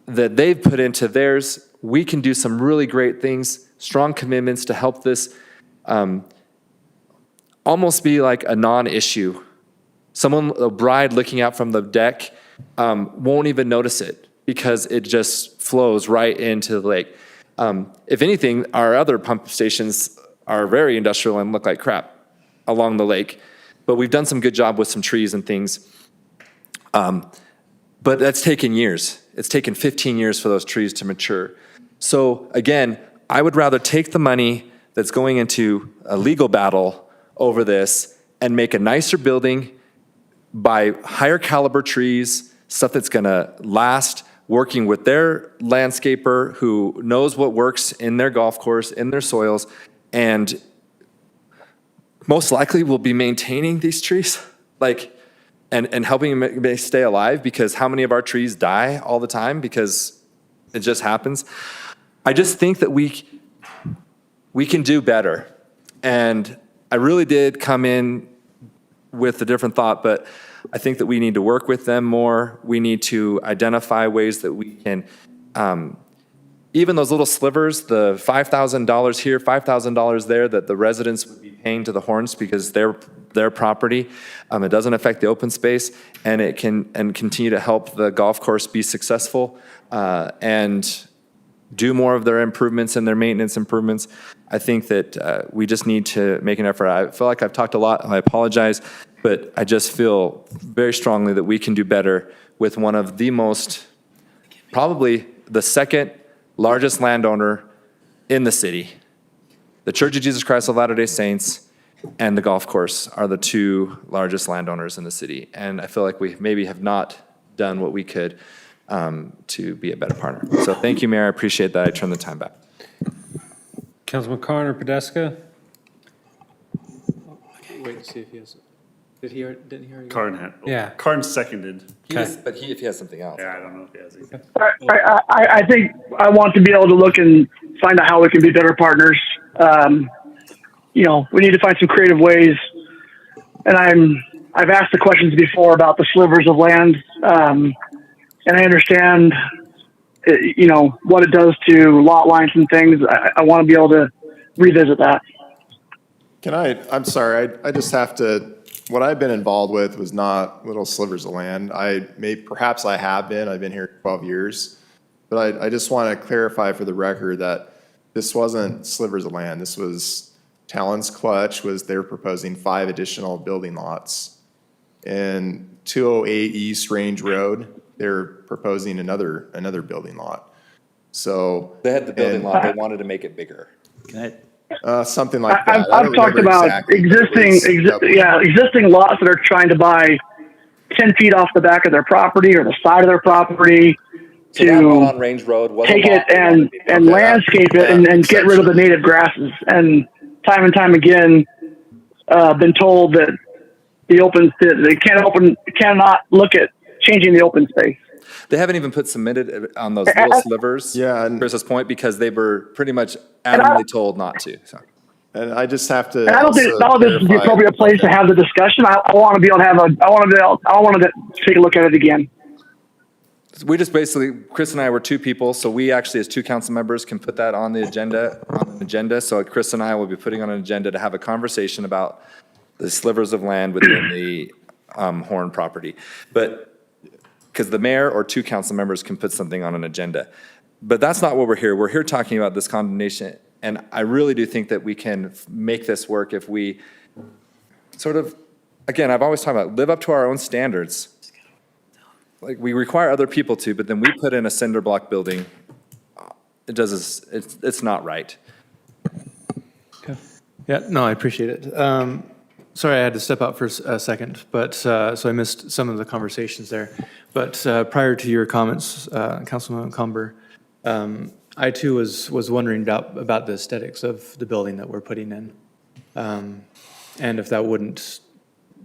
that they've put into theirs. We can do some really great things, strong commitments to help this almost be like a non-issue. A bride looking out from the deck won't even notice it because it just flows right into the lake. If anything, our other pump stations are very industrial and look like crap along the lake, but we've done some good job with some trees and things. But that's taken years. It's taken 15 years for those trees to mature. So again, I would rather take the money that's going into a legal battle over this and make a nicer building, buy higher caliber trees, stuff that's gonna last, working with their landscaper who knows what works in their golf course, in their soils, and most likely will be maintaining these trees, and helping them stay alive, because how many of our trees die all the time because it just happens. I just think that we can do better. And I really did come in with a different thought, but I think that we need to work with them more. We need to identify ways that we can, even those little slivers, the $5,000 here, $5,000 there, that the residents would be paying to the Horns because their property, it doesn't affect the open space, and it can continue to help the golf course be successful and do more of their improvements and their maintenance improvements. I think that we just need to make an effort. I feel like I've talked a lot, I apologize, but I just feel very strongly that we can do better with one of the most, probably the second largest landowner in the city. The Church of Jesus Christ of Latter-day Saints and the golf course are the two largest landowners in the city. And I feel like we maybe have not done what we could to be a better partner. So thank you, Mayor. I appreciate that. I turn the time back. Councilman Carn or Podeska? Wait to see if he has, didn't he already? Carn seconded. But if he has something else. Yeah, I don't know if he has anything. I think I want to be able to look and find out how we can be better partners. We need to find some creative ways. And I've asked the questions before about the slivers of land. And I understand, what it does to lot lines and things. I want to be able to revisit that. I'm sorry, I just have to, what I've been involved with was not little slivers of land. Perhaps I have been, I've been here 12 years, but I just want to clarify for the record that this wasn't slivers of land. This was Talon's Clutch, they're proposing 5 additional building lots. And 208 East Range Road, they're proposing another building lot. So. They had the building lot, they wanted to make it bigger. Something like that. I've talked about existing lots that are trying to buy 10 feet off the back of their property or the side of their property So that one on to Range Road was a take lot it they wanted to and be- landscape it and get rid of the native grasses. And time again, been told that they cannot look at changing the open space. They haven't even submitted on those little slivers. Yeah, and Chris's point, because they were pretty much adamantly told not to. So. And I just have to. And I don't think also all of this is the clarify- appropriate place to have the discussion. I want to be able to I want to take a look at it again. We just basically, Chris and I were 2 people, so we actually, as 2 council members, can put that on the agenda. So Chris and I will be putting on an agenda to have a conversation about the slivers of land within the Horn property. But because the mayor or 2 council members can put something on an agenda. But that's not what we're here. We're here talking about this condemnation. And I really do think that we can make this work if we sort of, again, I've always talked about live up to our own standards. Like we require other people to, but then we put in a cinder block building. It's not right. Yeah, no, I appreciate it. Sorry, I had to step out for a second, but, so I missed some of the conversations there. But prior to your comments, Councilman Comber, I too was wondering about the aesthetics of the building that we're putting in. And if that wouldn't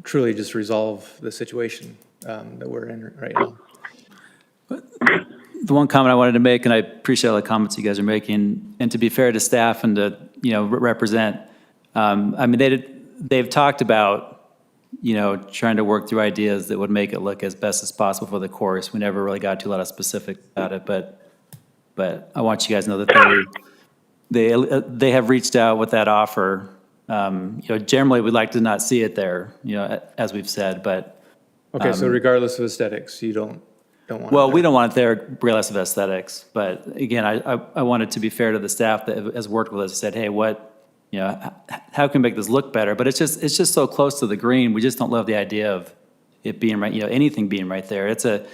truly just resolve the situation that we're in right now. The one comment I wanted to make, and I appreciate all the comments you guys are making, and to be fair to staff and to, represent, I mean, they've talked about, trying to work through ideas that would make it look as best as possible for the course. We never really got to a lot of specifics about it, but I want you guys to know that they have reached out with that offer. Generally, we'd like to not see it there, as we've said, but. Okay, so regardless of aesthetics, you don't want it Well, there. we don't want it there regardless of aesthetics, but again, I wanted to be fair to the staff that has worked with us, said, hey, how can we make this look better? But it's just so close to the green, we just don't love the idea of it being right, anything being right there. It's a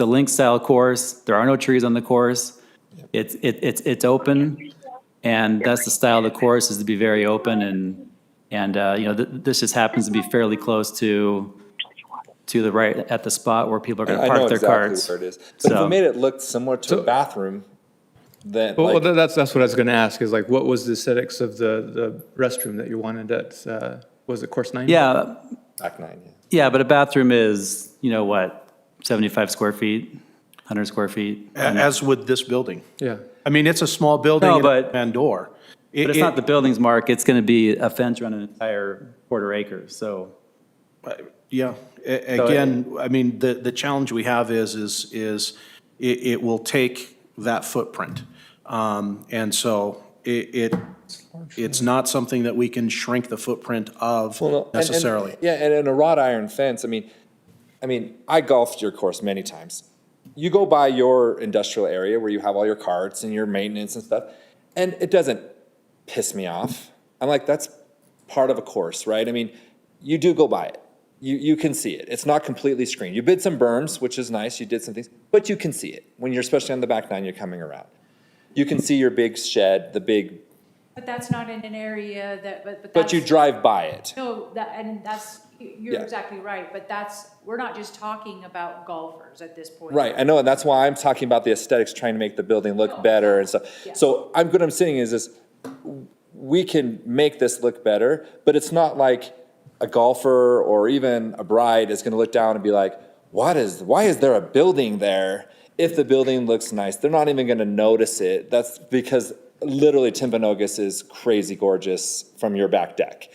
link style course, there are no trees on the course, it's open, and that's the style of the course, is to be very open, and this just happens to be fairly close to the right at the spot where people are going to park their carts. I know exactly where it is. But if we made it look similar to a bathroom, then Well, that's what I was going to ask, is like, what was the aesthetics of the restroom that you wanted at, was it course 9? Yeah, back 9, yeah. yeah, but a bathroom is, 75 square feet, 100 square feet? As with this building. Yeah. I mean, it's a small building No, and but- and door. But it's not the building's mark, it's going to be a fence around an entire quarter acre, so. Yeah, again, I mean, the challenge we have is it will take that footprint. And so it's not something that we can shrink the footprint of necessarily. And in a wrought iron fence, I mean, I golfed your course many times. You go by your industrial area where you have all your carts and your maintenance and stuff, and it doesn't piss me off. I'm like, that's part of a course, right? I mean, you do go by it. You can see it. It's not completely screened. You bid some berms, which is nice. You did some things, but you can see it when you're, especially on the back 9, you're coming around. You can see your big shed, the big, But that's not in an area that, but but you that's- drive by it. No, you're Yeah. exactly right, but we're not just talking about golfers at this point. Right, I know, and that's why I'm talking about the aesthetics, trying to make the building look better and stuff. Yeah. So what I'm saying is we can make this look better, but it's not like a golfer or even a bride is gonna look down and be like, why is there a building there? If the building looks nice, they're not even gonna notice it. That's because literally Timpanogos is crazy gorgeous from your back deck.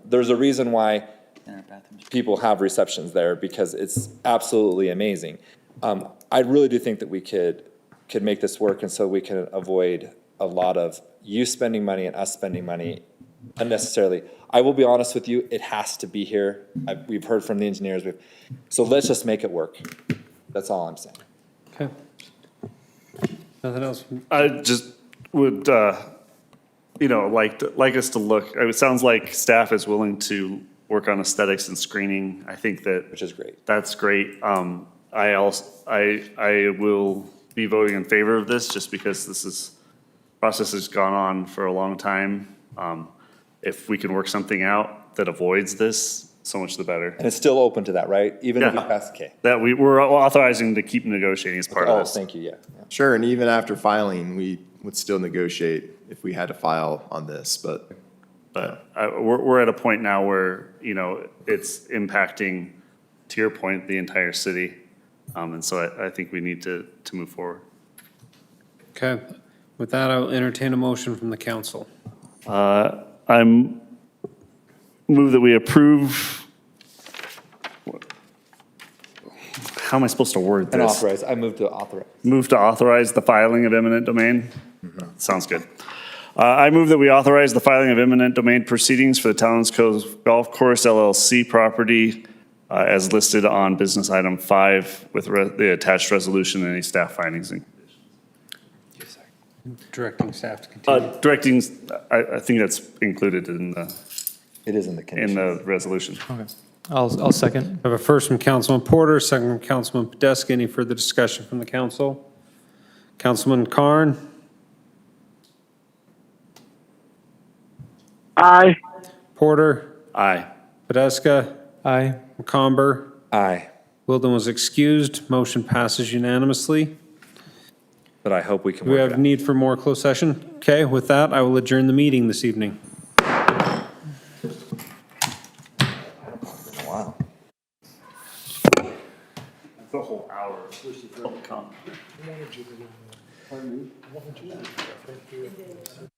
There's a reason why people have receptions there, because it's absolutely amazing. I really do think that we could make this work, and so we can avoid a lot of you spending money and us spending money unnecessarily. I will be honest with you, it has to be here. We've heard from the engineers. So let's just make it work. That's all I'm saying. Okay. Nothing else? I just would, like us to look, it sounds like staff is willing to work on aesthetics and screening. I think that. Which is great. That's great. I will be voting in favor of this just because process has gone on for a long time. If we can work something out that avoids this, so much the better. And it's still open to that, right? Even if you Yeah. pass, okay. That we're authorizing to keep negotiating as part of Oh, this. thank you, yeah. Sure, and even after filing, we would still negotiate if we had to file on this, but. But we're at a point now where, it's impacting, to your point, the entire city. And so I think we need to move forward. Okay. With that, I will entertain a motion from the council. I'm move that we approve. How am I supposed to word this? And authorize, I move to authorize. Move to authorize the filing of eminent domain? Sounds good. I move that we authorize the filing of eminent domain proceedings for the Talons Cove Golf Course LLC property as listed on business item 5 with the attached resolution and any staff findings. Directing staff to continue. Directing, I think that's included in the. It is in the conditions. In the resolution. Okay. I'll second. I have a first from Councilman Porter, second from Councilman Podesta. Any further discussion from the council? Councilman Carn? Aye. Porter? Aye. Podesta? Aye. McComber? Aye. Wilden was excused. Motion passes unanimously. but I hope we can Do we work it have out. need for more closed session? Okay, with that, I will adjourn the meeting this evening. Wow. The whole hour. Pardon me?